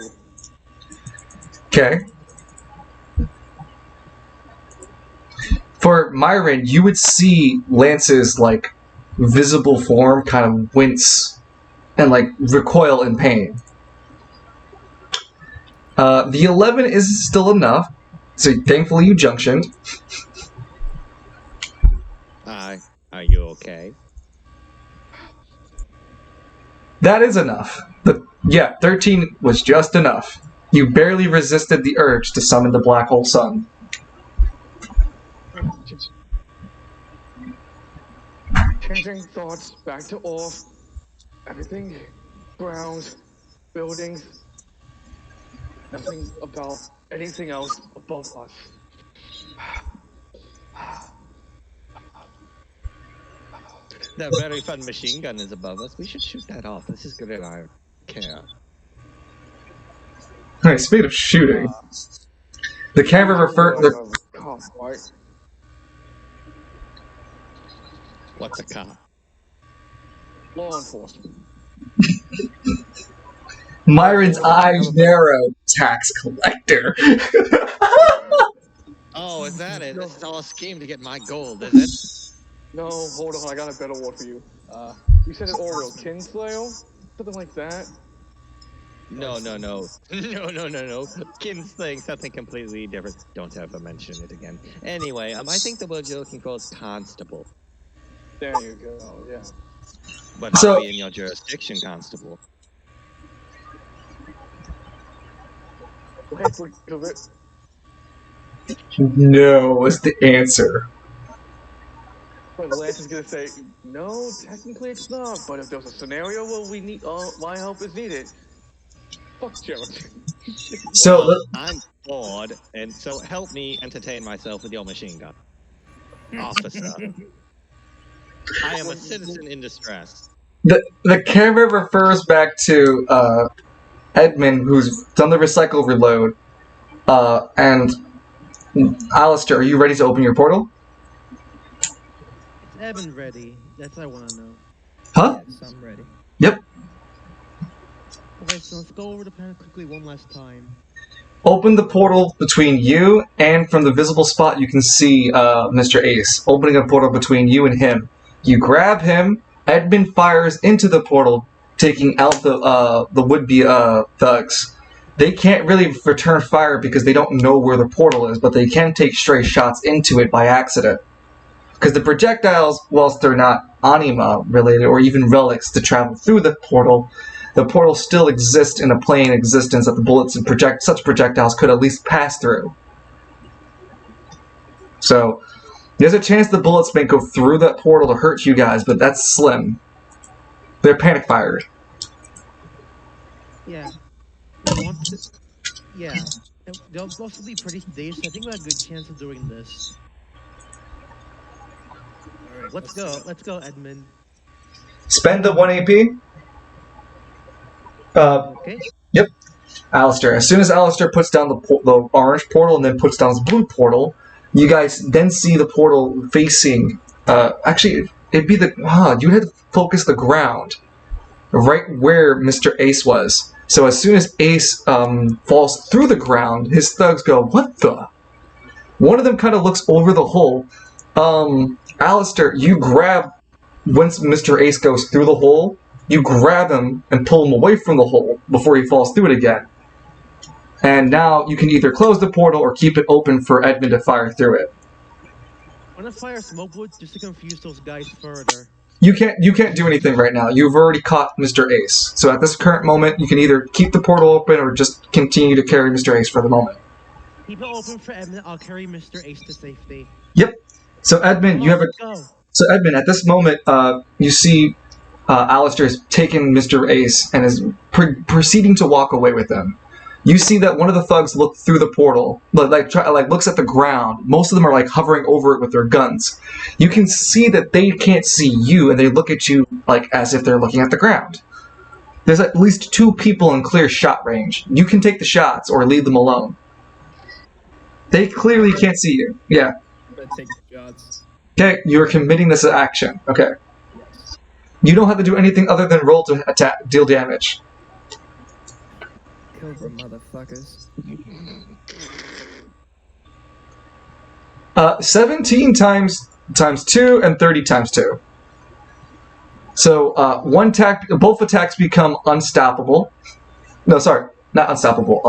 S3: Okay. For Myron, you would see Lance's, visible form kind of wince and, recoil in pain. The 11 is still enough, so thankfully you junctioned.
S2: Are you okay?
S3: That is enough. 13 was just enough. You barely resisted the urge to summon the Black Hole Sun.
S1: Changing thoughts back to off. Everything, ground, buildings. Nothing about anything else above us.
S2: That very fun machine gun is above us. We should shoot that off. This is good at our care.
S3: Alright, speed of shooting. The camera
S1: Right?
S2: What's a cop?
S1: Law enforcement.
S3: Myron's eyes narrow. Tax collector.
S2: Oh, is that it?
S1: No.
S2: This is all a scheme to get my gold, is it?
S1: No, hold on. I got a better word for you. You said it oral. Kinslayer? Something like that?
S2: No. Kin's saying something completely different. Don't ever mention it again. Anyway, I think the word you're looking for is constable.
S1: There you go, yeah.
S2: But that'll be in your jurisdiction, constable.
S1: Wait, of it.
S3: No is the answer.
S1: But Lance is gonna say, no, technically it's not. But if there's a scenario where we need, my help is needed. Fuck Gerald.
S3: So
S2: Well, I'm bored, and so help me entertain myself with your machine gun. Officer. I am a citizen in distress.
S3: the camera refers back to Edmund, who's done the recycle reload. And Alistair, are you ready to open your portal?
S5: Is Evan ready? That's what I want to know.
S3: Huh?
S4: Yes, I'm ready.
S3: Yep.
S5: Okay, so let's go over the plan quickly one last time.
S3: Open the portal between you, and from the visible spot you can see Mr. Ace opening a portal between you and him. You grab him. Edmund fires into the portal, taking out the would-be thugs. They can't really return fire because they don't know where the portal is, but they can take stray shots into it by accident. Because the projectiles, whilst they're not anima related or even relics to travel through the portal still exists in a plane existence that the bullets and such projectiles could at least pass through. So, there's a chance the bullets may go through that portal to hurt you guys, but that's slim. They're panic fired.
S5: Yeah. Yeah. They'll both be pretty dazed, so I think we have a good chance of doing this.
S4: Alright,
S5: Let's go. Let's go, Edmund.
S3: Spend the 1 AP.
S5: Okay.
S3: Yep. Alistair. As soon as Alistair puts down the orange portal and then puts down his blue portal, you guys then see the portal facing. Actually, it'd be you had to focus the ground right where Mr. Ace was. So as soon as Ace falls through the ground, his thugs go, "What the?" One of them kind of looks over the hole. Alistair, you grab once Mr. Ace goes through the hole. You grab him and pull him away from the hole before he falls through it again. And now you can either close the portal or keep it open for Edmund to fire through it.
S5: I'm gonna fire smoke wood just to confuse those guys further.
S3: You can't do anything right now. You've already caught Mr. Ace. So at this current moment, you can either keep the portal open or just continue to carry Mr. Ace for the moment.
S5: Keep it open for Edmund. I'll carry Mr. Ace to safety.
S3: Yep. So Edmund, you have a.
S5: Go.
S3: So Edmund, at this moment, you see Alistair has taken Mr. Ace and is proceeding to walk away with him. You see that one of the thugs looks through the portal, looks at the ground. Most of them are like hovering over it with their guns. You can see that they can't see you, and they look at you like as if they're looking at the ground. There's at least 2 people in clear shot range. You can take the shots or leave them alone. They clearly can't see you. Yeah.
S4: I'm gonna take shots.
S3: Okay, you're committing this action. Okay.
S4: Yes.
S3: You don't have to do anything other than roll to attack, deal damage.
S4: Cobra motherfuckers.
S3: 17 times 2 and 30 times 2. So both attacks become unstoppable. No, sorry, not unstoppable.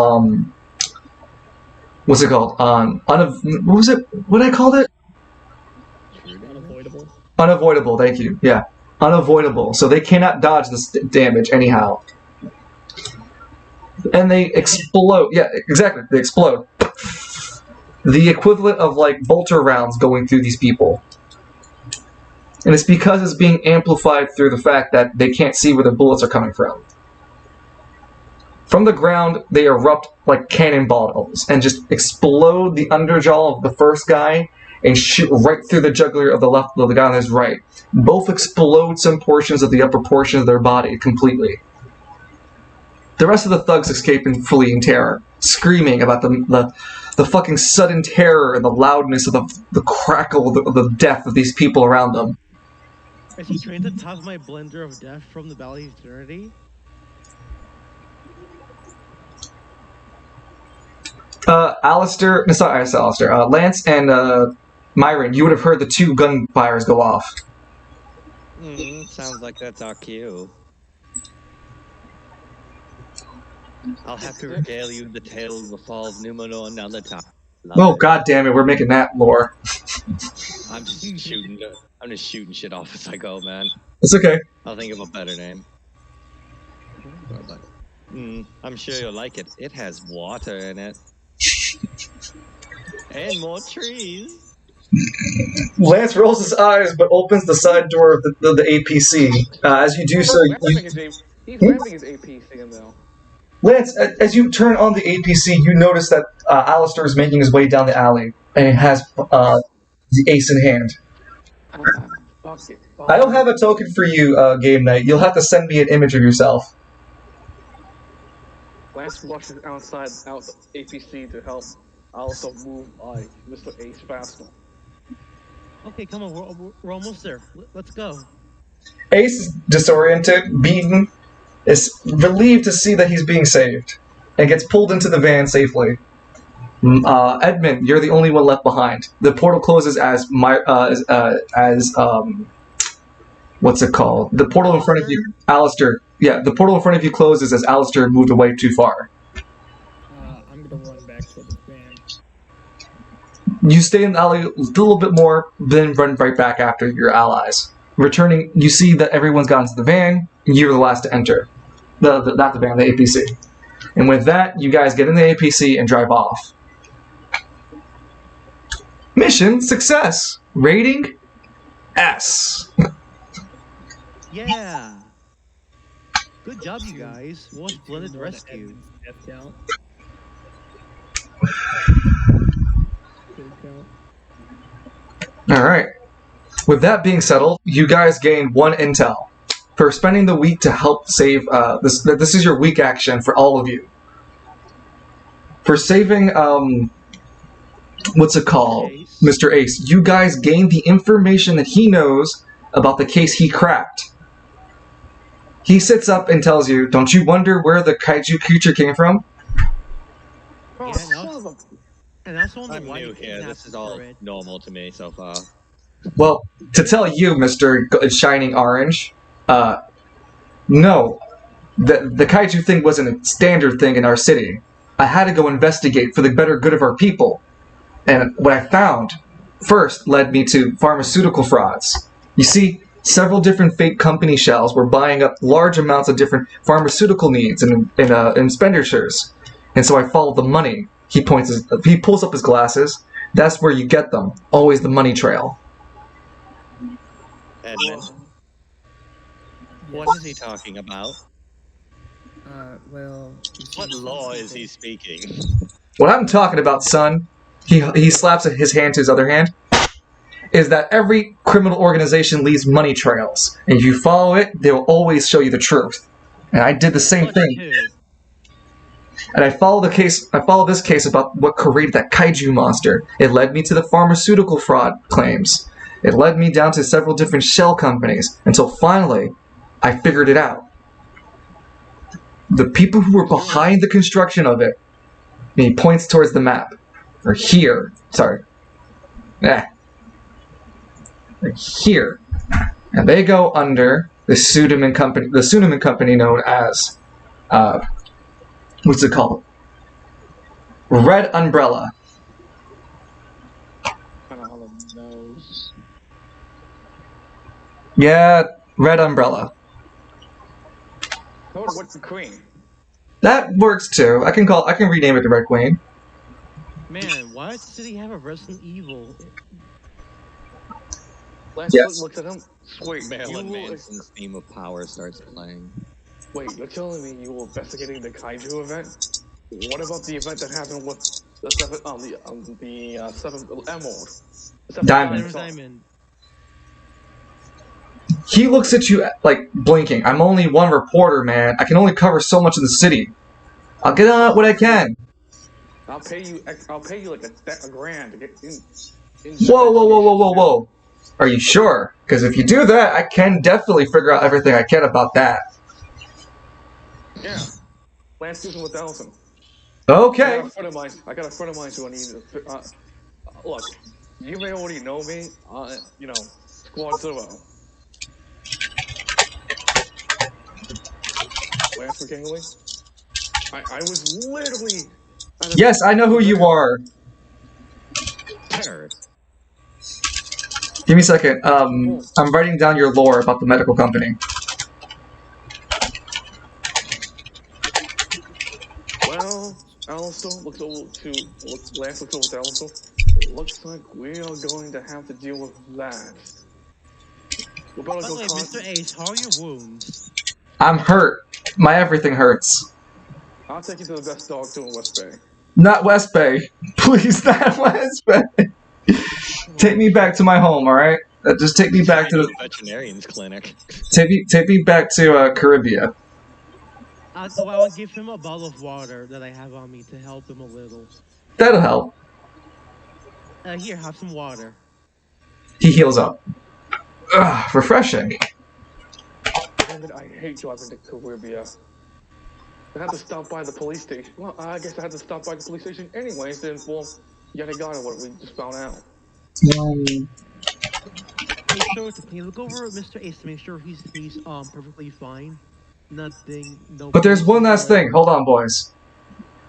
S3: What's it called? What was it? What I called it?
S4: Unavoidable.
S3: Unavoidable. Thank you. Yeah, unavoidable. So they cannot dodge this damage anyhow. And they explode. Yeah, exactly. They explode. The equivalent of like bolter rounds going through these people. And it's because it's being amplified through the fact that they can't see where the bullets are coming from. From the ground, they erupt like cannonballs and just explode the underjaw of the first guy and shoot right through the jugular of the guy on his right. Both explode some portions of the upper portion of their body completely. The rest of the thugs escape and flee in terror, screaming about the fucking sudden terror and the loudness of the crackle of the death of these people around them.
S5: Is he trying to toss my blender of death from the Valley of Eternity?
S3: Alistair, no, sorry, Alistair, Lance and Myron, you would have heard the 2 gunfires go off.
S2: Sounds like that's our cue. I'll have to regale you the tale of the fall of Numenor another time.
S3: Oh, god damn it, we're making that lore.
S2: I'm just shooting shit off as I go, man.
S3: It's okay.
S2: I'll think of a better name. I'm sure you'll like it. It has water in it. And more trees.
S3: Lance rolls his eyes but opens the side door of the APC. As you do so,
S1: he's ramming his APC in though.
S3: Lance, as you turn on the APC, you notice that Alistair is making his way down the alley, and he has the ace in hand.
S1: Fuck it.
S3: I don't have a token for you, Game Night. You'll have to send me an image of yourself.
S1: Lance rushes out the APC to help also move Mr. Ace faster.
S5: Okay, come on, we're almost there. Let's go.
S3: Ace is disoriented, beaten, is relieved to see that he's being saved, and gets pulled into the van safely. Edmund, you're the only one left behind. The portal closes what's it called? The portal in front of you, Alistair. Yeah, the portal in front of you closes as Alistair moved away too far.
S4: I'm gonna run back to the van.
S3: You stay in the alley a little bit more, then run right back after your allies. Returning, you see that everyone's gotten to the van, and you're the last to enter. Not the van, the APC. And with that, you guys get in the APC and drive off. Mission success! Rating S.
S5: Yeah. Good job, you guys. What a splendid rescue.
S4: Death count. Kill count.
S3: Alright. With that being settled, you guys gain 1 intel. For spending the week to help save, this is your week action for all of you. For saving, what's it called?
S5: Ace.
S3: Mr. Ace. You guys gain the information that he knows about the case he cracked. He sits up and tells you, don't you wonder where the kaiju creature came from?
S5: Yeah, and also on the
S2: I'm new here. This is all normal to me so far.
S3: Well, to tell you, Mr. Shining Orange, no. The kaiju thing wasn't a standard thing in our city. I had to go investigate for the better good of our people. And what I found, first, led me to pharmaceutical frauds. You see, several different fake company shells were buying up large amounts of different pharmaceutical needs and expenditures. And so I followed the money. He pulls up his glasses. That's where you get them. Always the money trail.
S2: Edmund, what is he talking about?
S4: Well...
S2: What law is he speaking?
S3: What I'm talking about, son, he slaps his hand to his other hand, is that every criminal organization leaves money trails. And if you follow it, they will always show you the truth. And I did the same thing. And I followed this case about what created that kaiju monster. It led me to the pharmaceutical fraud claims. It led me down to several different shell companies, until finally, I figured it out. The people who were behind the construction of it, and he points towards the map, are here. Sorry. They're here. And they go under the pseudonym company known as, what's it called? Red Umbrella. Yeah, Red Umbrella.
S1: What's the Queen?
S3: That works too. I can rename it the Red Queen.
S5: Man, why does the city have a Resident Evil?
S1: Lance looks at him. Wait,
S2: Marilyn Manson's theme of power starts playing.
S1: Wait, you're telling me you were investigating the kaiju event? What about the event that happened with the seventh emerald?
S5: Diamond.
S3: He looks at you like blinking. I'm only one reporter, man. I can only cover so much of the city. I'll get on what I can.
S1: I'll pay you like a grand to get in.
S3: Whoa. Are you sure? Because if you do that, I can definitely figure out everything I can about that.
S1: Yeah. Lance Gibson with Allison.
S3: Okay.
S1: I got a friend of mine who I need to. Look, you may already know me. Squad Zero. Lance McKinley. I was literally.
S3: Yes, I know who you are.
S2: Terror.
S3: Give me a second. I'm writing down your lore about the medical company.
S1: Well, Lance looks over to Alistair. Looks like we are going to have to deal with that. We better
S5: By
S1: go
S5: the way, Mr. Ace, how are your wounds?
S3: I'm hurt. My everything hurts.
S1: I'll take you to the best doctor in West Bay.
S3: Not West Bay. Please, not West Bay. Take me back to my home, all right? Just take me back to the
S2: veterinarian's clinic.
S3: take me back to Caribbean.
S5: I'll give him a bottle of water that I have on me to help him a little.
S3: That'll help.
S5: Here, have some water.
S3: He heals up. Ugh, refreshing.
S1: Damn it, I hate driving to Caribbean. I had to stop by the police station. Well, I guess I had to stop by the police station anyways to inform yada yada what we just found out.
S5: Hey, Shota, can you look over Mr. Ace to make sure he's perfectly fine? Nothing, no.
S3: But there's one last thing. Hold on, boys.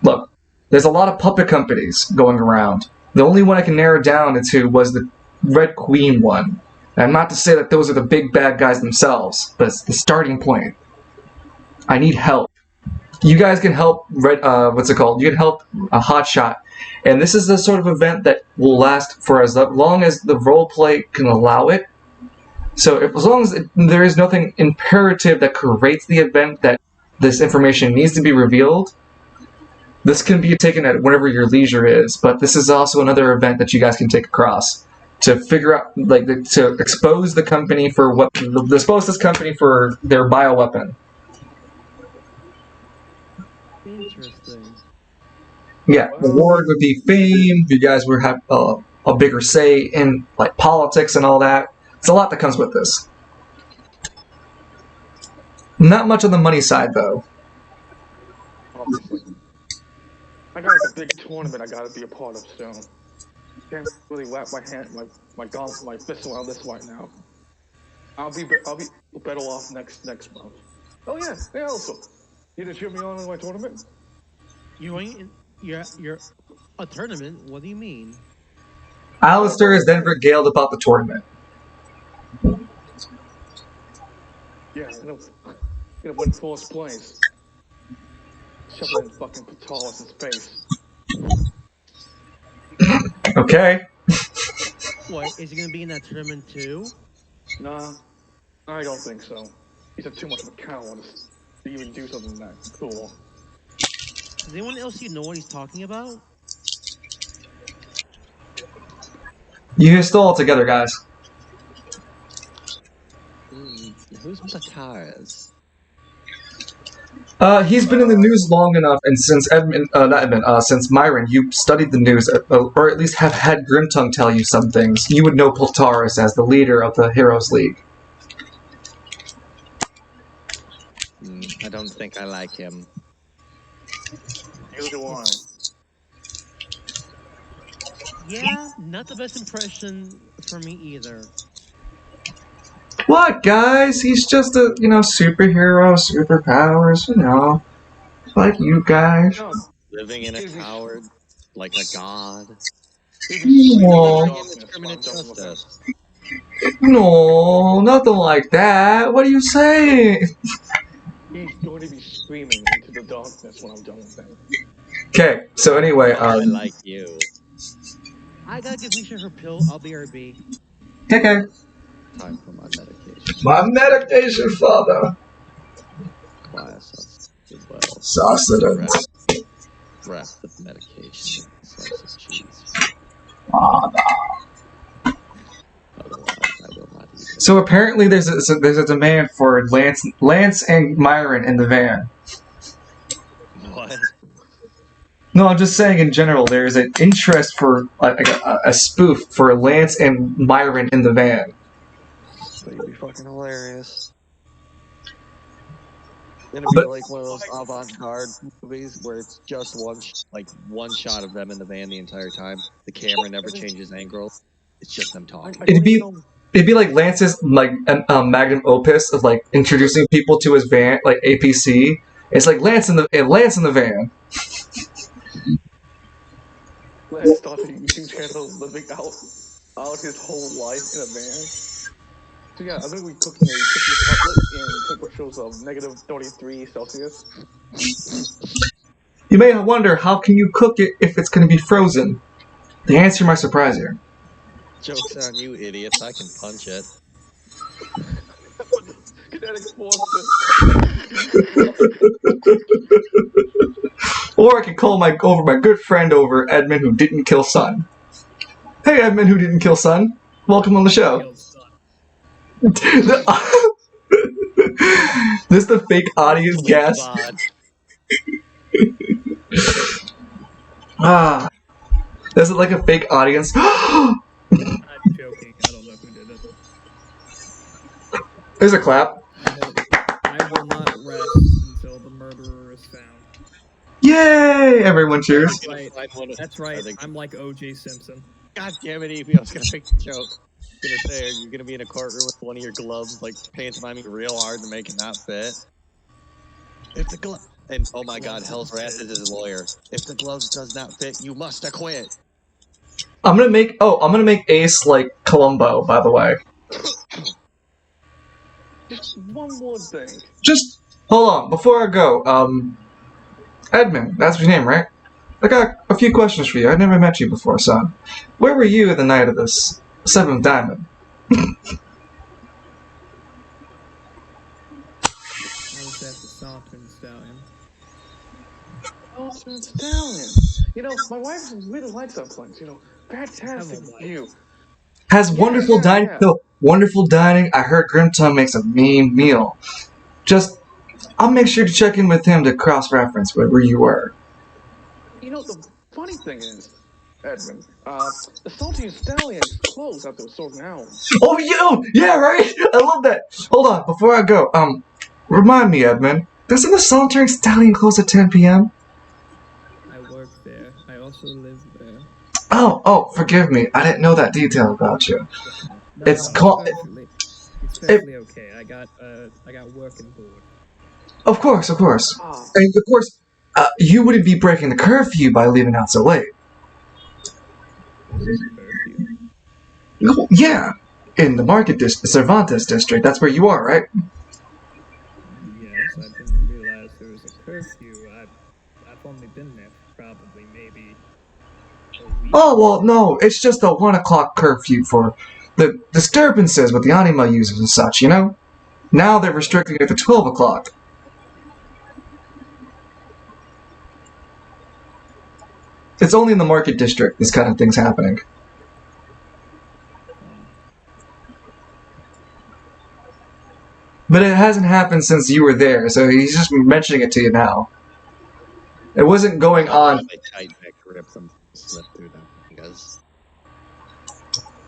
S3: Look, there's a lot of puppet companies going around. The only one I can narrow down into was the Red Queen one. And not to say that those are the big bad guys themselves, but it's the starting point. I need help. You guys can help what's it called? You can help a hotshot. And this is the sort of event that will last for as long as the roleplay can allow it. So as long as there is nothing imperative that creates the event that this information needs to be revealed, this can be taken at whatever your leisure is. But this is also another event that you guys can take across to figure out, to expose the company for expose this company for their bioweapon.
S5: Interesting.
S3: Yeah, reward would be fame. You guys would have a bigger say in politics and all that. It's a lot that comes with this. Not much on the money side, though.
S1: Obviously. I got a big tournament I gotta be a part of soon. Can't really wrap my fist around this right now. I'll be better off next month. Oh yeah, also. You just cheer me on in my tournament?
S5: You're a tournament? What do you mean?
S3: Alistair is then regaled about the tournament.
S1: Yeah, I'm gonna win first place. Shove it in fucking Patalis' face.
S3: Okay.
S5: What, is he gonna be in that tournament too?
S1: Nah, I don't think so. He's too much of a coward to even do something that cool.
S5: Does anyone else know what he's talking about?
S3: You still all together, guys.
S2: Who's Mataras?
S3: He's been in the news long enough, and since since Myron, you studied the news, or at least have had Grimtongue tell you some things. You would know Poltaris as the leader of the Heroes League.
S2: I don't think I like him.
S1: Neither do I.
S5: Yeah, not the best impression for me either.
S3: What, guys? He's just a, superhero, superpowers, like you guys.
S1: No,
S2: Living in a tower like a god.
S3: No, no, nothing like that. What are you saying?
S1: He's going to be screaming into the darkness when I'm done with him.
S3: Okay, so anyway,
S2: I like you.
S5: I gotta give Misha her pill. I'll BRB.
S3: Okay.
S2: Time for my medication.
S3: My medication, father.
S2: Class of well.
S3: Sustenance.
S2: Wrapped with medication. Slice of cheese.
S3: Father.
S2: Otherwise, I will not eat it.
S3: So apparently, there's a demand for Lance and Myron in the van.
S2: What?
S3: No, I'm just saying in general, there is an interest for a spoof for Lance and Myron in the van.
S2: But you'd be fucking hilarious. It'd be
S3: But-
S2: like one of those avant-garde movies where it's just one shot of them in the van the entire time. The camera never changes angle. It's just them talking.
S3: It'd be like Lance's like magnum opus of like introducing people to his van, like APC. It's like Lance in the van.
S1: Lance started a YouTube channel living out his whole life in a van. So yeah, I'm gonna be cooking a chicken cutlet in temperatures of -33 Celsius.
S3: You may wonder how can you cook it if it's going to be frozen. The answer might surprise you.
S2: Joke's on you, idiots. I can punch it.
S1: Kinetic force.
S3: Or I could call my good friend over, Edmund, who didn't kill Sun. Hey, Edmund, who didn't kill Sun. Welcome on the show. This is the fake audience gasp. This is like a fake audience.
S4: I'm joking. I don't know who did it.
S3: There's a clap.
S4: I will not rest until the murderer is found.
S3: Yay! Everyone cheers.
S4: That's right. I'm like O.J. Simpson.
S2: God damn it, Evie. I was going to make a joke. I was going to say, are you going to be in a courtroom with one of your gloves, like, pantomiming real hard to make it not fit? If the glove... And, oh my god, Hell's Wrath is his lawyer. If the gloves does not fit, you must acquit.
S3: I'm gonna make Ace like Columbo, by the way.
S1: Just one more thing.
S3: Just hold on, before I go, Edmund, that's your name, right? I got a few questions for you. I never met you before, son. Where were you the night of this 7th diamond?
S4: I was at the Saltman Stallion.
S1: Saltman Stallion. You know, my wife really likes that place. You know, fantastic view.
S3: Has wonderful dining.
S1: Yeah.
S3: No, wonderful dining. I heard Grimtongue makes a mean meal. I'll make sure to check in with him to cross-reference where you were.
S1: You know, the funny thing is, Edmund, the Salty Stallion's closed after a certain hour.
S3: Oh, yeah, right? I love that. Hold on, before I go, remind me, Edmund, doesn't the Saltering Stallion close at 10 p.m.?
S4: I work there. I also live there.
S3: Oh, forgive me. I didn't know that detail about you.
S4: No,
S3: It's called...
S4: It's perfectly okay. I got working board.
S3: Of course.
S1: Oh.
S3: And of course, you wouldn't be breaking the curfew by leaving out so late.
S4: Curfew?
S3: Oh, yeah. In the Cervantes district, that's where you are, right?
S4: Yes, I didn't realize there was a curfew. I've only been there for probably maybe a week.
S3: Oh, well, no, it's just a 1 o'clock curfew for the disturbances with the anima users and such, you know? Now they're restricting it to 12 o'clock. It's only in the market district this kind of thing's happening. But it hasn't happened since you were there, so he's just mentioning it to you now. It wasn't going on...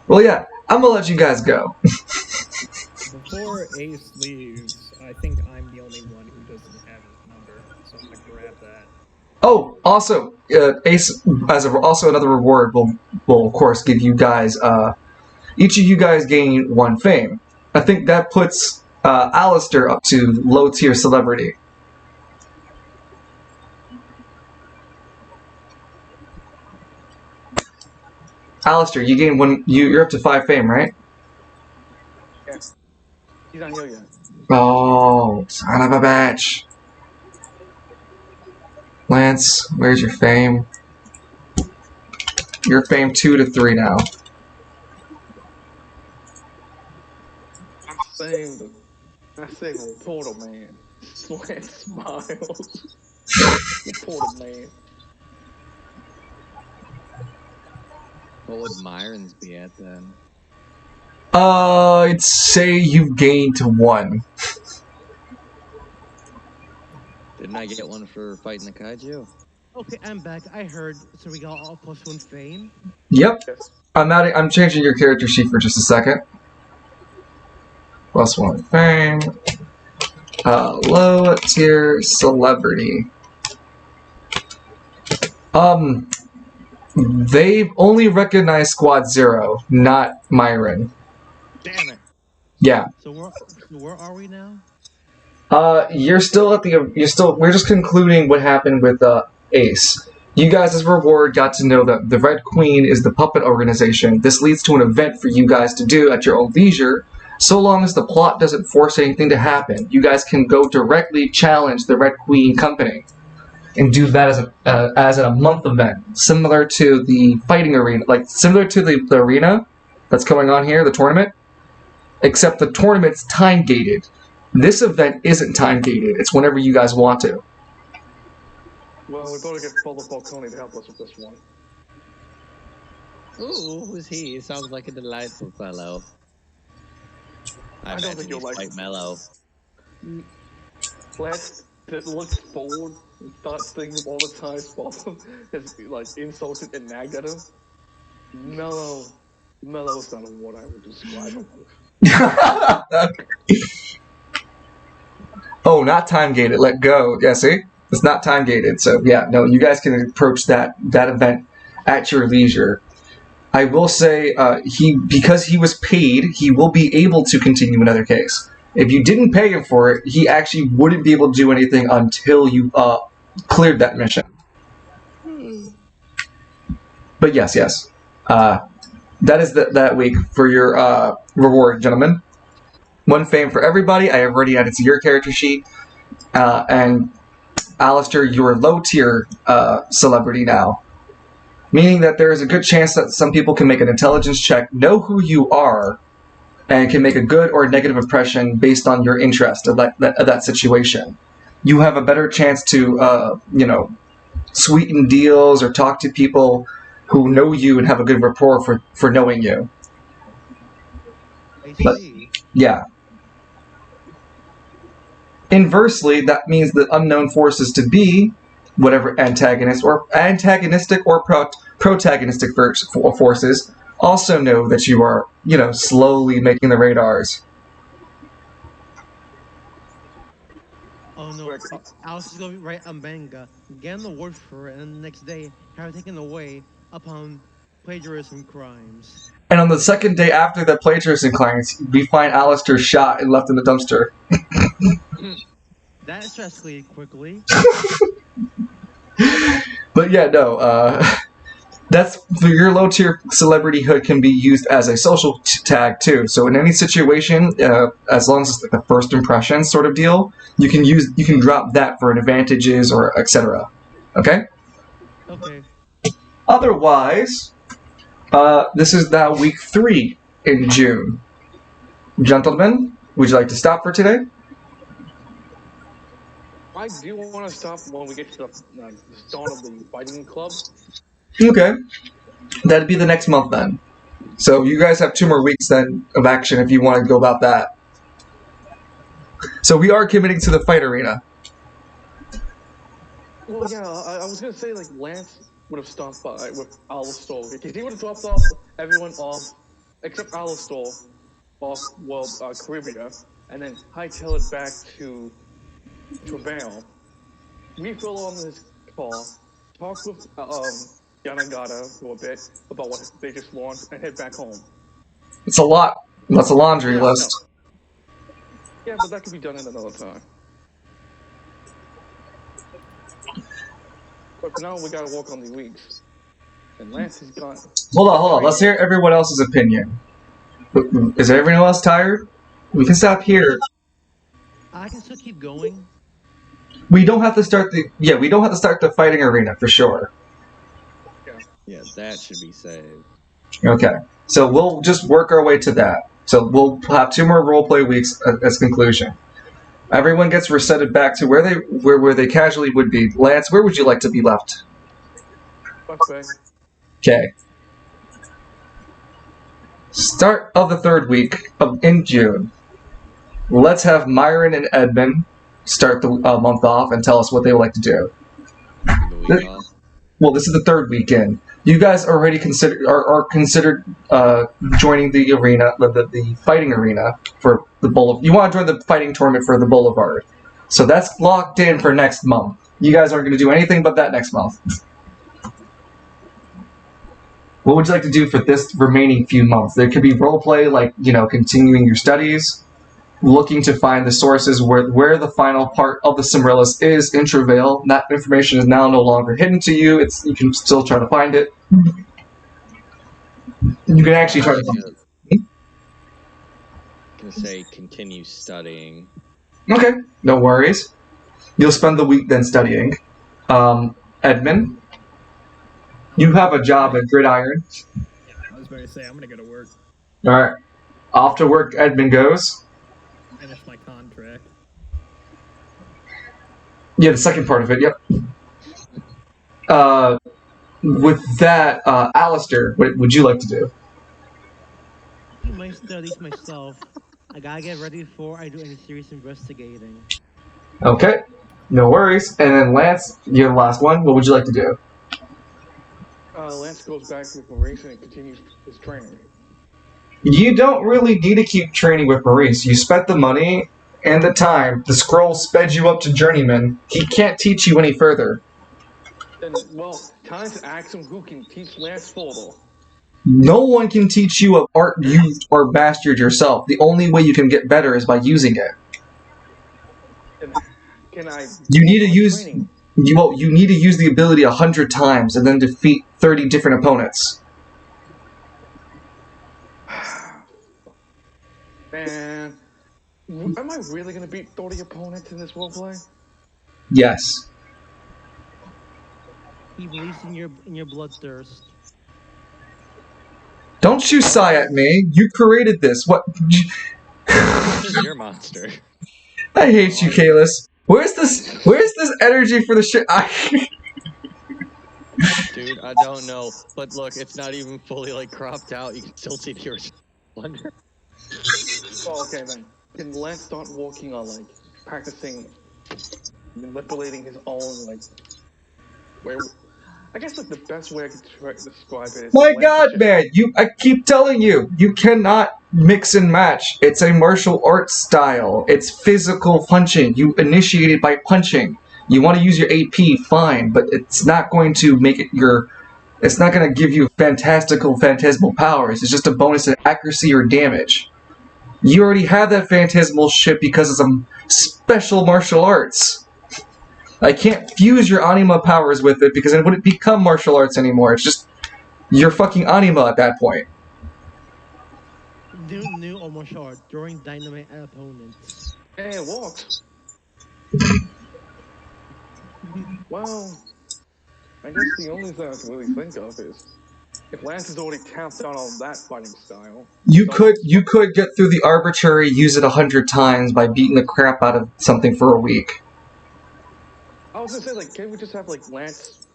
S3: Well, yeah, I'm gonna let you guys go.
S4: Before Ace leaves, I think I'm the only one who doesn't have his number, so I'm gonna grab that.
S3: Oh, also, Ace, also another reward will of course give you guys, each of you guys gain 1 fame. I think that puts Alistair up to low tier celebrity. Alistair, you gain 1. You're up to 5 fame, right?
S1: Yeah. He's not here yet.
S3: Oh, son of a bitch. Lance, where's your fame? Your fame 2 to 3 now.
S1: I'm saying the portal man. Lance smiles. The portal man.
S2: What would Myron's be at then?
S3: I'd say you've gained 1.
S2: Didn't I get 1 for fighting the kaiju?
S5: Okay, I'm back. I heard. So we got all +1 fame.
S3: Yep.
S1: Yes.
S3: I'm changing your character sheet for just a second. +1 fame. Low tier celebrity. They've only recognized Squad 0, not Myron.
S2: Damn it.
S3: Yeah.
S5: So where are we now?
S3: We're just concluding what happened with Ace. You guys, as a reward, got to know that the Red Queen is the puppet organization. This leads to an event for you guys to do at your own leisure. So long as the plot doesn't force anything to happen, you guys can go directly challenge the Red Queen company and do that as a month event, similar to the fighting arena, like similar to the arena that's going on here, the tournament, except the tournament's time gated. This event isn't time gated. It's whenever you guys want to.
S1: Well, we better get Father Falcone to help us with this one.
S2: Ooh, who's he? He sounds like a delightful fellow. I
S1: don't
S2: imagine
S1: think you'll
S2: he's
S1: like
S2: quite
S1: him.
S2: mellow.
S1: Lance that looks forward and starts thinking of all the times Father has like insulted and nagged at him. Mellow is not what I would describe him with.
S3: Oh, not time gated. Let go. Yeah, see? It's not time gated. So yeah, no, you guys can approach that event at your leisure. I will say, because he was paid, he will be able to continue another case. If you didn't pay him for it, he actually wouldn't be able to do anything until you cleared that mission. But yes. That is that week for your reward, gentlemen. 1 fame for everybody. I have already added to your character sheet. And Alistair, you're a low tier celebrity now. Meaning that there is a good chance that some people can make an intelligence check, know who you are, and can make a good or negative impression based on your interest of that situation. You have a better chance to, sweeten deals or talk to people who know you and have a good rapport for knowing you.
S5: I see.
S3: Yeah. Inversely, that means that unknown forces to be whatever antagonistic or protagonistic forces also know that you are, slowly making the radars.
S5: Oh no, Alice is going to write a manga, get an award for it, and the next day have it taken away upon plagiarism crimes.
S3: And on the second day after the plagiarism crimes, we find Alistair shot and left in the dumpster.
S5: That escalated quickly.
S3: But yeah, no, that's your low tier celebrityhood can be used as a social tag too. So in any situation, as long as it's like the first impression sort of deal, you can drop that for advantages or etc. Okay.
S5: Okay.
S3: Otherwise, this is now week 3 in June. Gentlemen, would you like to stop for today?
S1: I do want to stop when we get to the start of the fighting club.
S3: Okay. That'd be the next month then. So you guys have 2 more weeks then of action if you want to go about that. So we are committing to the fight arena.
S1: Well, yeah, I was gonna say like Lance would have stopped by with Alistair because he would have dropped off everyone off except Alistair off Caribia, and then hightail it back to Travail. Refill on his car, talk with Yanagata for a bit about what they just launched, and head back home.
S3: It's a lot. That's a laundry list.
S1: No. Yeah, but that could be done in another time. But for now, we gotta work on the weeks. And Lance is gone.
S3: Hold on. Let's hear everyone else's opinion. Is everyone else tired? We can stop here.
S5: I can still keep going.
S3: We don't have to start the fighting arena for sure.
S2: Yeah, that should be saved.
S3: Okay. So we'll just work our way to that. So we'll have 2 more roleplay weeks as conclusion. Everyone gets resetted back to where they casually would be. Lance, where would you like to be left? Okay. Start of the 3rd week in June. Let's have Myron and Edmund start the month off and tell us what they would like to do.
S2: The week off.
S3: Well, this is the 3rd weekend. You guys already are considered joining the arena, the fighting arena for the Boulevard. You want to join the fighting tournament for the Boulevard, so that's locked in for next month. You guys aren't going to do anything but that next month. What would you like to do for this remaining few months? There could be roleplay, like continuing your studies, looking to find the sources where the final part of the Cimmerlis is in Travail. That information is now no longer hidden to you. You can still try to find it. You can actually try to find it.
S2: I'm gonna say continue studying.
S3: Okay, no worries. You'll spend the week then studying. Edmund, you have a job at Gridiron.
S4: Yeah, I was about to say I'm gonna go to work.
S3: All right, off to work. Edmund goes.
S4: Finish my contract.
S3: Yeah, the second part of it. Yep. With that, Alistair, what would you like to do?
S5: Do my studies myself. I gotta get ready before I do any serious investigating.
S3: Okay, no worries. And then Lance, you're the last one. What would you like to do?
S1: Lance goes back with Maurice and continues his training.
S3: You don't really need to keep training with Maurice. You spent the money and the time. The scroll sped you up to journeyman. He can't teach you any further.
S1: Then, time to ask him who can teach Lance Photo.
S3: No one can teach you of art used or mastered yourself. The only way you can get better is by using it.
S1: Then, can I?
S3: You need to use.
S1: Training?
S3: You need to use the ability 100 times and then defeat 30 different opponents.
S1: Man, am I really gonna beat 30 opponents in this roleplay?
S3: Yes.
S5: He believes in your bloodthirst.
S3: Don't you sigh at me. You created this. What?
S2: This is your monster.
S3: I hate you, Kalis. Where's this energy for the shit?
S2: Dude, I don't know. But look, it's not even fully cropped out. You can still see the original Wonder.
S1: Oh, okay then. Can Lance start working on practicing manipulating his own where? I guess the best way I could try to describe it is.
S3: My God, man! I keep telling you, you cannot mix and match. It's a martial arts style. It's physical punching. You initiate it by punching. You want to use your AP, fine, but it's not going to make it It's not going to give you phantasmal powers. It's just a bonus in accuracy or damage. You already have that phantasmal shit because of some special martial arts. I can't fuse your anima powers with it because it wouldn't become martial arts anymore. It's just your fucking anima at that point.
S5: New or martial art during dynamite at opponents.
S1: Hey, it works. Well, I guess the only thing I can really think of is if Lance is already tapped out on that fighting style.
S3: You could get through the arbitrary, use it 100 times by beating the crap out of something for a week.
S1: I was gonna say, can't we just have Lance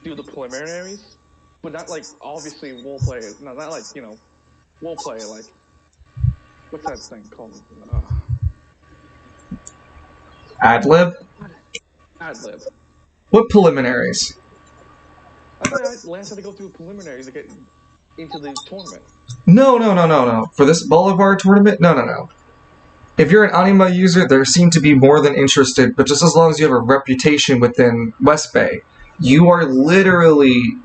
S1: do the preliminaries, but not obviously roleplay. No, not roleplay. What's that thing called?
S3: Ad-lib?
S1: Ad-lib.
S3: What preliminaries?
S1: I thought Lance had to go through preliminaries to get into the tournament.
S3: No. For this Boulevard tournament, no. If you're an anima user, they seem to be more than interested, but just as long as you have a reputation within West Bay, you are literally,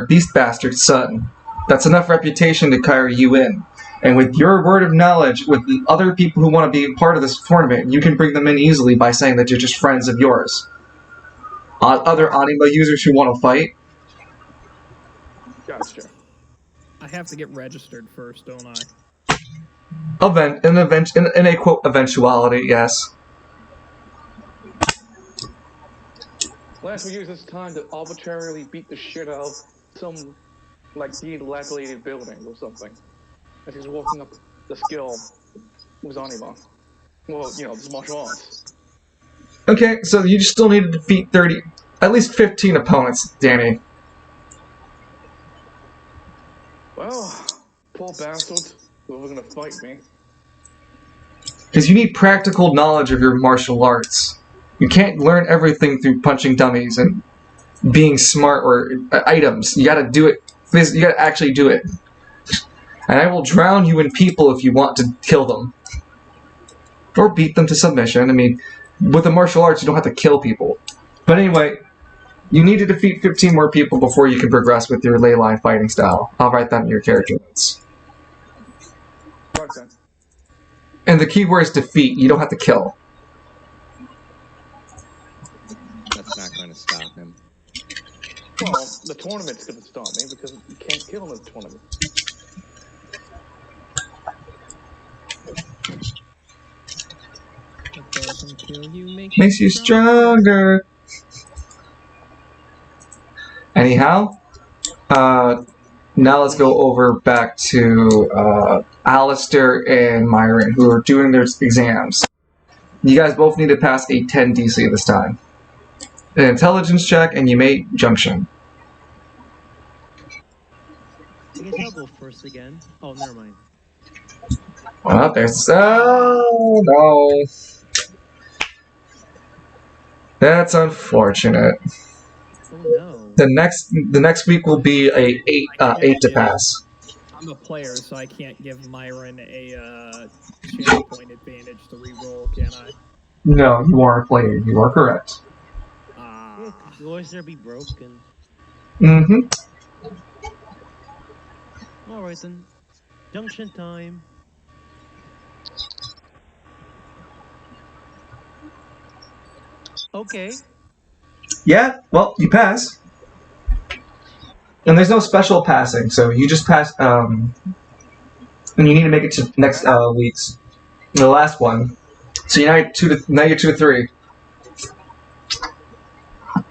S3: Beast Bastard's son. That's enough reputation to carry you in. And with your word of knowledge, with the other people who want to be part of this tournament, you can bring them in easily by saying that you're just friends of yours. Other anima users who want to fight.
S1: Gotcha.
S4: I have to get registered first, don't I?
S3: In a quote eventuality, yes.
S1: Lance will use this time to arbitrarily beat the shit out of some dilapidated building or something. As he's walking up the skill with anima. Well, this martial arts.
S3: Okay, so you still need to defeat at least 15 opponents, Danny.
S1: Well, poor bastard. Whoever's gonna fight me.
S3: Because you need practical knowledge of your martial arts. You can't learn everything through punching dummies and being smart or items. You gotta do it. You gotta actually do it. And I will drown you in people if you want to kill them. Or beat them to submission. I mean, with the martial arts, you don't have to kill people. But anyway, you need to defeat 15 more people before you can progress with your ley line fighting style. I'll write that in your character notes.
S1: Okay.
S3: And the key word is defeat. You don't have to kill.
S2: That's not going to stop him.
S1: Well, the tournament's going to stop me because you can't kill him in the tournament.
S4: What doesn't kill you
S3: Makes you stronger. Anyhow, now let's go over back to Alistair and Myron, who are doing their exams. You guys both need to pass a 10 DC this time. An intelligence check, and you may junction.
S5: I guess I'll go first again. Oh, never mind.
S3: Well, there's no. That's unfortunate.
S5: Oh no.
S3: The next week will be a 8 to pass.
S4: I'm a player, so I can't give Myron a chance point advantage to reroll, can I?
S3: No, you are a player. You are correct.
S5: Yeah, 'cause the voice there be broken.
S3: Mm-hmm.
S5: Alright then. Junction time. Okay.
S3: Yeah, well, you pass. And there's no special passing, so you just pass, and you need to make it to next week's. The last one. So now you're 2 to 3.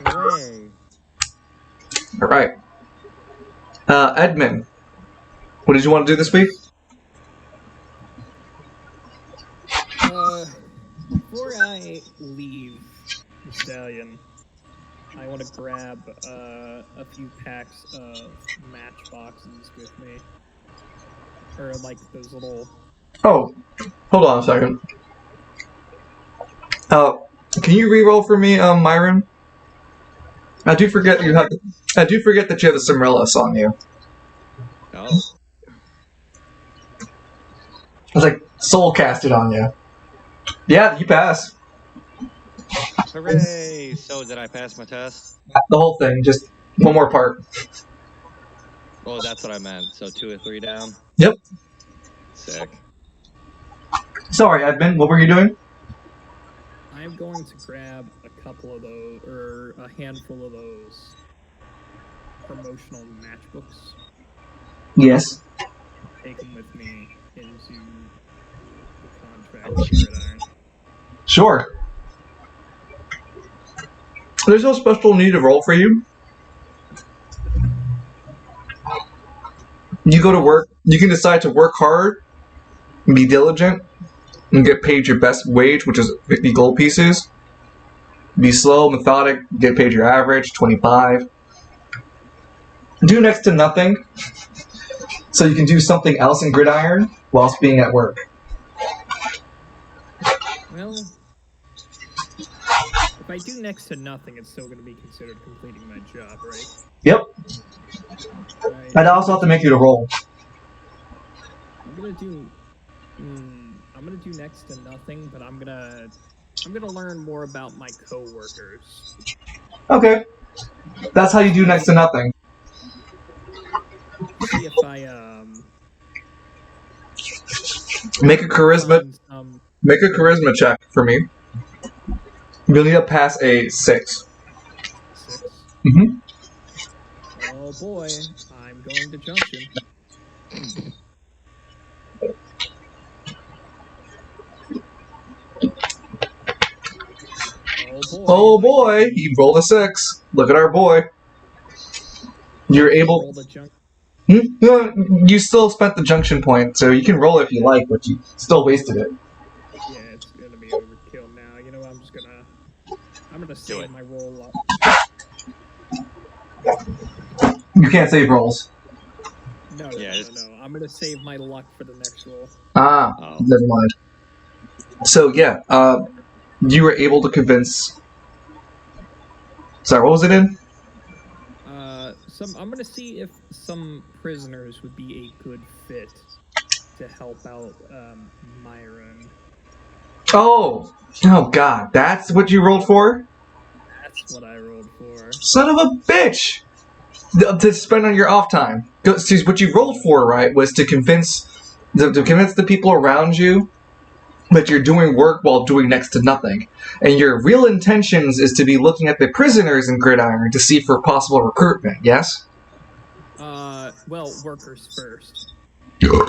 S5: Hooray.
S3: Alright. Edmund, what did you want to do this week?
S4: Before I leave the Stallion, I want to grab a few packs of matchboxes with me. Or like those little...
S3: Oh, hold on a second. Can you re-roll for me, Myron? I do forget that you have the Cimrellis on you.
S2: Oh.
S3: I was like soul casted on you. Yeah, you pass.
S2: Hooray! So, did I pass my test?
S3: The whole thing, just one more part.
S2: Oh, that's what I meant. So, 2 or 3 down?
S3: Yep.
S2: Sick.
S3: Sorry, Edmund, what were you doing?
S4: I'm going to grab a couple of those, or a handful of those promotional matchbooks.
S3: Yes.
S4: Take them with me into the contract with Gridiron.
S3: Sure. There's no special need to roll for you. You go to work, you can decide to work hard, be diligent, and get paid your best wage, which is 50 gold pieces. Be slow, methodic, get paid your average, 25. Do next to nothing, so you can do something else in Gridiron whilst being at work.
S4: Well, if I do next to nothing, it's still going to be considered completing my job, right?
S3: Yep.
S4: Right.
S3: I'd also have to make you to roll.
S4: I'm gonna do next to nothing, but I'm gonna learn more about my coworkers.
S3: Okay. That's how you do next to nothing.
S4: See if I
S3: Make a charisma
S4: find some
S3: check for me. You'll need to pass a 6.
S4: 6.
S3: Mm-hmm.
S4: Oh boy, I'm going to junction.
S3: Oh boy, he rolled a 6. Look at our boy. You're able.
S4: Roll the junction.
S3: No, you still spent the junction point, so you can roll if you like, but you still wasted it.
S4: Yeah, it's gonna be overkill now. You know, I'm gonna save my roll up.
S3: You can't save rolls.
S4: No, I'm gonna save my luck for the next roll.
S3: Never mind. So yeah, you were able to convince. Sorry, what was it in?
S4: I'm gonna see if some prisoners would be a good fit to help out Myron.
S3: Oh God, that's what you rolled for?
S4: That's what I rolled for.
S3: Son of a bitch! To spend on your off time. See, what you rolled for, right, was to convince the people around you that you're doing work while doing next to nothing. And your real intentions is to be looking at the prisoners in Gridiron to see for possible recruitment, yes?
S4: Well, workers first.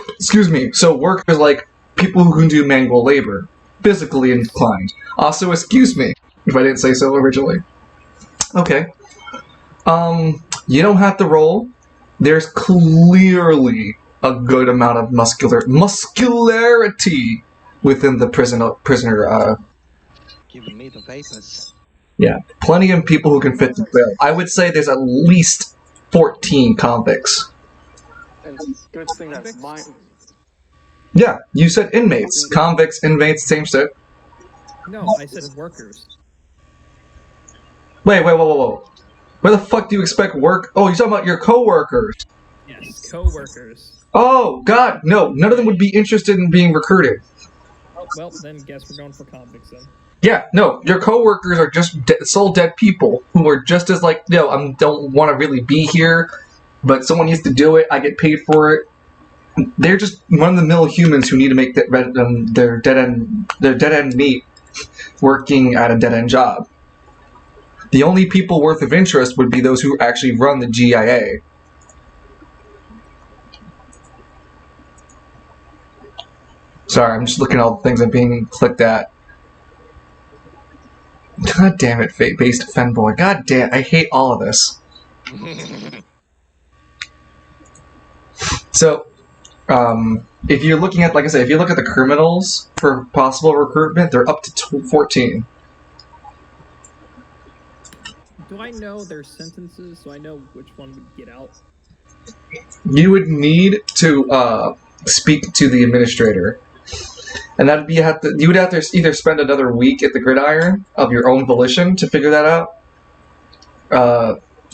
S3: Excuse me. So workers like people who can do manual labor, physically inclined. Also, excuse me, if I didn't say so originally. Okay. You don't have to roll. There's clearly a good amount of muscularity within the prisoner.
S2: Giving me the vapors.
S3: Yeah, plenty of people who can fit the bill. I would say there's at least 14 convicts.
S1: And good thing that's mine.
S3: Yeah, you said inmates. Convicts, inmates, same shit.
S4: No, I said workers.
S3: Wait, whoa. Where the fuck do you expect work? Oh, you're talking about your co-workers.
S4: Yes, co-workers.
S3: Oh, God, no. None of them would be interested in being recruited.
S4: Oh, well, then guess we're going for convicts then.
S3: Yeah, no, your co-workers are just soul dead people who are just as like, I don't want to really be here, but someone needs to do it. I get paid for it. They're just run-of-the-mill humans who need to make their dead-end meat working at a dead-end job. The only people worth of interest would be those who actually run the GIA. Sorry, I'm just looking at all the things I'm being clicked at. God damn it, fate-based fanboy. God damn, I hate all of this. So, if you're looking at, like I said, if you look at the criminals for possible recruitment, they're up to 14.
S4: Do I know their sentences so I know which one would get out?
S3: You would need to speak to the administrator. And that'd be you would have to either spend another week at the Gridiron of your own volition to figure that out,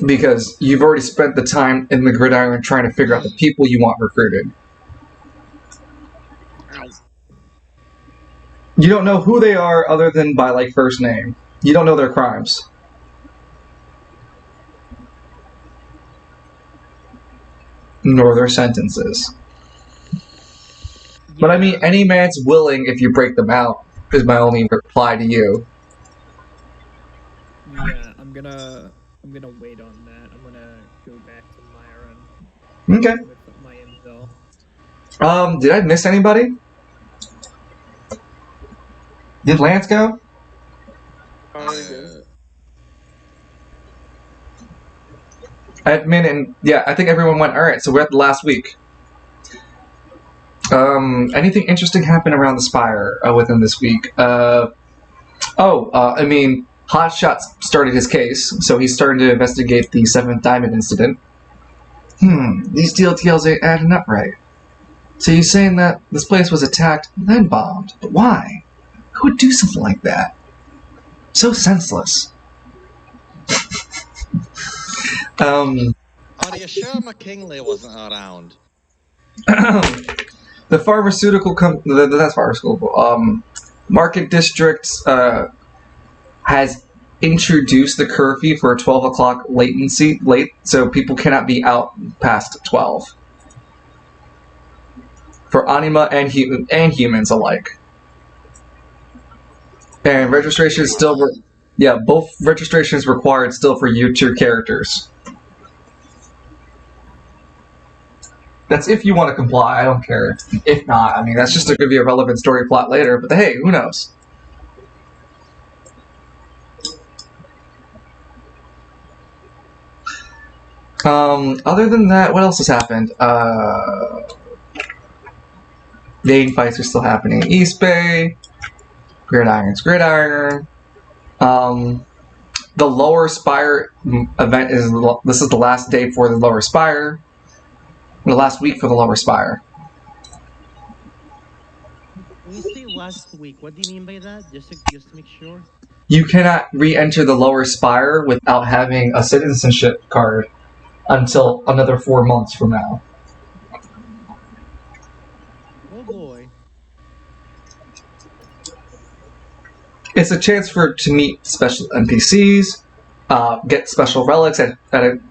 S3: because you've already spent the time in the Gridiron trying to figure out the people you want recruited. You don't know who they are other than by like first name. You don't know their crimes. Nor their sentences. But I mean, any man's willing if you break them out, is my only reply to you.
S4: Yeah, I'm gonna wait on that. I'm gonna go back to Myron.
S3: Okay.
S4: With my intel.
S3: Did I miss anybody? Did Lance go? Admin and yeah, I think everyone went. All right, so we're at the last week. Anything interesting happened around the Spire within this week? I mean, Hotshot started his case, so he's starting to investigate the 7th Diamond incident. These details ain't adding up right. So you're saying that this place was attacked and then bombed, but why? Who would do something like that? So senseless.
S2: Are you sure McKinley wasn't around?
S3: The pharmaceutical that's pharmaceutical. Market District has introduced the curfew for a 12 o'clock late, so people cannot be out past 12. For anima and humans alike. And registration is still, both registrations required still for your characters. That's if you want to comply, I don't care. If not, I mean, that's just to give you a relevant story plot later, but hey, who knows? Other than that, what else has happened? Dating fights are still happening in East Bay. Gridiron's Gridiron. The Lower Spire event this is the last day for the Lower Spire. The last week for the Lower Spire.
S5: When you say last week, what do you mean by that? Just to make sure.
S3: You cannot re-enter the Lower Spire without having a citizenship card until another 4 months from now.
S5: Oh boy.
S3: It's a chance to meet special NPCs, get special relics at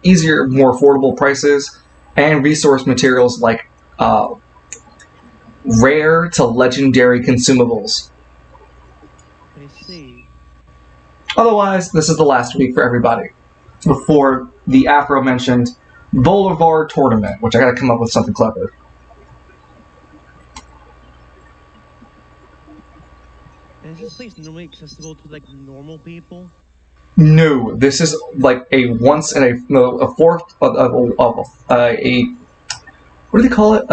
S3: easier, more affordable prices, and resource materials like rare to legendary consumables.
S5: I see.
S3: Otherwise, this is the last week for everybody before the aforementioned Boulevard tournament, which I gotta come up with something clever.
S5: And is this place normally accessible to like normal people?
S3: No, this is like a once in a fourth a what do they call it?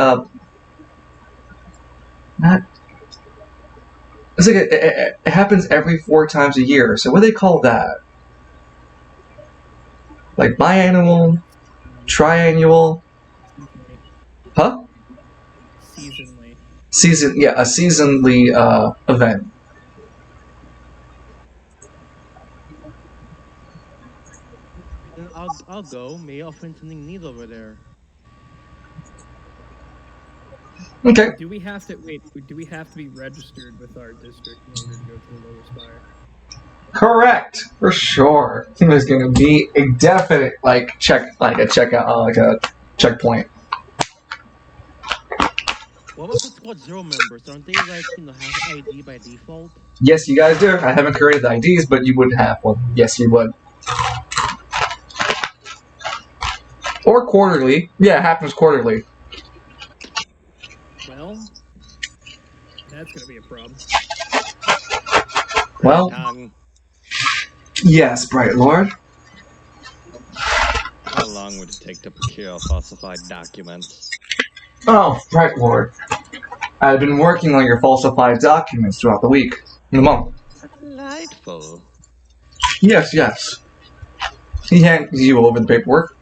S3: Not. It's like it happens every 4 times a year. So what do they call that? Like biannual, triannual, huh?
S4: Seasonally.
S3: A seasonally event.
S5: Then I'll go. Maybe I'll find something neat over there.
S3: Okay.
S4: Do we have to be registered with our district in order to go to the lower spire?
S3: Correct, for sure. There's gonna be a definite checkpoint.
S5: What about the Squad Zero members? Aren't they like have ID by default?
S3: Yes, you guys do. I haven't created the IDs, but you would have one. Yes, you would. Or quarterly. Yeah, it happens quarterly.
S4: Well, that's gonna be a problem.
S3: Well, yes, Bright Lord.
S2: How long would it take to procure falsified documents?
S3: Oh, Bright Lord. I've been working on your falsified documents throughout the week. In the month.
S2: Delightful.
S3: Yes. He hands you over the paperwork.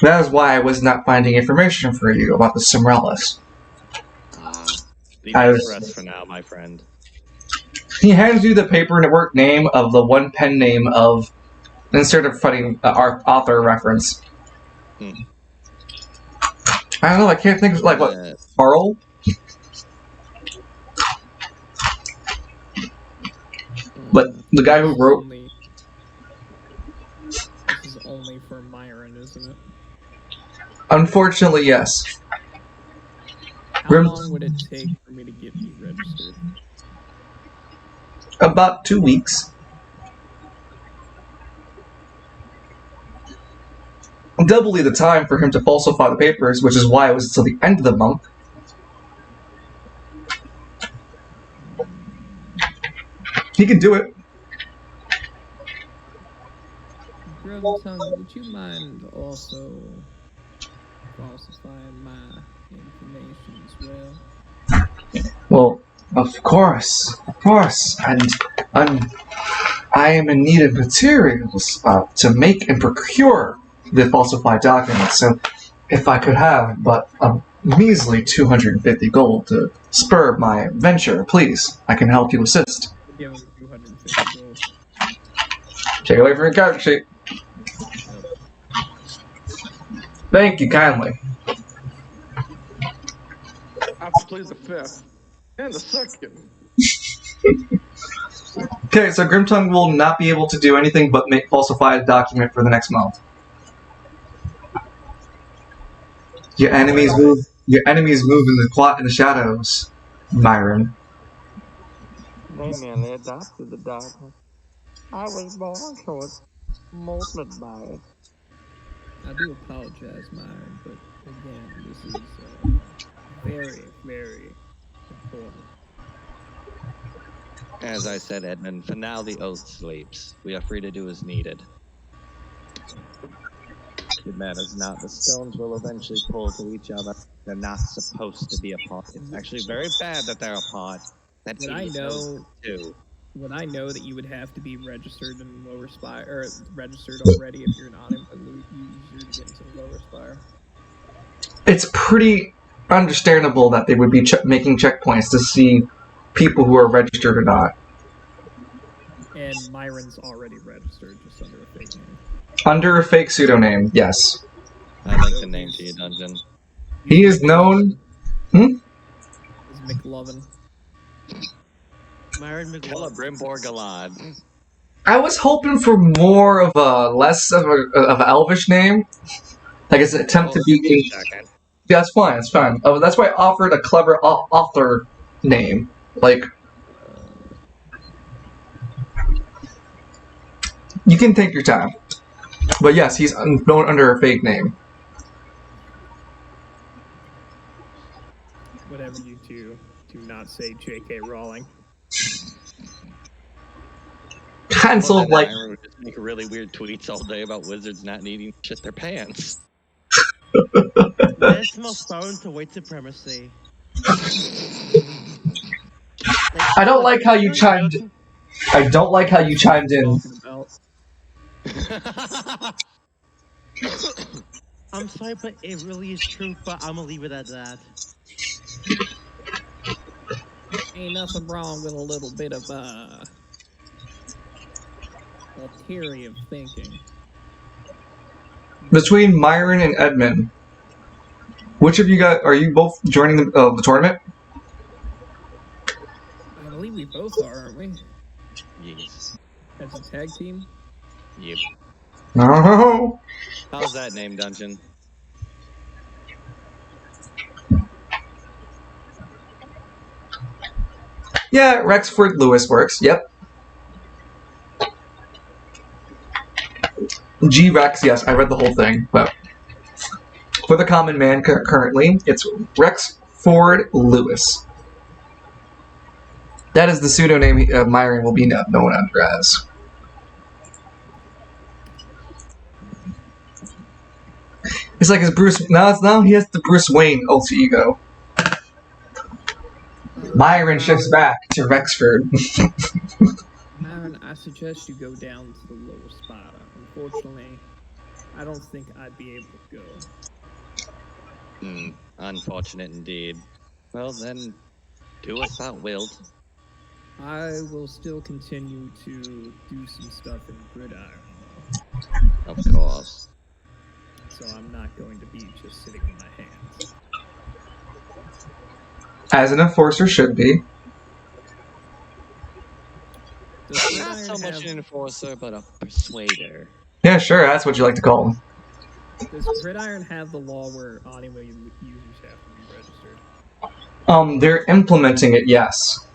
S3: That is why I was not finding information for you about the Cimrellis.
S2: Leave that for us for now, my friend.
S3: He hands you the paperwork name of the one pen name of insert a funny author reference. I don't know. I can't think of what Carl. But the guy who wrote.
S4: This is only for Myron, isn't it?
S3: Unfortunately, yes.
S4: How long would it take for me to get me registered?
S3: About 2 weeks. Doubly the time for him to falsify the papers, which is why it was until the end of the month. He can do it.
S4: Grubtongue, would you mind also falsifying my information as well?
S3: Well, of course, and I am in need of materials to make and procure the falsified documents. So, if I could have but a measly 250 gold to spur my venture, please, I can help you assist.
S4: Give him 250 gold.
S3: Take away from your character sheet. Thank you kindly.
S1: I plead the fifth and the second.
S3: Okay, so Grimtongue will not be able to do anything but falsify a document for the next month. Your enemies move in the shadows, Myron.
S2: They merely adopted the darkness. I was born to it, molded by it.
S4: I do apologize, Myron, but again, this is very, very important.
S2: As I said, Edmund, for now the oath sleeps. We are free to do as needed. It matters not. The stones will eventually pull to each other. They're not supposed to be apart. It's actually very bad that they're apart.
S4: Would I know that you would have to be registered in Lower Spire, or registered already if you're not a user to get into the Lower Spire?
S3: It's pretty understandable that they would be making checkpoints to see people who are registered or not.
S4: And Myron's already registered, just under a fake name.
S3: Under a fake pseudonym, yes.
S2: I linked the name to your dungeon.
S3: He is known.
S4: Is McLovin.
S5: Myron McLaughlin.
S2: Brimborg Galad.
S3: I was hoping for more of a less of an elvish name. Like it's an attempt to be. Yeah, that's fine. It's fine. That's why I offered a clever author name. Like you can take your time. But yes, he's known under a fake name.
S4: Whatever you do not say J.K. Rowling.
S3: Cancel like.
S2: Myron would just make really weird tweets all day about wizards not needing to shit their pants.
S5: That's the most foreign to white supremacy.
S3: I don't like how you chimed. I don't like how you chimed in.
S5: I'm sorry, but it really is true. But I'm gonna leave it at that.
S4: Ain't nothing wrong with a little bit of ulterior thinking.
S3: Between Myron and Edmund, which of you guys are you both joining the tournament?
S4: I believe we both are, aren't we?
S2: Yes.
S4: As a tag team?
S2: Yep.
S3: Oh.
S2: How's that name, dungeon?
S3: Yeah, Rexford Lewis works. Yep. G Rex, yes, I read the whole thing, but for the common man currently, it's Rexford Lewis. That is the pseudonym Myron will be known under as. It's like his Bruce. Now he has the Bruce Wayne alter ego. Myron shifts back to Rexford.
S4: Myron, I suggest you go down to the lower spot. Unfortunately, I don't think I'd be able to go.
S2: Unfortunate indeed. Well then, do as thou wilt.
S4: I will still continue to do some stuff in Gridiron, though.
S2: Of course.
S4: So I'm not going to be just sitting on my hands.
S3: As an enforcer should be.
S2: Not so much an enforcer, but a persuader.
S3: Yeah, sure, that's what you like to call him.
S4: Does Gridiron have the law where anime users have to be registered?
S3: They're implementing it, yes.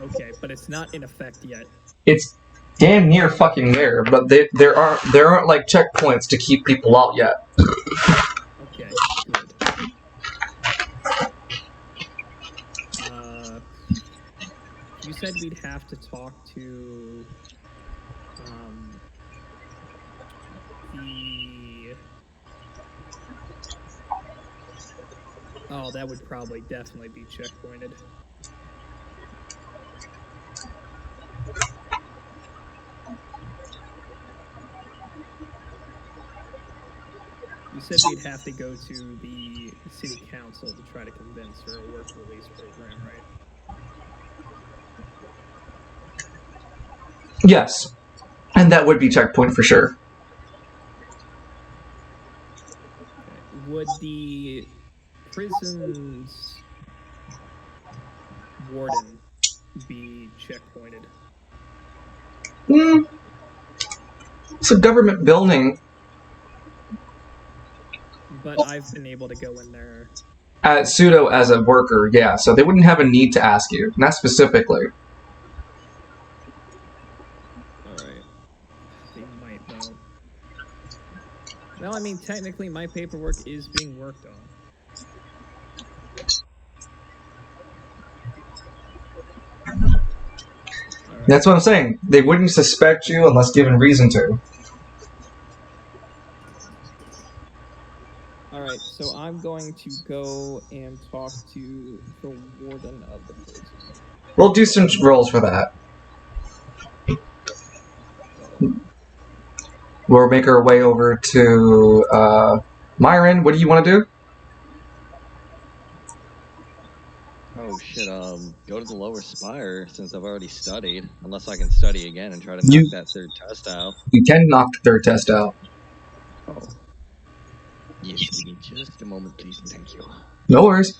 S4: Okay, but it's not in effect yet.
S3: It's damn near fucking there, but there aren't like checkpoints to keep people out yet.
S4: Okay, good. You said we'd have to talk to the. Oh, that would probably definitely be checkpointed. You said we'd have to go to the city council to try to convince her a work release program, right?
S3: Yes. And that would be checkpoint for sure.
S4: Okay. Would the prison's warden be checkpointed?
S3: It's a government building.
S4: But I've been able to go in there.
S3: Pseudo as a worker, yeah, so they wouldn't have a need to ask you, not specifically.
S4: Alright. They might, though. Well, I mean, technically my paperwork is being worked on. Right.
S3: That's what I'm saying. They wouldn't suspect you unless given reason to.
S4: Alright, so I'm going to go and talk to the warden of the prison.
S3: We'll do some rolls for that. We'll make our way over to Myron. What do you want to do?
S2: Oh shit, go to the lower spire since I've already studied. Unless I can study again and try to knock that third test out.
S3: You can knock the third test out.
S2: Just a moment, please, and thank you.
S3: No worries.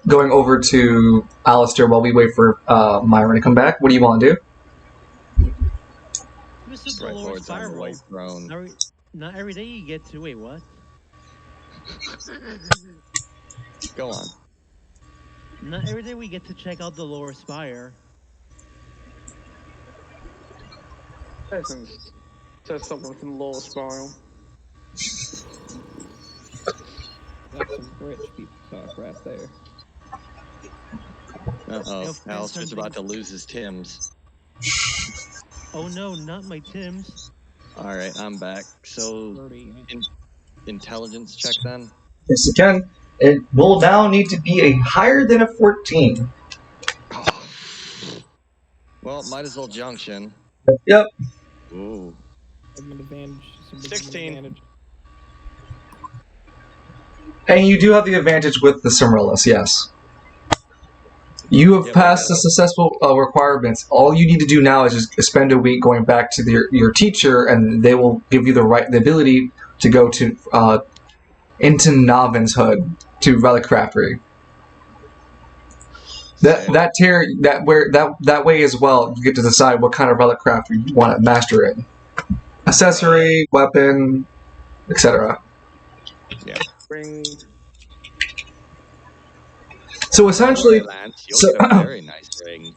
S3: Going over to Alistair while we wait for Myron to come back. What do you want to do?
S5: Mr.
S2: Strike
S5: Dolores
S2: forwards on the
S5: Spiral.
S2: white throne.
S5: Not every day you get to. Wait, what?
S2: Go on.
S5: Not every day we get to check out the lower spire.
S1: Peasants. Says something from the lower spiral.
S4: That's some rich people talk right there.
S2: Uh-oh.
S5: If there's
S2: Alistair's
S5: something-
S2: about to lose his Tims.
S5: Oh no, not my Tims.
S2: All right, I'm back. So,
S4: Dirty.
S2: intelligence check then?
S3: Yes, you can. It will now need to be a higher than a 14.
S2: Oh. Well, might as well junction.
S3: Yep.
S2: Ooh.
S4: Some advantage. Some
S2: 16.
S4: Advantage.
S3: And you do have the advantage with the Cimrillus, yes. You have
S2: Yeah,
S3: passed
S2: but-
S3: the successful requirements. All you need to do now is just spend a week going back to your teacher, and they will give you the ability to go to into Novin's Hood to Relic Craftery. That way as well, you get to decide what kind of relic crafter you want to master in. Accessory, weapon, etc.
S2: Yeah.
S1: Ring.
S3: So essentially,
S2: Don't worry, Lance. You'll get a very nice ring.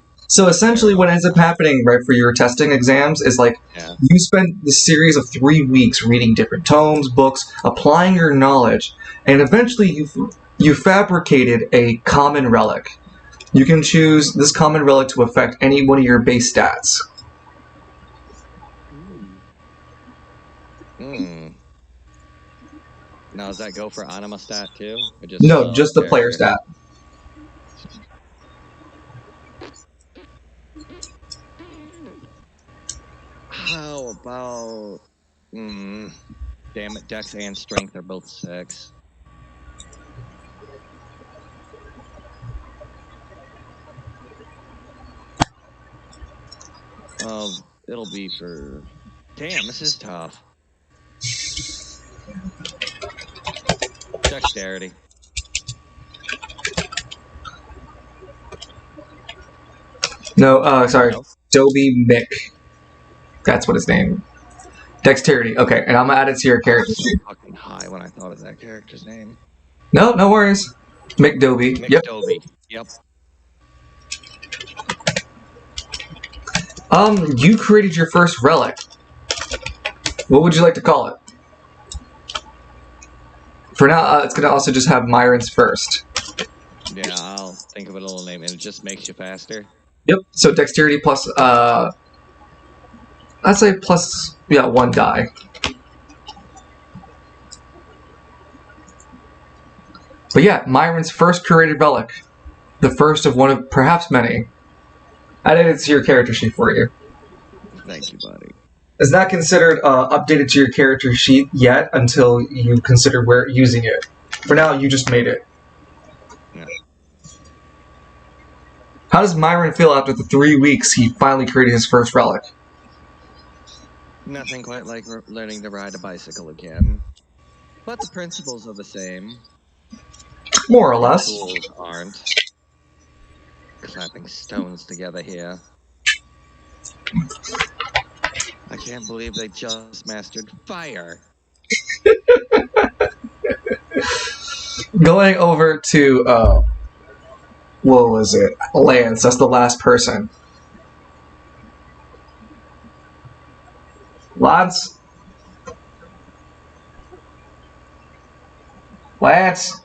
S3: what ends up happening right for your testing exams is like
S2: Yeah.
S3: you spend this series of 3 weeks reading different tomes, books, applying your knowledge, and eventually you fabricated a common relic. You can choose this common relic to affect any one of your base stats.
S2: Hmm. Now, does that go for anima stat too? Or
S3: No, just the player
S2: character?
S3: stat.
S2: How about... Damn it, Dex and Strength are both 6. It'll be for... Damn, this is tough. Dexterity.
S3: No, sorry.
S2: No.
S3: Dobie Mick. That's what his name. Dexterity. Okay, and I'm gonna add it to your
S2: I
S3: character
S2: was so
S3: sheet.
S2: fucking high when I thought of that character's name.
S3: No worries. Mick Dobie.
S2: Mick
S3: Yep.
S2: Dobie. Yep.
S3: You created your first relic. What would you like to call it? For now, it's gonna also just have Myron's first.
S2: Yeah, I'll think of a little name, and it just makes you faster.
S3: Yep. So dexterity plus, I'd say plus, 1 die. But yeah, Myron's first created relic. The first of one of perhaps many. I added it to your character sheet for you.
S2: Thank you, buddy.
S3: It's not considered updated to your character sheet yet until you consider using it. For now, you just made it.
S2: Yeah.
S3: How does Myron feel after the 3 weeks he finally created his first relic?
S2: Nothing quite like learning to ride a bicycle again. But the principles are the same.
S3: More or
S2: The
S3: less.
S2: tools aren't. Clapping stones together here. I can't believe they just mastered fire.
S3: Going over to, what was it? Lance, that's the last person. Lance? Lance?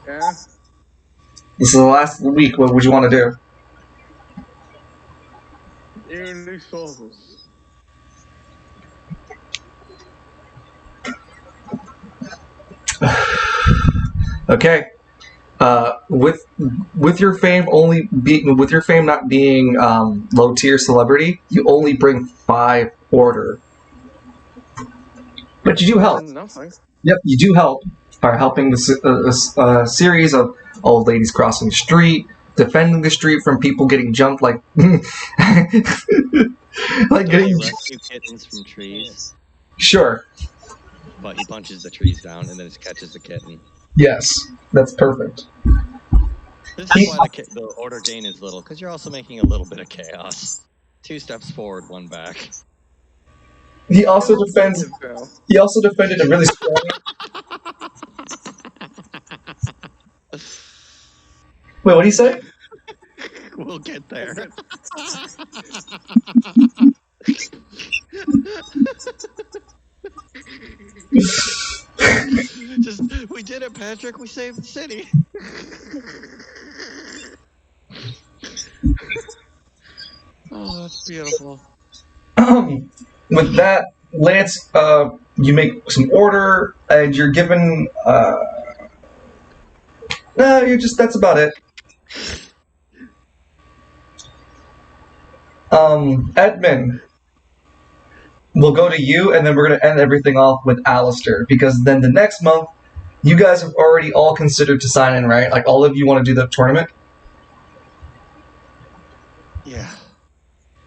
S1: Yeah?
S3: This is the last week, what would you want to do?
S1: Even new sources.
S3: Okay. With your fame not being low tier celebrity, you only bring 5 order. But you do help.
S1: Nothing.
S3: Yep, you do help by helping the series of old ladies crossing the street, defending the street from people getting jumped like like
S2: Do
S3: getting
S2: they rescue kittens from trees?
S3: sure.
S2: but he punches the trees down and then it catches the kitten.
S3: Yes, that's perfect.
S2: This is why the order gain is little, because you're also making a little bit of chaos. 2 steps forward, 1 back.
S3: He also defends.
S1: Fail.
S3: He also defended a really strong. Wait, what did he say?
S2: We'll get there. We did it, Patrick. We saved the city. Oh, that's beautiful.
S3: With that, Lance, you make some order, and you're given. No, you're just. That's about it. Edmund, we'll go to you, and then we're going to end everything off with Alistair, because then the next month, you guys have already all considered to sign in, right? Like, all of you want to do the tournament?
S2: Yeah.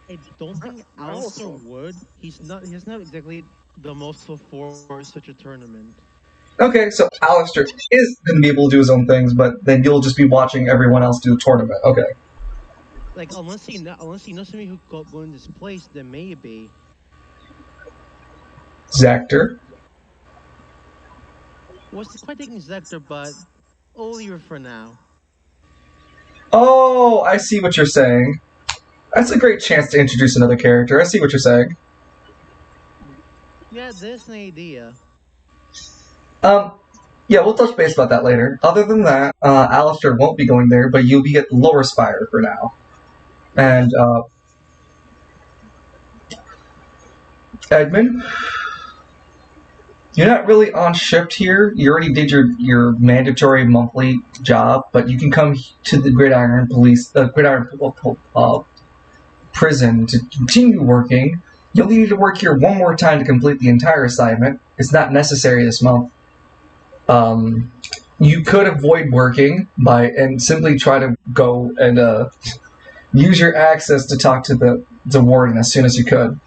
S5: I don't think Alistair would. He's not exactly the most for such a tournament.
S3: Okay, so Alistair is going to be able to do his own things, but then you'll just be watching everyone else do the tournament. Okay.
S5: Like, unless he knows somebody who could go in this place, then maybe.
S3: Zactor?
S5: Was quite taking Zector, but I'll leave it for now.
S3: Oh, I see what you're saying. That's a great chance to introduce another character. I see what you're saying.
S5: Yeah, there's an idea.
S3: Yeah, we'll touch base about that later. Other than that, Alistair won't be going there, but you'll be at Lower Spire for now. And, Edmund, you're not really on shift here. You already did your mandatory monthly job, but you can come to the Gridiron prison to continue working. You'll need to work here one more time to complete the entire assignment. It's not necessary this month. You could avoid working and simply try to go and use your access to talk to the warden as soon as you could.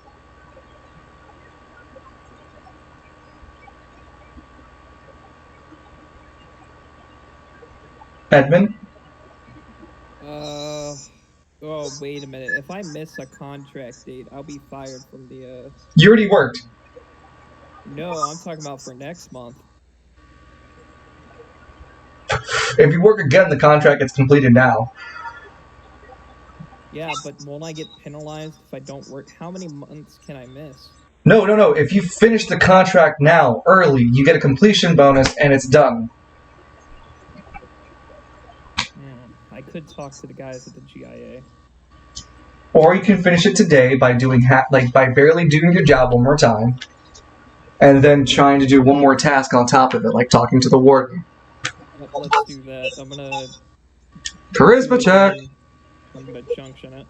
S3: Edmund?
S4: Oh, wait a minute. If I miss a contract date, I'll be fired from the,
S3: You already worked.
S4: No, I'm talking about for next month.
S3: If you work again, the contract gets completed now.
S4: Yeah, but won't I get penalized if I don't work? How many months can I miss?
S3: No. If you finish the contract now, early, you get a completion bonus, and it's done.
S4: I could talk to the guys at the GIA.
S3: Or you can finish it today by doing by barely doing your job one more time, and then trying to do one more task on top of it, like talking to the warden.
S4: Let's do that. I'm gonna...
S3: Charisma check!
S4: I'm gonna junction it.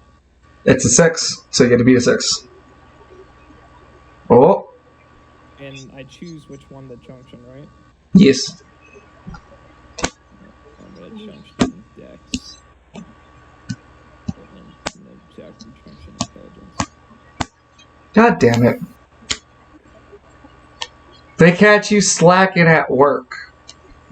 S3: It's a 6, so you get to beat a 6. Oh.
S4: And I choose which one the junction, right?
S3: Yes.
S4: I'm gonna junction Dex. And then junction Intelligence.
S3: God damn it. They catch you slacking at work.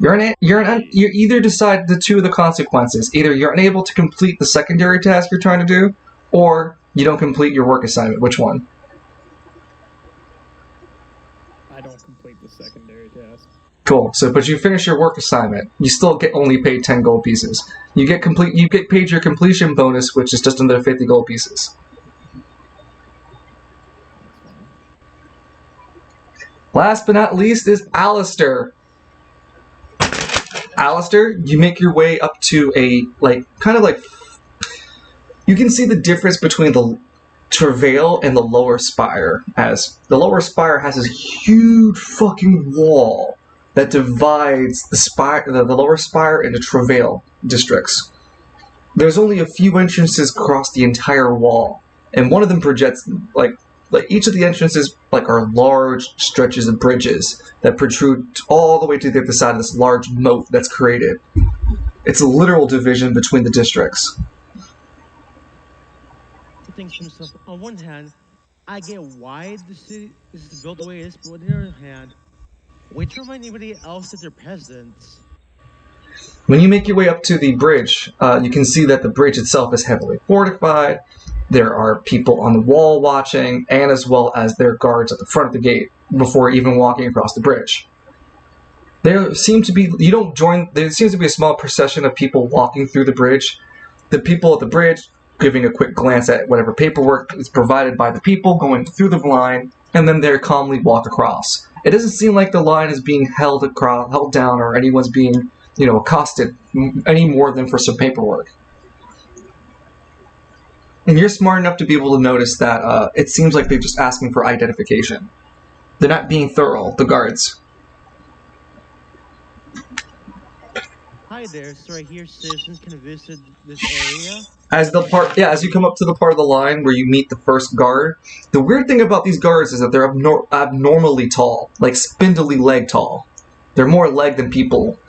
S3: You either decide the two of the consequences. Either you're unable to complete the secondary task you're trying to do, or you don't complete your work assignment. Which one?
S4: I don't complete the secondary task.
S3: Cool. But you finish your work assignment. You still get only paid 10 gold pieces. You get paid your completion bonus, which is just under 50 gold pieces. Last but not least is Alistair. Alistair, you make your way up to you can see the difference between the Travail and the Lower Spire, as the Lower Spire has this huge fucking wall that divides the Lower Spire into Travail districts. There's only a few entrances across the entire wall, and one of them projects like each of the entrances are large stretches of bridges that protrude all the way to the other side of this large moat that's created. It's a literal division between the districts.
S5: He thinks to himself, on one hand, I get why the city is built the way it is, but on the other hand, Wait to remind anybody else that they're peasants.
S3: When you make your way up to the bridge, you can see that the bridge itself is heavily fortified. There are people on the wall watching, and as well as their guards at the front of the gate before even walking across the bridge. There seem to be you don't join. There seems to be a small procession of people walking through the bridge. The people at the bridge giving a quick glance at whatever paperwork is provided by the people going through the line, and then they calmly walk across. It doesn't seem like the line is being held down, or anyone's being accosted any more than for some paperwork. And you're smart enough to be able to notice that it seems like they're just asking for identification. They're not being thorough, the guards.
S5: Hi there, sir. I hear citizens can visit this area.
S3: As you come up to the part of the line where you meet the first guard, the weird thing about these guards is that they're abnormally tall, like spindly leg tall. They're more leg than people.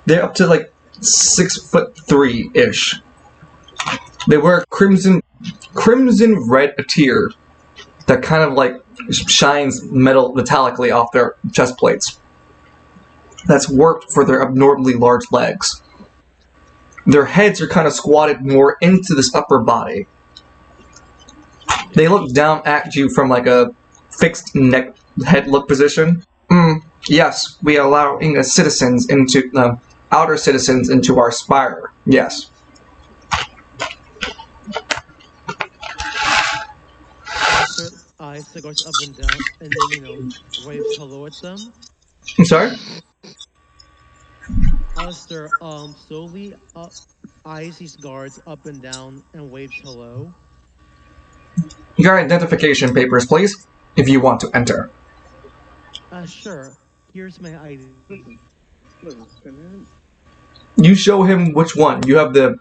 S3: They're up to like 6'3" ish. They wear crimson red attire that kind of like shines metallically off their chest plates. That's warped for their abnormally large legs. Their heads are kind of squatted more into this upper body. They look down at you from like a fixed neck head look position. Yes, we are allowing outer citizens into our spire. Yes.
S5: Alistair eyes the guards up and down and then, waves hello at them.
S3: I'm sorry?
S5: Alistair slowly eyes these guards up and down and waves hello.
S3: Your identification papers, please, if you want to enter.
S5: Sure. Here's my ID.
S3: You show him which one. You have the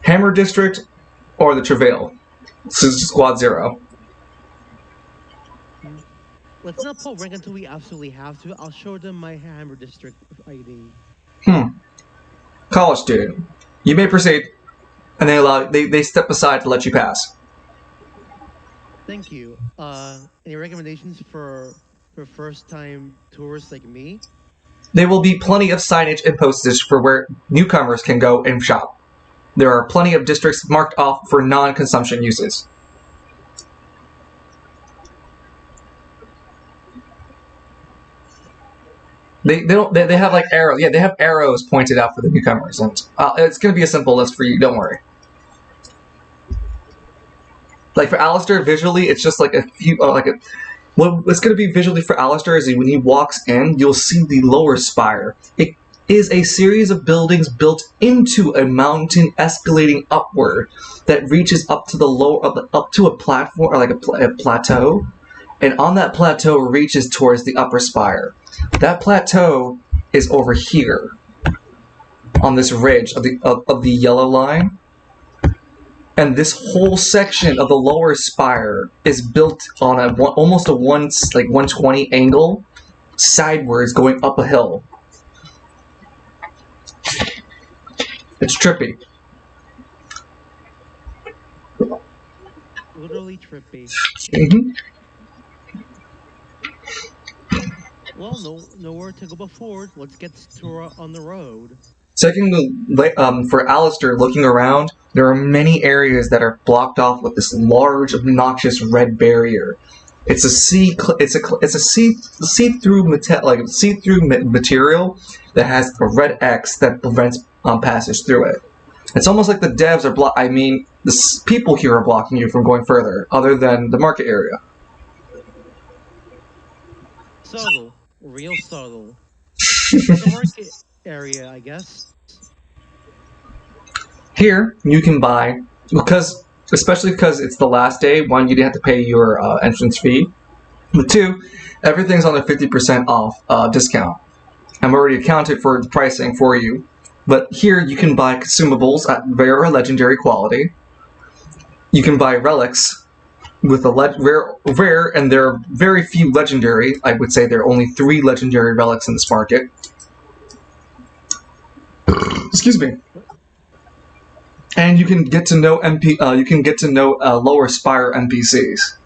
S3: Hammer District or the Travail. This is Squad 0.
S5: Let's not pull rank until we absolutely have to. I'll show them my Hammer District ID.
S3: College student. You may proceed. And they step aside to let you pass.
S5: Thank you. Any recommendations for first-time tourists like me?
S3: There will be plenty of signage and postage for where newcomers can go and shop. There are plenty of districts marked off for non-consumption uses. They have like arrows. Yeah, they have arrows pointed out for the newcomers, and it's going to be a simple list for you. Don't worry. Like for Alistair, visually, it's just like a few what it's going to be visually for Alistair is when he walks in, you'll see the lower spire. It is a series of buildings built into a mountain escalating upward that reaches up to up to a platform or like a plateau, and on that plateau reaches towards the upper spire. That plateau is over here on this ridge of the yellow line. And this whole section of the lower spire is built on almost a 120 angle, sideways going up a hill. It's trippy.
S5: Literally trippy. Well, nowhere to go but forward. Let's get Tura on the road.
S3: For Alistair, looking around, there are many areas that are blocked off with this large, obnoxious red barrier. It's a see-through material that has a red X that prevents passage through it. It's almost like the devs are the people here are blocking you from going further, other than the market area.
S5: Subtle, real subtle. The market area, I guess.
S3: Here, you can buy, especially because it's the last day, one, you didn't have to pay your entrance fee, but two, everything's on a 50% off discount. I'm already accounted for the pricing for you, but here you can buy consumables at rare or legendary quality. You can buy relics with a rare, and there are very few legendary. I would say there are only 3 legendary relics in this market. Excuse me. And you can get to know lower spire NPCs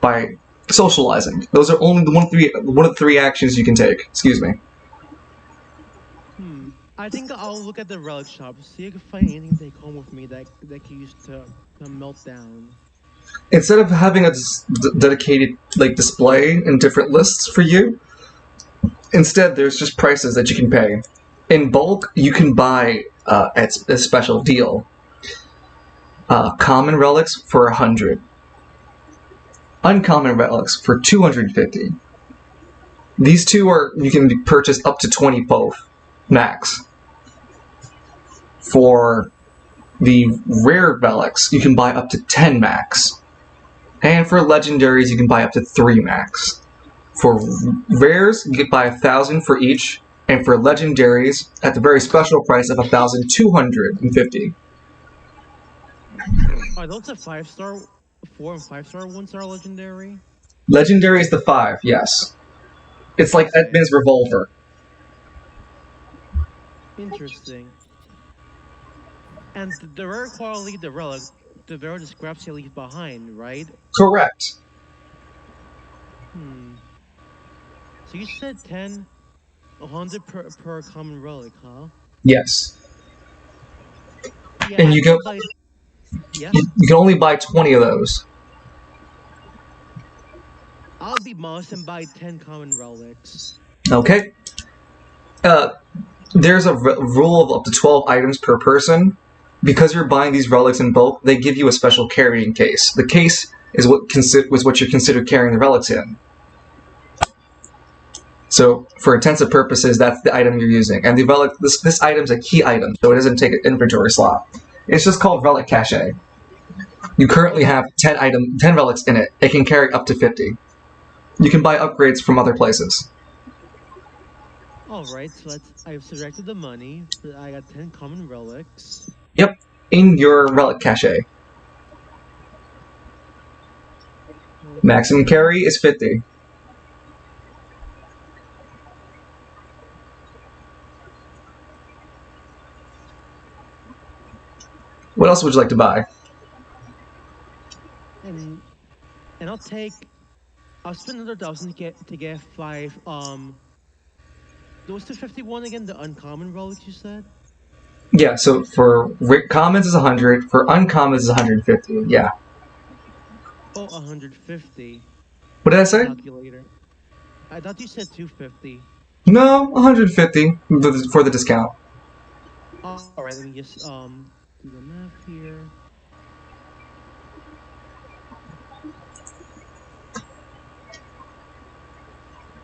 S3: by socializing. Those are only the one of the three actions you can take. Excuse me.
S5: I think I'll look at the relic shop, see if I can find anything to take home with me that can use to melt down.
S3: Instead of having a dedicated like display and different lists for you, instead there's just prices that you can pay. In bulk, you can buy at a special deal. Common relics for 100. Uncommon relics for 250. These two are you can purchase up to 20 both max. For the rare relics, you can buy up to 10 max. And for legendaries, you can buy up to 3 max. For rares, you can buy 1,000 for each, and for legendaries, at the very special price of 1,250.
S5: Are those the 4 and 5-star ones that are legendary?
S3: Legendary is the 5, yes. It's like
S5: Okay.
S3: Edmund's revolver.
S5: Interesting. And the rare quality, the relic, the rare discrepancy leaves behind, right?
S3: Correct.
S5: So you said 10, 100 per common relic, huh?
S3: Yes.
S5: Yeah,
S3: And
S5: I
S3: you
S5: think yeah.
S3: you can only buy 20 of those.
S5: I'll be modest and buy 10 common relics.
S3: Okay. There's a rule of up to 12 items per person. Because you're buying these relics in bulk, they give you a special carrying case. The case is what you're considered carrying the relics in. So, for intensive purposes, that's the item you're using. And the relic, this item's a key item, so it doesn't take an inventory slot. It's just called relic cache. You currently have 10 relics in it. It can carry up to 50. You can buy upgrades from other places.
S5: Alright, so I've subtracted the money. I got 10 common relics.
S3: Yep, in your relic cache. Maximum carry is 50. What else would you like to buy?
S5: And I'll spend another 1,000 to get 5 those 251 again, the uncommon relics you said?
S3: Yeah, so for commons is 100, for uncommons is 150, yeah.
S5: Oh, 150.
S3: What did I say?
S5: Calculator. I thought you said 250.
S3: No, 150 for the discount.
S5: Alright, let me just do the math here.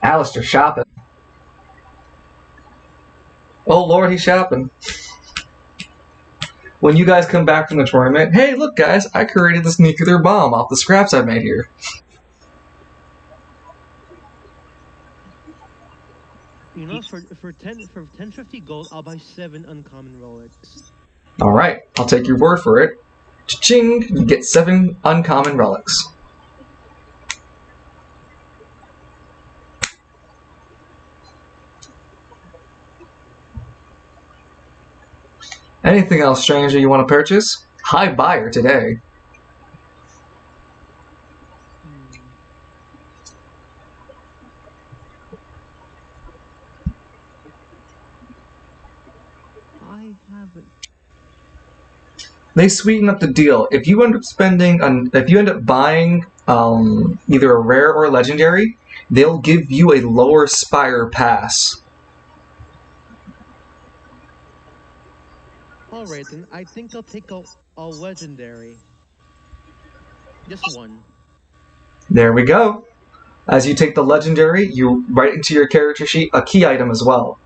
S3: Alistair shopping. Oh lord, he's shopping. When you guys come back from the tournament, hey look guys, I created this nuclear bomb off the scraps I made here.
S5: You know, for 1050 gold, I'll buy 7 uncommon relics.
S3: Alright, I'll take your word for it. Cha-ching! You get 7 uncommon relics. Anything else, stranger, you want to purchase? High buyer today.
S5: I haven't.
S3: They sweeten up the deal. If you end up buying either a rare or a legendary, they'll give you a lower spire pass.
S5: Alright then, I think I'll take a legendary. Just one.
S3: There we go. As you take the legendary, you write into your character sheet a key item as well.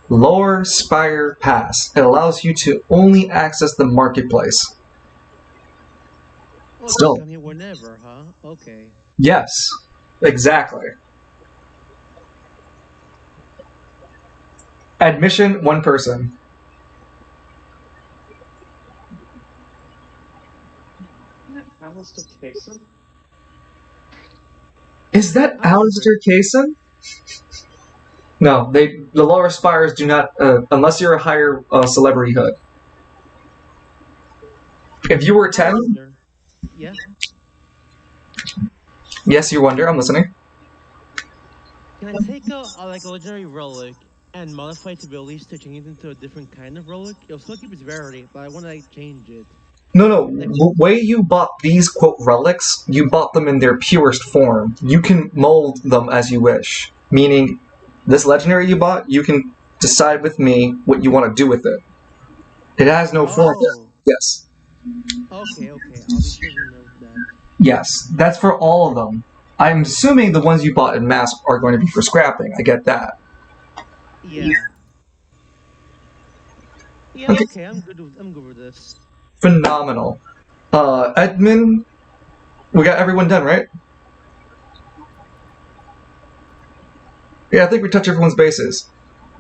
S3: Lower Spire Pass. It allows you to only access the marketplace.
S5: Oh,
S3: Still.
S5: come here whenever, huh? Okay.
S3: Yes, exactly. Admission, 1 person.
S1: Alistair Kaysen?
S3: Is that Alistair Kaysen? No, the lower spires do not, unless you're a higher celebrity hood. If you were 10,
S5: Yeah.
S3: Yes, you wonder. I'm listening.
S5: Can I take like a legendary relic and modify its abilities to change it into a different kind of relic? It'll still keep its rarity, but I want to like change it.
S3: No.
S5: Like,
S3: The way you bought these quote relics, you bought them in their purest form. You can mold them as you wish. Meaning, this legendary you bought, you can decide with me what you want to do with it. It has no form yet.
S5: oh,
S3: Yes.
S5: okay. I'll be sure to note that.
S3: Yes. That's for all of them. I'm assuming the ones you bought in mass are going to be for scrapping. I get that.
S5: Yeah. Yeah,
S3: Okay.
S5: okay. I'm good with this.
S3: Phenomenal. Edmund, we got everyone done, right? Yeah, I think we touched everyone's bases.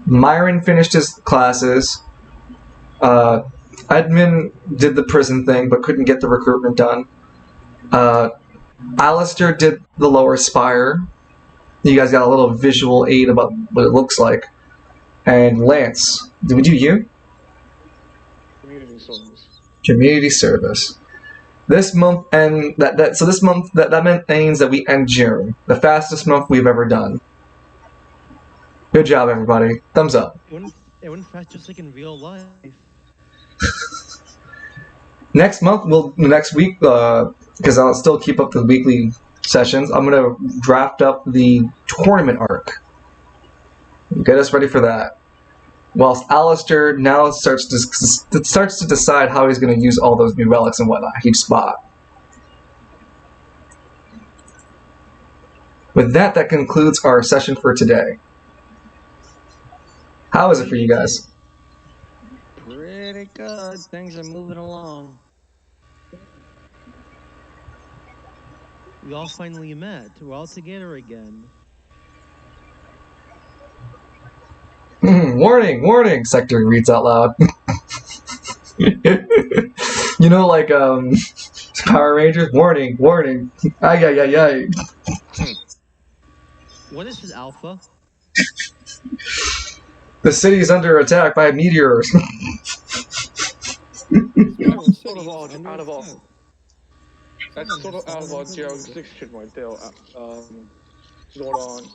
S3: Myron finished his classes. Uh, Edmund did the prison thing, but couldn't get the recruitment done. Alistair did the lower spire. You guys got a little visual aid about what it looks like. And Lance, did we do you?
S1: Community service.
S3: Community service. This month and so this month that means that we end June, the fastest month we've ever done. Good job, everybody. Thumbs up.
S5: It went fast just like in real life.
S3: Next week, because I'll still keep up the weekly sessions, I'm gonna draft up the tournament arc. Get us ready for that. Whilst Alistair now starts to decide how he's gonna use all those new relics and whatnot each spot. With that, that concludes our session for today. How is it for you guys?
S2: Pretty good. Things are moving along.
S5: We all finally met. We're all together again.
S3: Warning, warning, Sector reads out loud. You know, like, Power Rangers? Warning, warning. Ay, ay, ay, ay.
S5: What is this, Alpha?
S3: The city is under attack by meteors.
S1: That's sort of out of our. That's sort of out of our jurisdiction right there. Zordon.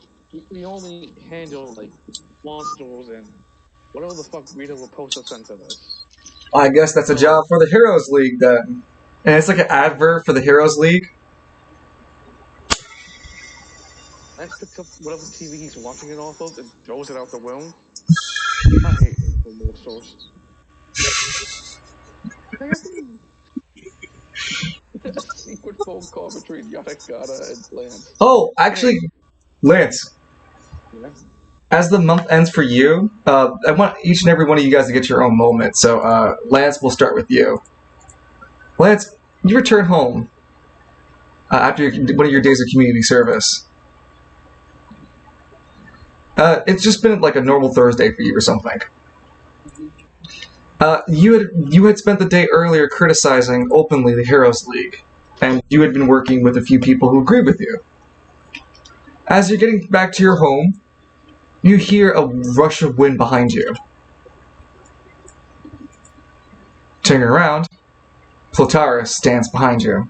S1: We only handle like monsters and whatever the fuck Rita will post us into this.
S3: I guess that's a job for the Heroes League then. And it's like an advert for the Heroes League.
S1: Lance picks up whatever TV he's watching it off of and throws it out the window. I hate info source. Secret phone call between Yada Gada and Lance.
S3: Oh, actually, Lance,
S1: Yeah.
S3: as the month ends for you, I want each and every one of you guys to get your own moment. So, Lance, we'll start with you. Lance, you return home after one of your days of community service. It's just been like a normal Thursday for you or something. You had spent the day earlier criticizing openly the Heroes League, and you had been working with a few people who agreed with you. As you're getting back to your home, you hear a rush of wind behind you. Turning around, Plotaris stands behind you.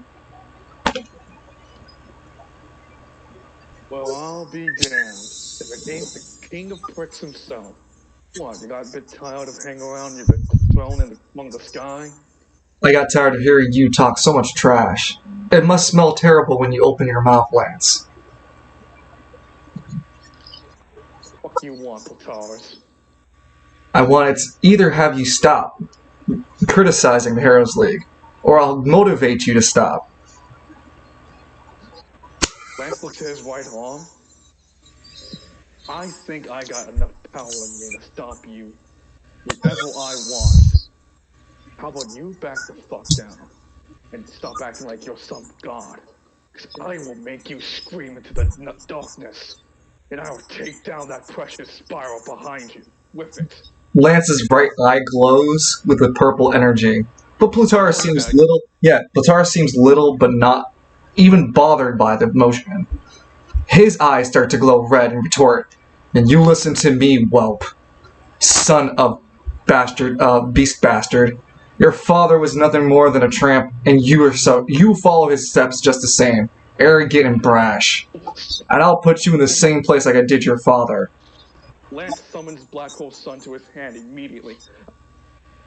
S1: Well, I'll be damned if it ain't the king of pricks himself. What, you got a bit tired of hanging around your throne among the sky?
S3: I got tired of hearing you talk so much trash. It must smell terrible when you open your mouth, Lance.
S1: Fuck you want, Plotaris?
S3: I want to either have you stop criticizing the Heroes League, or I'll motivate you to stop.
S1: Lance looks at his right arm. I think I got enough power in me to stop you whatever I want. How about you back the fuck down and stop acting like you're some god? Because I will make you scream into the darkness, and I will take down that precious spiral behind you with it.
S3: Lance's bright eye glows with a purple energy, but Plotaris seems
S1: Okay.
S3: little. Yeah, Plotaris seems little, but not even bothered by the motion. His eyes start to glow red and retort, "And you listen to me, whelp, son of bastard, beast bastard. Your father was nothing more than a tramp, and you follow his steps just the same. arrogant and brash, and I'll put you in the same place like I did your father.
S1: Lance summons Black Hole's son to his hand immediately.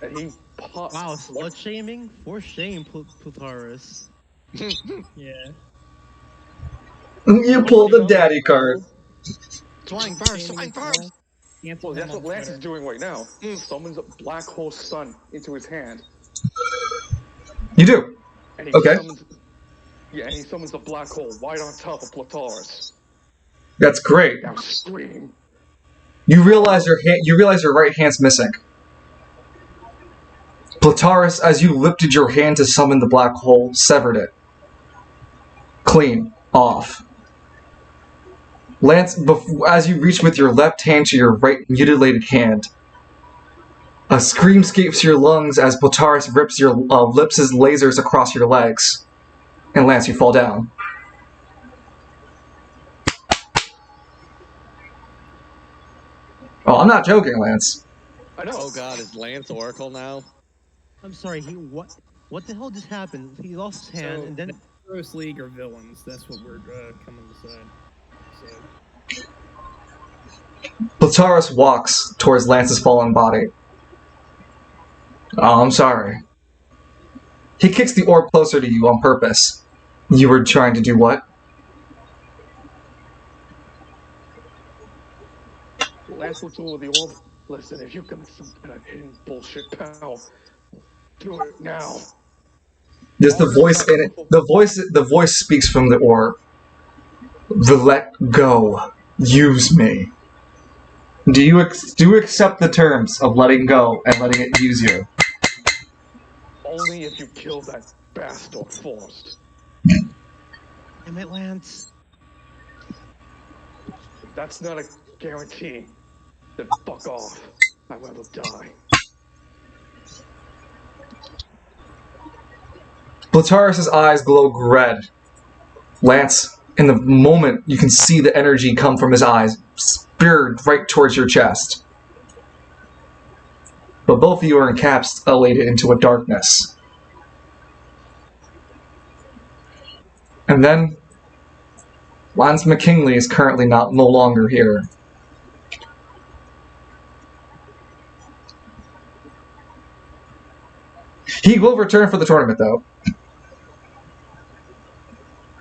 S1: And he pops.
S5: Wow, slut shaming? For shame, Plutaris.
S4: Yeah.
S3: You pulled the daddy card.
S2: Flying first, flying first.
S1: Well, that's what Lance is doing right now. Summons Black Hole's son into his hand.
S3: You do?
S1: And he
S3: Okay.
S1: and he summons the Black Hole right on top of Plutaris.
S3: That's great.
S1: Now scream.
S3: You realize your right hand's missing. Plutaris, as you lifted your hand to summon the black hole, severed it. Clean. Off. Lance, as you reach with your left hand to your right mutilated hand, a scream escapes your lungs as Plutaris rips his lasers across your legs. And Lance, you fall down. Oh, I'm not joking, Lance.
S1: I know.
S2: Oh god, is Lance Oracle now?
S5: I'm sorry, what the hell just happened? He lost his hand, and then...
S4: Heroes League or villains, that's what we're coming to decide. So.
S3: Plutaris walks towards Lance's fallen body. Oh, I'm sorry. He kicks the orb closer to you on purpose. You were trying to do what?
S1: Lance looks over the orb. Listen, if you got some kind of hidden bullshit power, do it now.
S3: There's the voice in it. The voice speaks from the orb. Let go. Use me. Do you accept the terms of letting go and letting it use you?
S1: Only if you kill that bastard first.
S5: Damn it, Lance.
S1: If that's not a guarantee, then fuck off. I'd rather die.
S3: Plutaris' eyes glow red. Lance, in the moment, you can see the energy come from his eyes, speared right towards your chest. But both of you are encapsulated into a darkness. And then, Lance McKinley is currently no longer here. He will return for the tournament, though.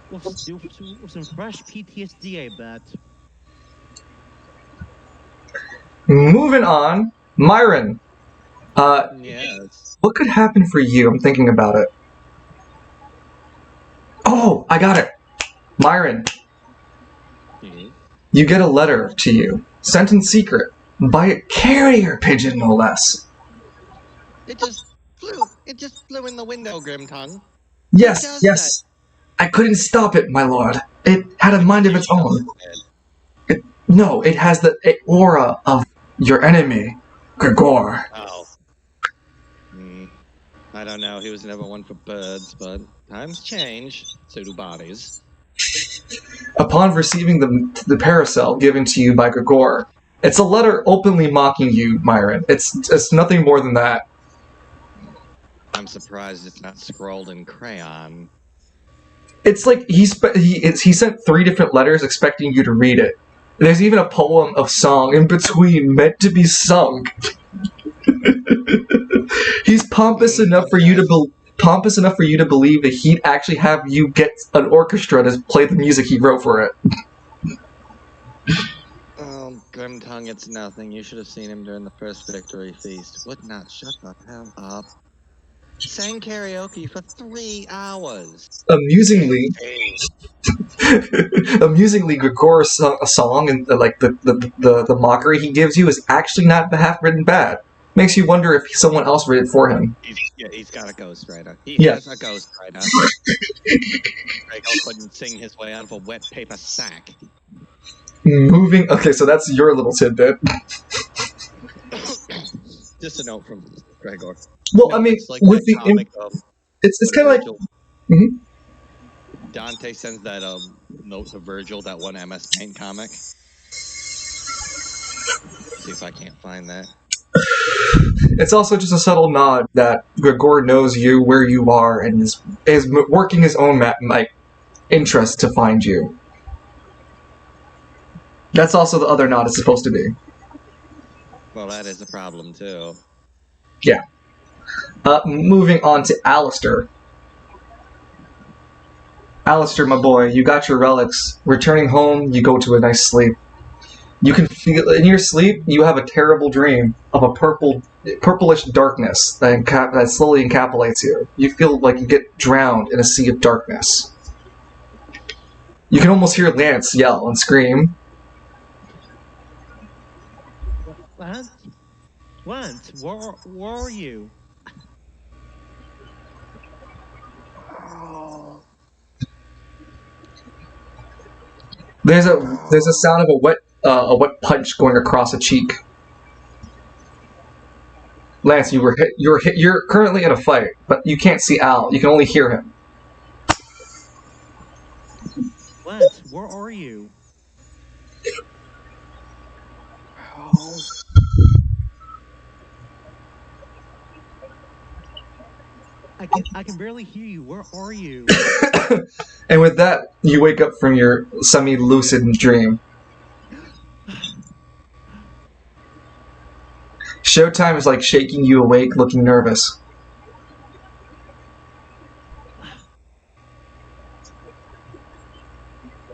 S5: With some fresh PTSD, I bet.
S3: Moving on, Myron.
S2: Yes.
S3: What could happen for you? I'm thinking about it. Oh, I got it. Myron.
S2: Mm-hmm.
S3: You get a letter to you, sent in secret, by a carrier pigeon, no less.
S2: It just flew in the window, Grimtongue.
S3: Yes, yes. I couldn't stop it, my lord. It had a mind of its own. No, it has the aura of your enemy, Gregor.
S2: Oh. I don't know. He was never one for birds, but times change. So do bodies.
S3: Upon receiving the paracel given to you by Gregor, it's a letter openly mocking you, Myron. It's nothing more than that.
S2: I'm surprised it's not scrawled in crayon.
S3: It's like he sent 3 different letters expecting you to read it. There's even a poem of song in between meant to be sung. He's pompous enough for you to believe that he'd actually have you get an orchestra to play the music he wrote for it.
S2: Oh, Grimtongue, it's nothing. You should have seen him during the first victory feast. Would not shut the hell up. Sang karaoke for 3 hours.
S3: Amusingly, Gregor sung a song, and the mockery he gives you is actually not half written bad. Makes you wonder if someone else wrote it for him.
S2: He's got a ghostwriter. He
S3: Yes.
S2: has a ghostwriter. Draco couldn't sing his way out of a wet paper sack.
S3: Okay, so that's your little tidbit.
S2: Just a note from Gregor.
S3: Well,
S2: No,
S3: I mean,
S2: it's like
S3: with
S2: that
S3: the
S2: comic,
S3: it's kind of like.
S2: Virgil-
S3: Mhm.
S2: Dante sends that note to Virgil, that one MS Paint comic. See if I can't find that.
S3: It's also just a subtle nod that Gregor knows you, where you are, and is working his own interest to find you. That's also the other knot is supposed to be.
S2: Well, that is a problem too.
S3: Yeah. Moving on to Alistair. Alistair, my boy, you got your relics. Returning home, you go to a nice sleep. You can feel in your sleep. You have a terrible dream of a purplish darkness that slowly encapsulates you. You feel like you get drowned in a sea of darkness. You can almost hear Lance yell and scream.
S5: Lance? Lance, where are you?
S3: There's a sound of a wet punch going across a cheek. Lance, you're currently in a fight, but you can't see Al. You can only hear him.
S5: Lance, where are you?
S1: Oh.
S5: I can barely hear you. Where are you?
S3: And with that, you wake up from your semi-lucid dream. Showtime is like shaking you awake, looking nervous.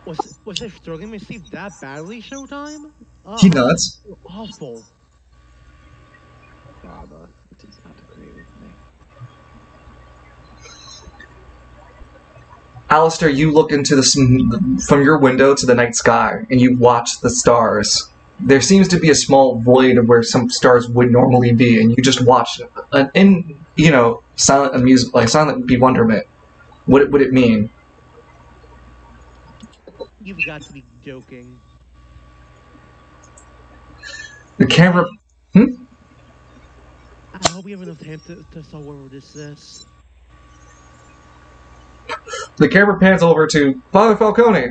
S5: Was I struggling to sleep that badly, Showtime?
S3: He nods.
S5: Awful.
S2: Father does not agree with me.
S3: Alistair, you look into from your window to the night sky, and you watch the stars. There seems to be a small void of where some stars would normally be, and you just watch in silent amusement, like silent bewilderment. What would it mean?
S5: You've got to be joking.
S3: The camera.
S5: I hope we have enough time to solve whatever this is.
S3: The camera pans over to Father Falcone.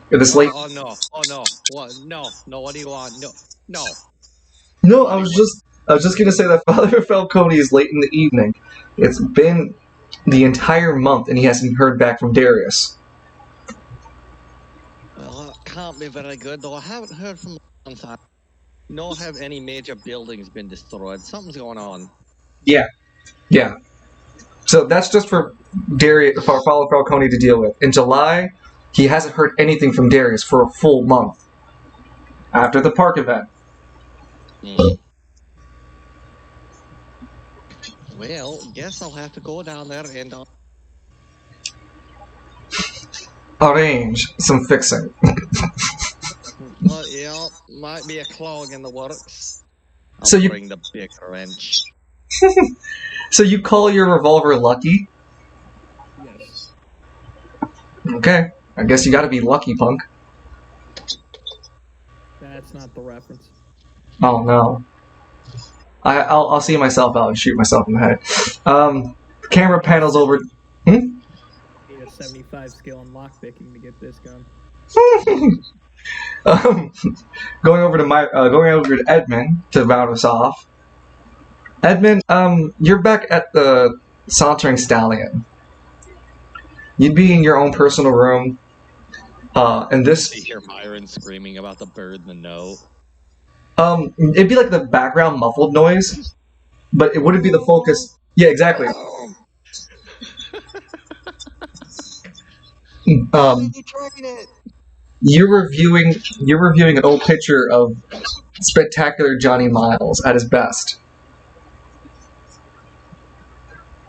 S3: This late.
S2: Oh no! Oh no! What? No! No! What do you want? No! No!
S3: No, I was just gonna say that Father Falcone is late in the evening. It's been the entire month, and he hasn't heard back from Darius.
S2: Well, that can't be very good, though. I haven't heard from a long time. Nor have any major buildings been destroyed. Something's going on.
S3: Yeah. So that's just for Father Falcone to deal with. In July, he hasn't heard anything from Darius for a full month after the park event.
S2: Well, guess I'll have to go down there and
S3: arrange some fixing.
S2: well, yeah, might be a clog in the works. I'll
S3: So you-
S2: bring the big wrench.
S3: So you call your revolver lucky?
S4: Yes.
S3: Okay. I guess you gotta be lucky, punk.
S4: That's not the reference.
S3: Oh no. I'll see myself out and shoot myself in the head. Camera panels over.
S4: Need a 75 skill in lockpicking to get this gun.
S3: Going over to Edmund to round us off. Edmund, you're back at the Sauntering Stallion. You'd be in your own personal room, and this.
S2: You hear Myron screaming about the bird in the note.
S3: It'd be like the background muffled noise, but it wouldn't be the focus. Yeah, exactly. You're reviewing an old picture of spectacular Johnny Miles at his best.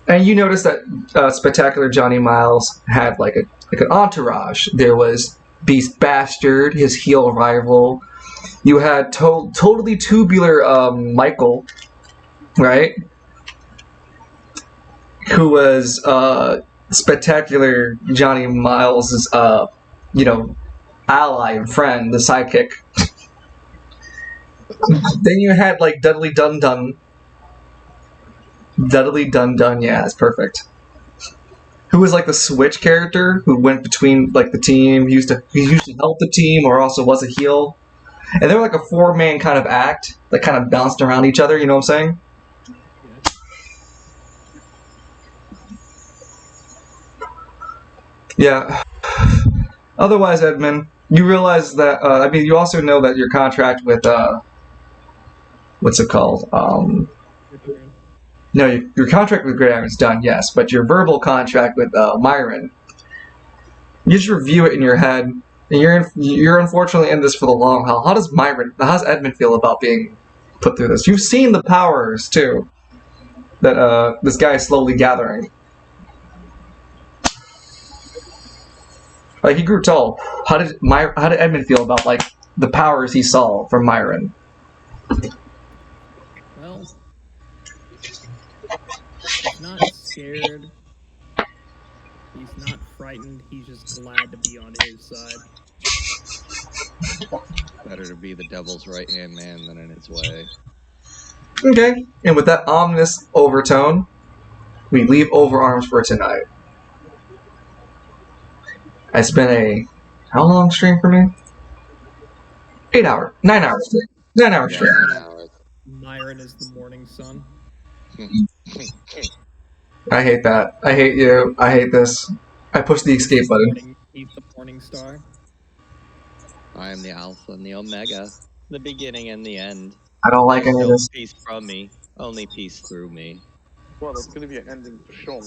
S3: And you notice that spectacular Johnny Miles had like an entourage. There was Beast Bastard, his heel rival. You had totally tubular Michael, right? Who was spectacular Johnny Miles' ally and friend, the sidekick. Then you had like Dudley Dun Dun. Dudley Dun Dun, yeah, that's perfect. Who was like the switch character who went between like the team. He used to help the team or also was a heel. And they were like a four-man kind of act that kind of bounced around each other, you know what I'm saying? Yeah. Otherwise, Edmund, you realize that, you also know that your contract with, what's it called? No, your contract with Grey Iron's done, yes, but your verbal contract with Myron, you just review it in your head, and you're unfortunately in this for the long haul. How does Edmund feel about being put through this? You've seen the powers too that this guy is slowly gathering. Like, he grew tall. How did Edmund feel about like the powers he saw from Myron?
S4: Well, he's not scared. He's not frightened. He's just glad to be on his side.
S2: Better to be the devil's right-hand man than in its way.
S3: Okay, and with that ominous overtone, we leave Overarms for tonight. It's been a how long stream for me? 8 hours, 9 hours stream. 9 hours stream.
S2: 9 hours.
S4: Myron is the morning sun.
S3: I hate that. I hate you. I hate this. I pushed the escape button.
S4: He's the morning star.
S2: I am the Alpha and the Omega, the beginning and the end.
S3: I don't like any of
S2: No
S3: this.
S2: peace from me, only peace through me.
S1: Well, there's going to be an ending for sure.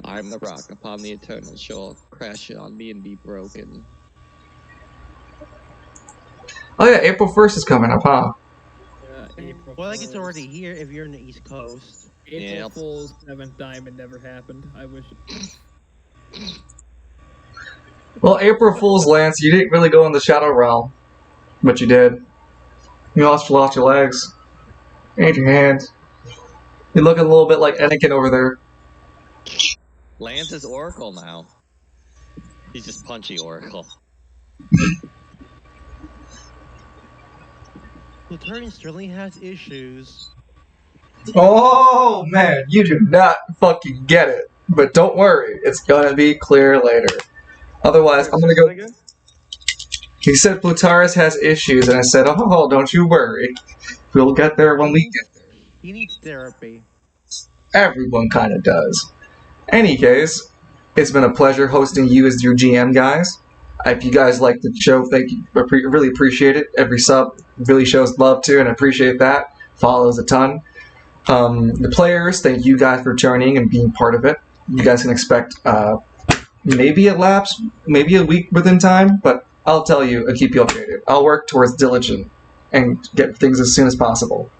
S2: I am the rock upon the eternal shore. Crash on me and be broken.
S3: Oh yeah, April 1st is coming up, huh?
S4: April
S5: Well, like it's
S4: Fools.
S5: already here if you're in the East Coast.
S4: April
S2: Yep.
S4: Fool's 7th Diamond never happened. I wish.
S3: Well, April Fool's, Lance, you didn't really go in the Shadow Realm, but you did. You lost your legs. And your hands. You're looking a little bit like Anakin over there.
S2: Lance is Oracle now. He's just punchy Oracle.
S5: Plutonium Sterling has issues.
S3: Oh man, you do not fucking get it. But don't worry, it's gonna be clear later. Otherwise, I'm gonna go.
S1: Again?
S3: He said Plutaris has issues, and I said, oh, don't you worry. We'll get there when we get there.
S5: He needs therapy.
S3: Everyone kind of does. Any case, it's been a pleasure hosting you as your GM, guys. If you guys like the show, thank you. Really appreciate it. Every sub really shows love to, and I appreciate that. Follows a ton. The players, thank you guys for joining and being part of it. You guys can expect maybe a lapse, maybe a week within time, but I'll tell you and keep you updated. I'll work towards diligent and get things as soon as possible.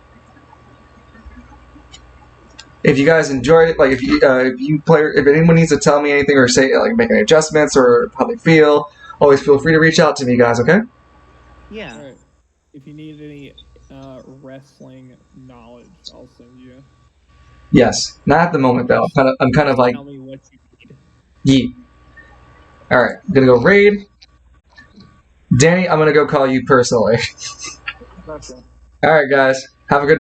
S3: If you guys enjoyed it, like if anyone needs to tell me anything or say like make any adjustments or how they feel, always feel free to reach out to me, guys. Okay?
S5: Yeah.
S4: Alright. If you need any wrestling knowledge, I'll send you.
S3: Yes. Not at the moment though. I'm kind of like
S4: Tell me what you need.
S3: yeet. All right, I'm gonna go raid. Danny, I'm gonna go call you personally.
S1: Gotcha.
S3: All right, guys. Have a good.